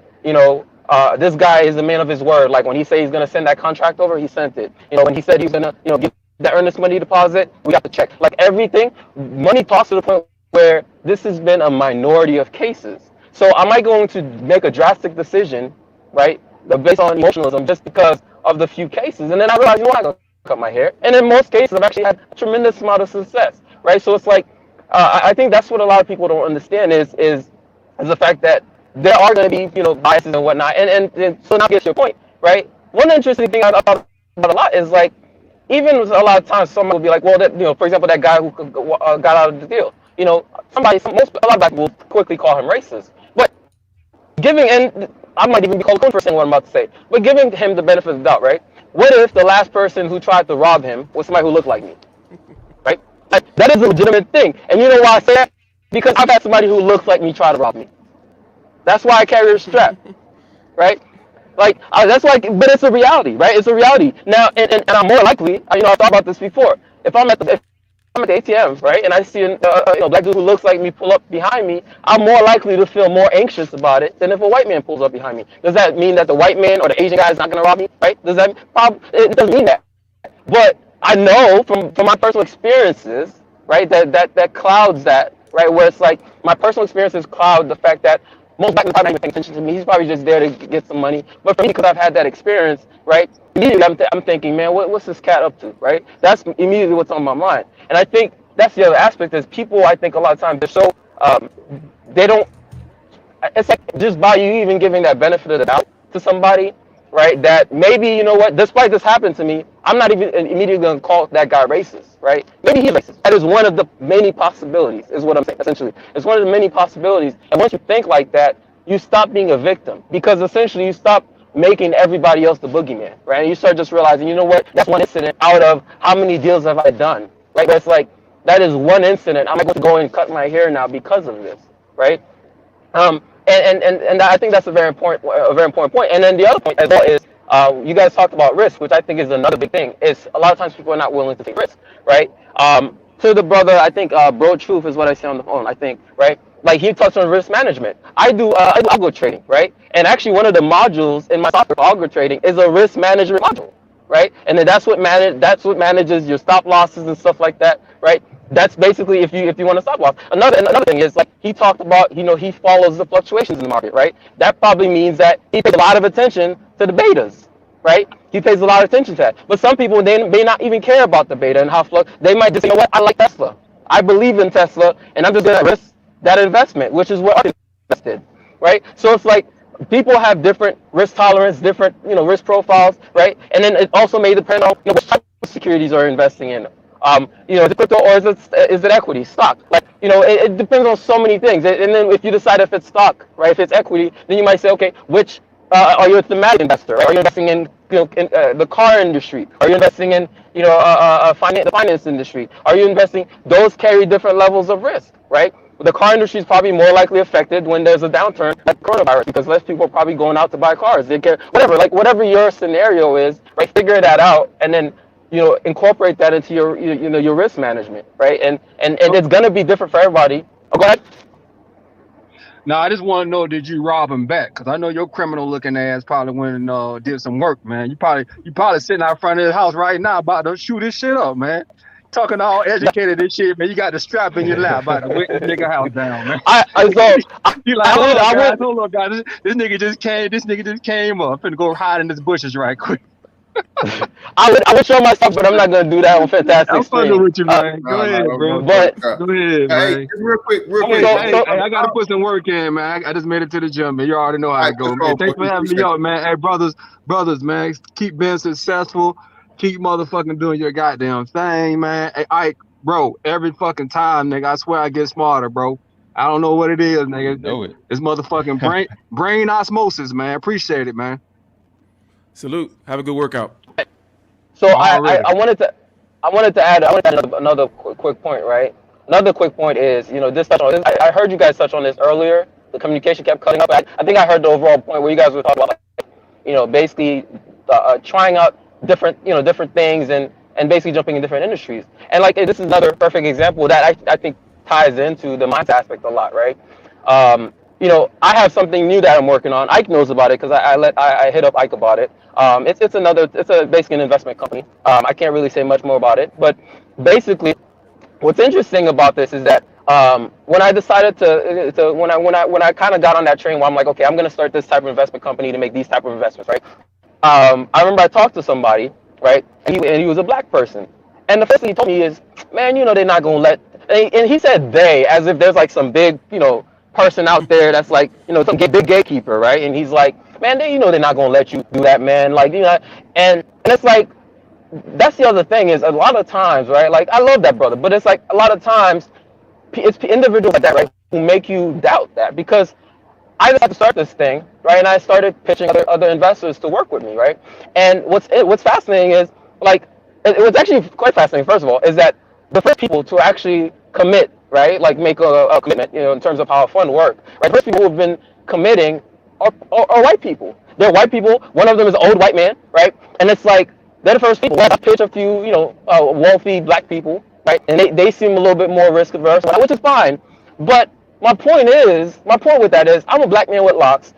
this guy is a man of his word. Like when he said he's gonna send that contract over, he sent it. When he said he's gonna, give that earnest money deposit, we got the check. Like everything, money talks to the point where this has been a minority of cases. So am I going to make a drastic decision, right, based on emotionalism just because of the few cases? And then I realized, I'm not gonna cut my hair. And in most cases, I've actually had a tremendous amount of success, right? So it's like, I think that's what a lot of people don't understand is the fact that there are going to be biases and whatnot. And so now get to your point, right? One interesting thing I thought about a lot is like even a lot of times someone will be like, well, that for example, that guy who got out of the deal, a lot of black people will quickly call him racist, but and I might even be called for saying what I'm about to say, but giving him the benefit of the doubt, right? What if the last person who tried to rob him was somebody who looked like me, right? Like, that is a legitimate thing, and you know why I say that? Because I've had somebody who looks like me try to rob me. That's why I carry a strap, right? Like that's like, but it's a reality, right? It's a reality. Now, and I'm more likely. I've thought about this before. If I'm at the ATM, right, and I see a black dude who looks like me pull up behind me, I'm more likely to feel more anxious about it than if a white man pulls up behind me. Does that mean that the white man or the Asian guy is not going to rob me, right? It doesn't mean that. But I know from my personal experiences, right, that clouds that, right, where it's like my personal experiences cloud the fact that most black men probably not even paying attention to me. He's probably just there to get some money. But for me, because I've had that experience, right? Immediately, I'm thinking, man, what's this cat up to, right? That's immediately what's on my mind. And I think that's the other aspect is people. I think a lot of times they're so they don't. It's like just by you even giving that benefit of the doubt to somebody, right? That maybe, you know what, despite this happened to me, I'm not even immediately going to call that guy racist, right? Maybe he's racist. That is one of the many possibilities, is what I'm saying, essentially. It's one of the many possibilities. And once you think like that, you stop being a victim, because essentially you stop making everybody else the boogeyman, right? And you start just realizing, you know what, that's one incident out of how many deals have I done, right? But it's like, that is one incident. I'm going to go and cut my hair now because of this, right? And I think that's a very important point. And then the other point as well is you guys talked about risk, which I think is another big thing. Is a lot of times people are not willing to take risk, right? To the brother, I think Bro Truth is what I say on the phone. I think, right? Like he touched on risk management. I do algo trading, right? And actually, one of the modules in my software for algo trading is a risk management module, right? And then that's what manages your stop losses and stuff like that, right? That's basically if you want to stop loss. Another thing is like he talked about, you know, he follows the fluctuations in the market, right? That probably means that he pays a lot of attention to the betas, right? He pays a lot of attention to that. But some people, they may not even care about the beta and how they might just say, you know what, I like Tesla, I believe in Tesla, and I'm just gonna risk that investment, which is what others invested, right? So it's like people have different risk tolerance, different, you know, risk profiles, right? And then it also may depend on, you know, what type of securities are investing in. You know, is it crypto or is it equity, stock? Like, you know, it depends on so many things. And then if you decide if it's stock, right, if it's equity, then you might say, okay, which are you a thematic investor? Right? Are you investing in, you know, in the car industry? Are you investing in, you know, the finance industry? Are you investing? Those carry different levels of risk, right? The car industry is probably more likely affected when there's a downturn like coronavirus, because less people are probably going out to buy cars. They care, whatever your scenario is, right? Figure that out, and then, you know, incorporate that into your, you know, your risk management, right? And it's gonna be different for everybody. Oh, go ahead. Now, I just want to know, did you rob him back? Because I know your criminal-looking ass probably went and did some work, man. You probably sitting out front of his house right now about to shoot his shit up, man. Talking all educated and shit, man. You got the strap in your lap about to whip the nigga house down, man. You like, hold on, guys. This nigga just came up. Finna go hide in his bushes right quick. I would show myself, but I'm not gonna do that on Fantastic. I'm fucking with you, man. Go ahead, bro. But go ahead, man. Hey, real quick. Hey, I gotta put some work in, man. I just made it to the gym, man. You already know how it go, man. Thanks for having me out, man. Hey, brothers, man. Keep being successful. Keep motherfucking doing your goddamn thing, man. Hey, Ike, bro. Every fucking time, nigga. I swear I get smarter, bro. I don't know what it is, nigga. Know it. It's motherfucking brain osmosis, man. Appreciate it, man. Salute. Have a good workout. So I wanted to add another quick point, right? Another quick point is, you know, I heard you guys touch on this earlier. The communication kept cutting up. I think I heard the overall point where you guys were talking about, like, you know, basically trying out different things and basically jumping in different industries. And like this is another perfect example that I think ties into the mindset aspect a lot, right? You know, I have something new that I'm working on. Ike knows about it because I hit up Ike about it. It's basically an investment company. I can't really say much more about it, but basically, what's interesting about this is that when I decided when I kind of got on that train where I'm like, okay, I'm gonna start this type of investment company to make these type of investments, right? I remember I talked to somebody, right, and he was a black person, and the first thing he told me is, man, you know, they're not gonna let, and he said they as if there's like some big, you know, person out there that's like, you know, some big gatekeeper, right? And he's like, man, you know, they're not gonna let you do that, man. Like, you know, and it's like, that's the other thing is a lot of times, right? Like, I love that brother, but it's like a lot of times it's individuals like that, right, who make you doubt that, because I decided to start this thing, right? And I started pitching other investors to work with me, right? And what's fascinating is, like, it was actually quite fascinating, first of all, is that the first people to actually commit, right, like make a commitment, you know, in terms of how a fund works, right? The first people who have been committing are white people. They're white people. One of them is an old white man, right? And it's like, they're the first people. I pitch a few, you know, wealthy black people, right? And they seem a little bit more risk averse, which is fine. But my point with that is, I'm a black man with locks.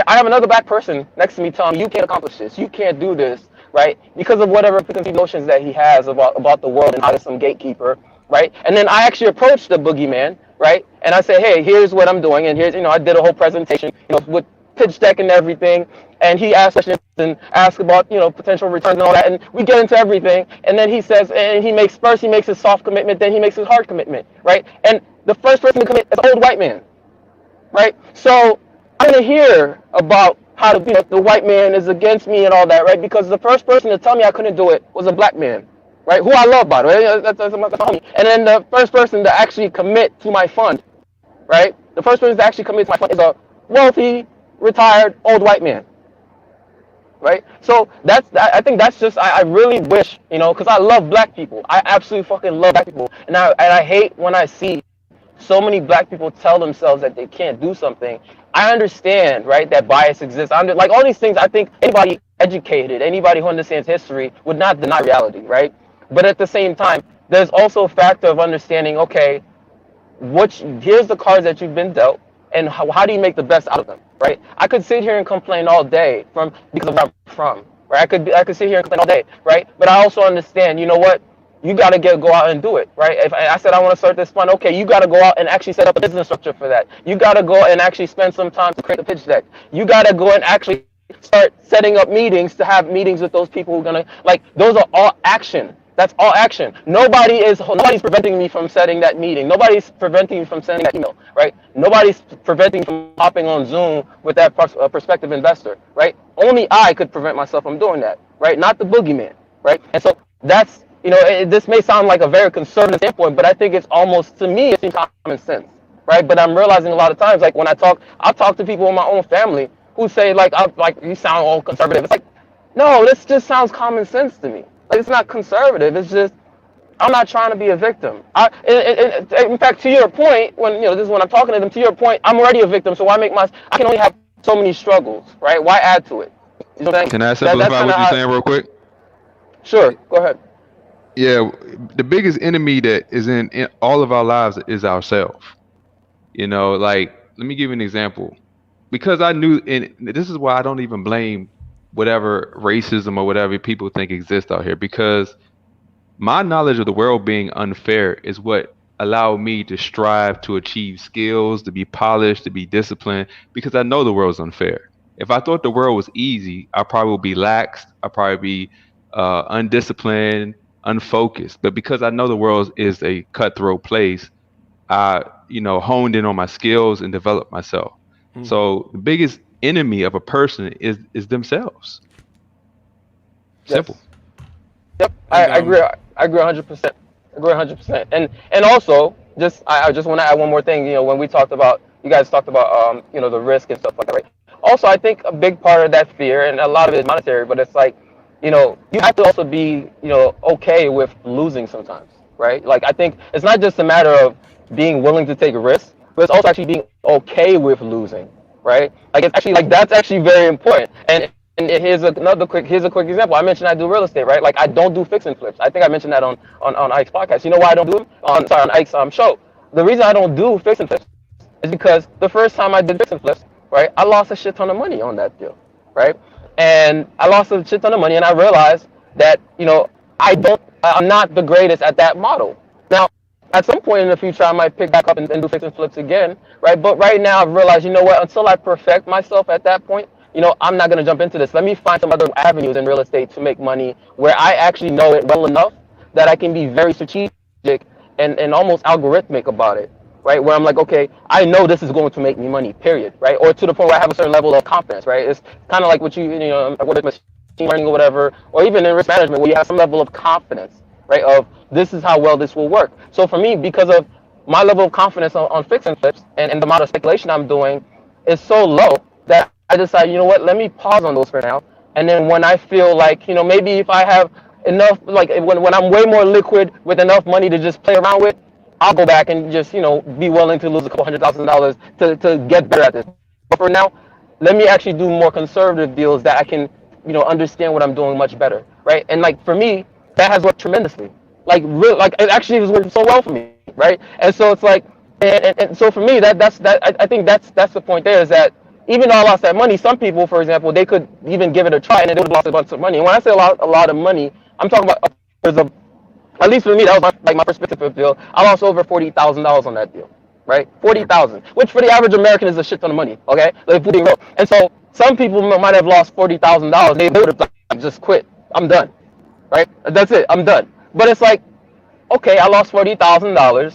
I have another black person next to me telling me, you can't accomplish this, you can't do this, right? Because of whatever preconceived notions that he has about the world and how there's some gatekeeper, right? And then I actually approached the boogeyman, right? and I say, hey, here's what I'm doing, and here's, I did a whole presentation, with pitch deck and everything, and he asks questions and asks about, potential returns and all that, and we get into everything, and then he says, and he makes his soft commitment, then he makes his hard commitment, right? And the first person to commit is an old white man, right? So I'm gonna hear about how the white man is against me and all that, right? Because the first person to tell me I couldn't do it was a black man, right? Who I love, by the way. That's my homie. And then the first person to actually commit to my fund, right? The first person to actually commit to my fund is a wealthy, retired, old white man, right? So I think that's just, I really wish, because I love black people. I absolutely fucking love black people. And I hate when I see so many black people tell themselves that they can't do something. I understand, right, that bias exists. Like all these things, I think anybody educated, anybody who understands history would not deny reality, right? But at the same time, there's also a factor of understanding, okay, here's the cards that you've been dealt, and how do you make the best out of them, right? I could sit here and complain all day because of where I'm from, right? I could sit here and complain all day, right? But I also understand, you know what? You got to go out and do it, right? If I said I want to start this fund, okay, you got to go out and actually set up a business structure for that. You got to go and actually spend some time to create a pitch deck. You got to go and actually start setting up meetings to have meetings with those people who are going to, those are all action. That's all action. Nobody's preventing me from setting that meeting. Nobody's preventing me from sending that email, right? Nobody's preventing me from hopping on Zoom with that prospective investor, right? Only I could prevent myself from doing that, right? Not the boogeyman, right? And so that's, this may sound like a very conservative standpoint, but I think it's almost, to me, it seems common sense, right? But I'm realizing a lot of times, when I'll talk to people in my own family who say, you sound all conservative. It's like, no, this just sounds common sense to me. It's not conservative. It's just, I'm not trying to be a victim. In fact, to your point, when this is when I'm talking to them. To your point, I'm already a victim. So why I can only have so many struggles, right? Why add to it? You know what I'm saying? Can I simplify what you're saying real quick? Sure. Go ahead. Yeah, the biggest enemy that is in all of our lives is ourselves. Let me give you an example. Because I knew, and this is why I don't even blame whatever racism or whatever people think exists out here, because my knowledge of the world being unfair is what allowed me to strive to achieve skills, to be polished, to be disciplined, because I know the world's unfair. If I thought the world was easy, I'd probably be lax, I'd probably be undisciplined, unfocused. But because I know the world is a cutthroat place, I honed in on my skills and developed myself. So the biggest enemy of a person is themselves. Simple. Yep, I agree. I agree 100%. Agree 100%. And also, I just want to add one more thing. When you guys talked about the risk and stuff like that, right? Also, I think a big part of that fear, and a lot of it is monetary, but it's like, you have to also be okay with losing sometimes, right? I think it's not just a matter of being willing to take risks, but it's also actually being okay with losing, right? It's actually that's actually very important. And here's a quick example. I mentioned I do real estate, right? I don't do fix and flips. I think I mentioned that on Ike's podcast. You know why I don't do them? On Ike's show. The reason I don't do fix and flips is because the first time I did fix and flips, right, I lost a shit ton of money on that deal, right? And I lost a shit ton of money, and I realized that I'm not the greatest at that model. Now, at some point in the future, I might pick back up and do fix and flips again, right? But right now, I've realized, until I perfect myself at that point, I'm not going to jump into this. Let me find some other avenues in real estate to make money where I actually know it well enough that I can be very strategic and almost algorithmic about it, right? Where I'm like, okay, I know this is going to make me money, period, right? Or to the point where I have a certain level of confidence, right? It's kind of like what whether it's machine learning or whatever, or even in risk management, where you have some level of confidence, right? Of this is how well this will work. So for me, because of my level of confidence on fix and flips and the amount of speculation I'm doing is so low that I decide, let me pause on those for now. And then when I feel like, maybe if I have enough, when I'm way more liquid with enough money to just play around with, I'll go back and just, be willing to lose a couple $100,000 to get better at this. But for now, let me actually do more conservative deals that I can, understand what I'm doing much better, right? And for me, that has worked tremendously. It actually has worked so well for me, right? And so it's and so for me, I think that's the point there, is that even though I lost that money, some people, for example, they could even give it a try and they would have lost a bunch of money. And when I say a lot of money, I'm talking about at least for me, that was my first specific deal. I lost over $40,000 on that deal, right? 40,000, which for the average American is a shit ton of money. Okay, like if we're being real. And so some people might have lost $40,000. They would have like, just quit. I'm done, right? That's it. I'm done. But it's like, okay, I lost $40,000.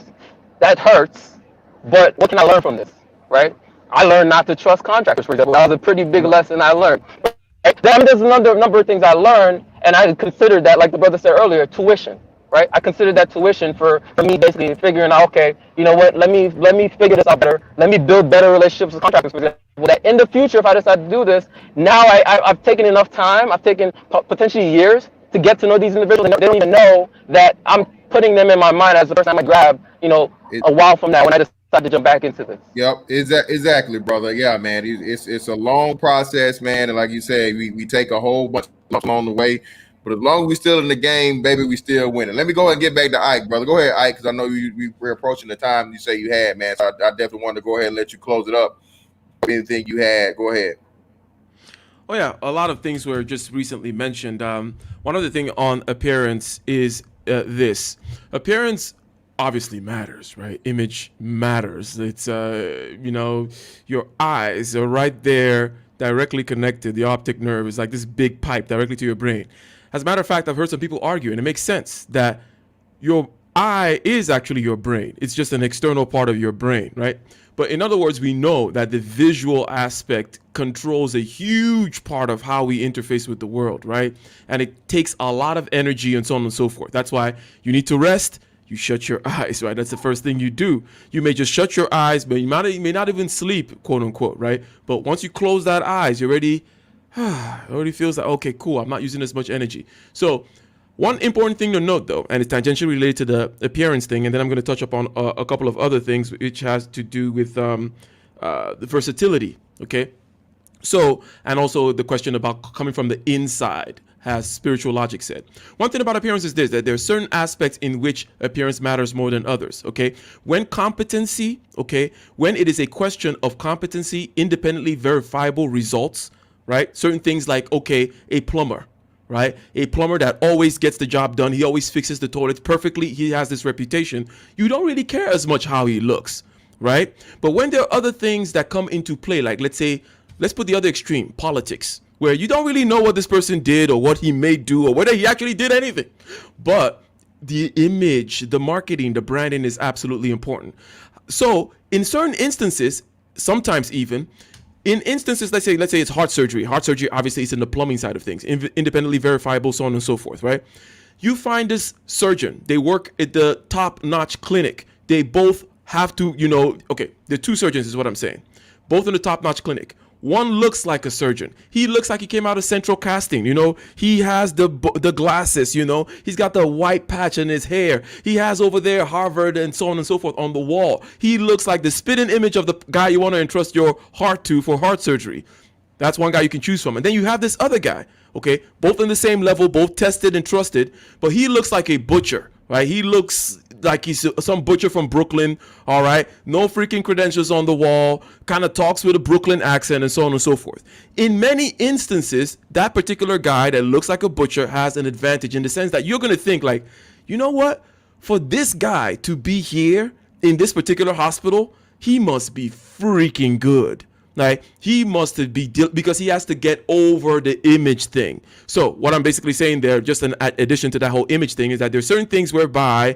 That hurts, but what can I learn from this, right? I learned not to trust contractors, for example. That was a pretty big lesson I learned. Right? I mean, there's a number of things I learned, and I considered that, like the brother said earlier, tuition, right? I considered that tuition for me basically figuring out, okay, you know what? Let me figure this out better. Let me build better relationships with contractors, for example. That in the future, if I decide to do this, now I've taken enough time. I've taken potentially years to get to know these individuals. They don't even know that I'm putting them in my mind as the person I might grab, you know, a while from now when I decide to jump back into this. Yep, exactly, brother. Yeah, man, it's a long process, man, and like you said, we take a whole bunch along the way, but as long as we still in the game, baby, we still winning. Let me go ahead and get back to Ike, brother. Go ahead, Ike, because I know we're approaching the time you say you had, man. So I definitely wanted to go ahead and let you close it up. Anything you had, go ahead. Oh yeah, a lot of things were just recently mentioned. One other thing on appearance is this: appearance obviously matters, right? Image matters. It's you know, your eyes are right there, directly connected. The optic nerve is like this big pipe directly to your brain. As a matter of fact, I've heard some people argue, and it makes sense that your eye is actually your brain. It's just an external part of your brain, right? But in other words, we know that the visual aspect controls a huge part of how we interface with the world, right? And it takes a lot of energy and so on and so forth. That's why you need to rest. You shut your eyes, right? That's the first thing you do. You may just shut your eyes, but you may not even sleep, quote unquote, right? But once you close that eyes, you're already, it already feels like, okay, cool, I'm not using as much energy. So one important thing to note, though, and it's tangentially related to the appearance thing, and then I'm going to touch upon a couple of other things, which has to do with the versatility, okay? So, and also the question about coming from the inside, has spiritual logic said. One thing about appearance is this, that there are certain aspects in which appearance matters more than others, okay? When competency, okay, when it is a question of competency, independently verifiable results, right? Certain things like, okay, a plumber, right? A plumber that always gets the job done. He always fixes the toilets perfectly. He has this reputation. You don't really care as much how he looks, right? But when there are other things that come into play, like let's put the other extreme, politics, where you don't really know what this person did or what he may do or whether he actually did anything. But the image, the marketing, the branding is absolutely important. So in certain instances, sometimes even, in instances, let's say it's heart surgery. Heart surgery obviously is in the plumbing side of things, independently verifiable, so on and so forth, right? You find this surgeon, they work at the top-notch clinic. They both have to, okay, the two surgeons is what I'm saying. Both in the top-notch clinic. One looks like a surgeon. He looks like he came out of Central Casting, He has the glasses, He's got the white patch in his hair. He has over there Harvard and so on and so forth on the wall. He looks like the spitting image of the guy you want to entrust your heart to for heart surgery. That's one guy you can choose from. And then you have this other guy, okay? Both on the same level, both tested and trusted, but he looks like a butcher, right? He looks like he's some butcher from Brooklyn, all right? No freaking credentials on the wall, kind of talks with a Brooklyn accent and so on and so forth. In many instances, that particular guy that looks like a butcher has an advantage in the sense that you're going to think like, you know what? For this guy to be here in this particular hospital, he must be freaking good. Like, he must be, because he has to get over the image thing. So what I'm basically saying there, just in addition to that whole image thing, is that there's certain things whereby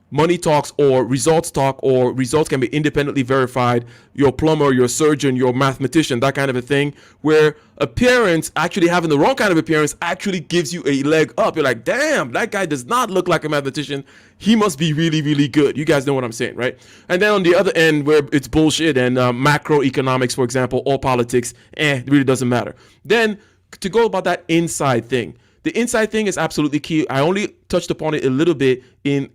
money talks or results talk, or results can be independently verified. Your plumber, your surgeon, your mathematician, that kind of a thing, where appearance, actually having the wrong kind of appearance, actually gives you a leg up. You're like, damn, that guy does not look like a mathematician. He must be really, really good. You guys know what I'm saying, right? And then on the other end, where it's bullshit and macroeconomics, for example, or politics, it really doesn't matter. Then to go about that inside thing. The inside thing is absolutely key. I only touched upon it a little bit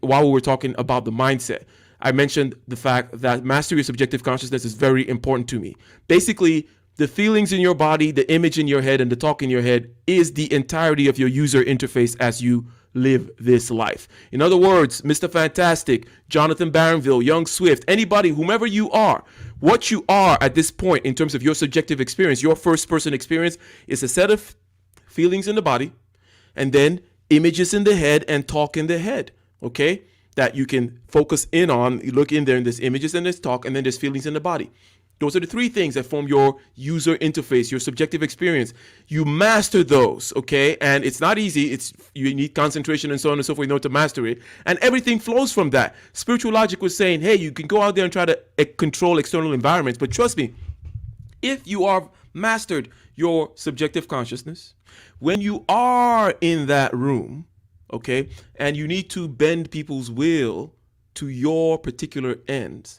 while we were talking about the mindset. I mentioned the fact that mastery of subjective consciousness is very important to me. Basically, the feelings in your body, the image in your head, and the talk in your head is the entirety of your user interface as you live this life. In other words, Mr. Fantastic, Jonathan Barronville, Young Swift, anybody, whomever you are, what you are at this point in terms of your subjective experience, your first person experience, is a set of feelings in the body, and then images in the head and talk in the head, okay? that you can focus in on. You look in there, and there's images and there's talk, and then there's feelings in the body. Those are the three things that form your user interface, your subjective experience. You master those, okay? And it's not easy. You need concentration and so on and so forth in order to master it. And everything flows from that. Spiritual logic was saying, hey, you can go out there and try to control external environments, but trust me, if you are mastered your subjective consciousness, when you are in that room, okay, and you need to bend people's will to your particular ends,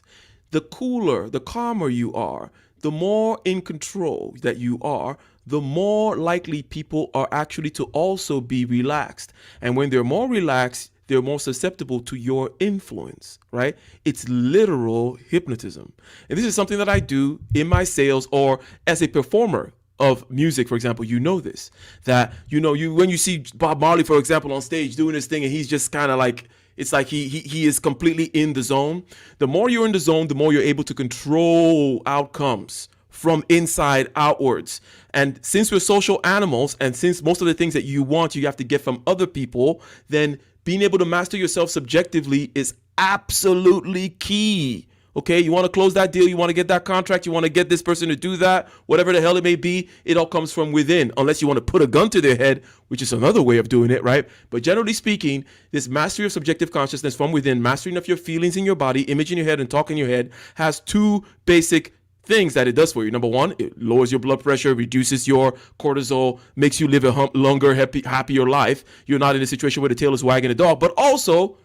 the cooler, the calmer you are, the more in control that you are, the more likely people are actually to also be relaxed. And when they're more relaxed, they're more susceptible to your influence, right? It's literal hypnotism. And this is something that I do in my sales or as a performer of music, for example. You know this, that, when you see Bob Marley, for example, on stage doing his thing, and he's just kind of like, it's like he is completely in the zone. The more you're in the zone, the more you're able to control outcomes from inside outwards. And since we're social animals, and since most of the things that you want, you have to get from other people, then being able to master yourself subjectively is absolutely key. Okay, you want to close that deal, you want to get that contract, you want to get this person to do that, whatever the hell it may be, it all comes from within, unless you want to put a gun to their head, which is another way of doing it, right? But generally speaking, this mastery of subjective consciousness from within, mastering of your feelings in your body, image in your head, and talk in your head, has two basic things that it does for you. Number one, it lowers your blood pressure, reduces your cortisol, makes you live a longer, happier life. You're not in a situation where the tail is wagging the dog, but also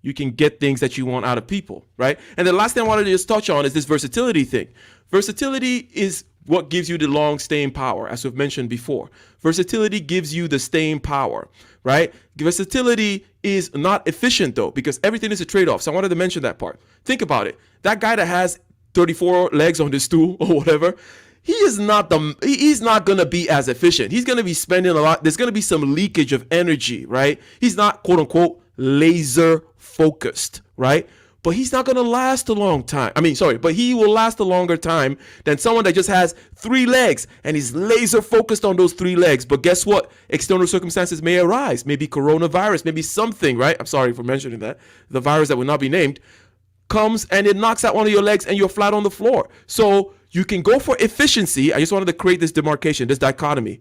you can get things that you want out of people, right? And the last thing I wanted to just touch on is this versatility thing. Versatility is what gives you the long staying power, as we've mentioned before. Versatility gives you the staying power, right? Versatility is not efficient though, because everything is a trade-off. So I wanted to mention that part. Think about it. That guy that has 34 legs on the stool or whatever, he's not going to be as efficient. He's going to be spending a lot. There's going to be some leakage of energy, right? He's not, quote unquote, laser focused, right? But he's not going to last a long time. But he will last a longer time than someone that just has 3 legs and he's laser focused on those 3 legs. But guess what? External circumstances may arise. Maybe coronavirus, maybe something, right? I'm sorry for mentioning that. The virus that will not be named comes and it knocks out one of your legs and you're flat on the floor. So you can go for efficiency. I just wanted to create this demarcation, this dichotomy.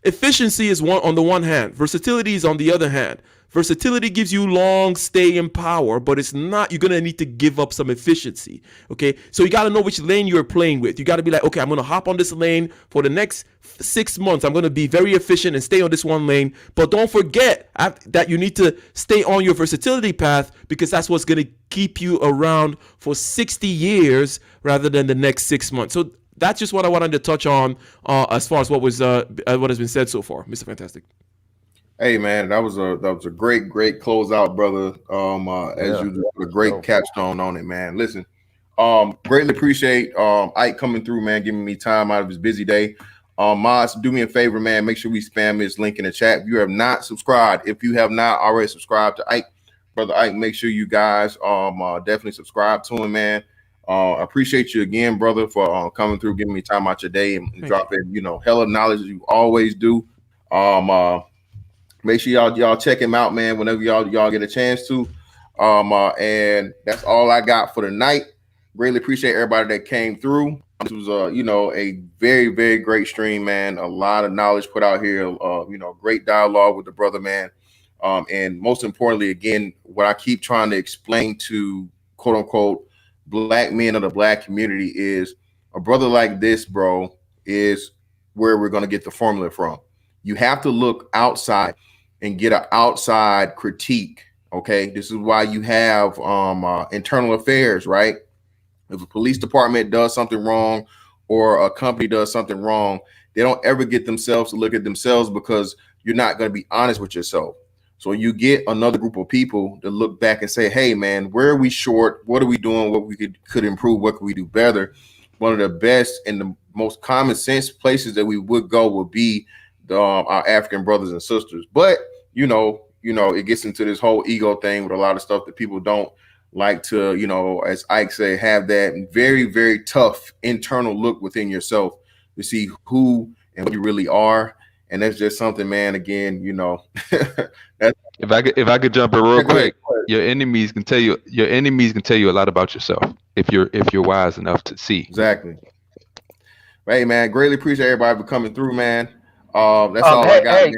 Efficiency is on the one hand. Versatility is on the other hand. Versatility gives you long staying power, but it's not, you're going to need to give up some efficiency. Okay. So you got to know which lane you're playing with. You got to be like, okay, I'm going to hop on this lane for the next 6 months. I'm going to be very efficient and stay on this one lane. But don't forget that you need to stay on your versatility path, because that's what's going to keep you around for 60 years rather than the next 6 months. So that's just what I wanted to touch on as far as what has been said so far, Mr. Fantastic. Hey man, that was a great closeout, brother. As you do a great capstone on it, man. Listen, greatly appreciate Ike coming through, man, giving me time out of his busy day. Mods, do me a favor, man. Make sure we spam this link in the chat. If you have not subscribed, if you have not already subscribed to Ike, brother Ike, make sure you guys definitely subscribe to him, man. I appreciate you again, brother, for coming through, giving me time out your day and dropping, hella knowledge as you always do. Make sure y'all check him out, man, whenever y'all get a chance to. And that's all I got for tonight. Greatly appreciate everybody that came through. This was a very, very great stream, man. A lot of knowledge put out here. Great dialogue with the brother, man. And most importantly, again, what I keep trying to explain to quote unquote Black men of the Black community is a brother like this, bro, is where we're going to get the formula from. You have to look outside and get an outside critique. Okay, this is why you have internal affairs, right? If a police department does something wrong or a company does something wrong, they don't ever get themselves to look at themselves, because you're not going to be honest with yourself. So you get another group of people to look back and say, hey, man, where are we short? What are we doing? What we could improve? What could we do better? One of the best and the most common sense places that we would go would be our African brothers and sisters. But, it gets into this whole ego thing with a lot of stuff that people don't like to, as Ike say, have that very, very tough internal look within yourself to see who and what you really are. And that's just something, man, again, that's If I could jump in real Yeah, go ahead. quick, your enemies can tell you a lot about yourself if you're wise enough to see. Exactly. Hey man, greatly appreciate everybody for coming through, man. That's all I got, man.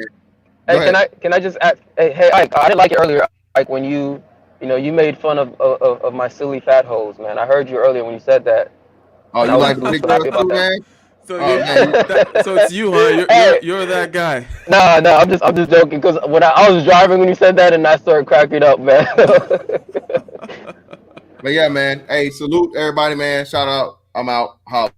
Go Hey, ahead. can I just ask? Hey, Ike, I didn't like it earlier, Ike, when you made fun of my silly fat hoes, man. I heard you earlier when you said that, Oh, and you like I was big so girls happy about too, that. man? So Oh man, so it's you, huh? Hey, You're that guy. nah, I'm just joking because when I was driving when you said that, and I started cracking up, man. but yeah, man. Hey, salute everybody, man. Shout out. I'm out. Holla.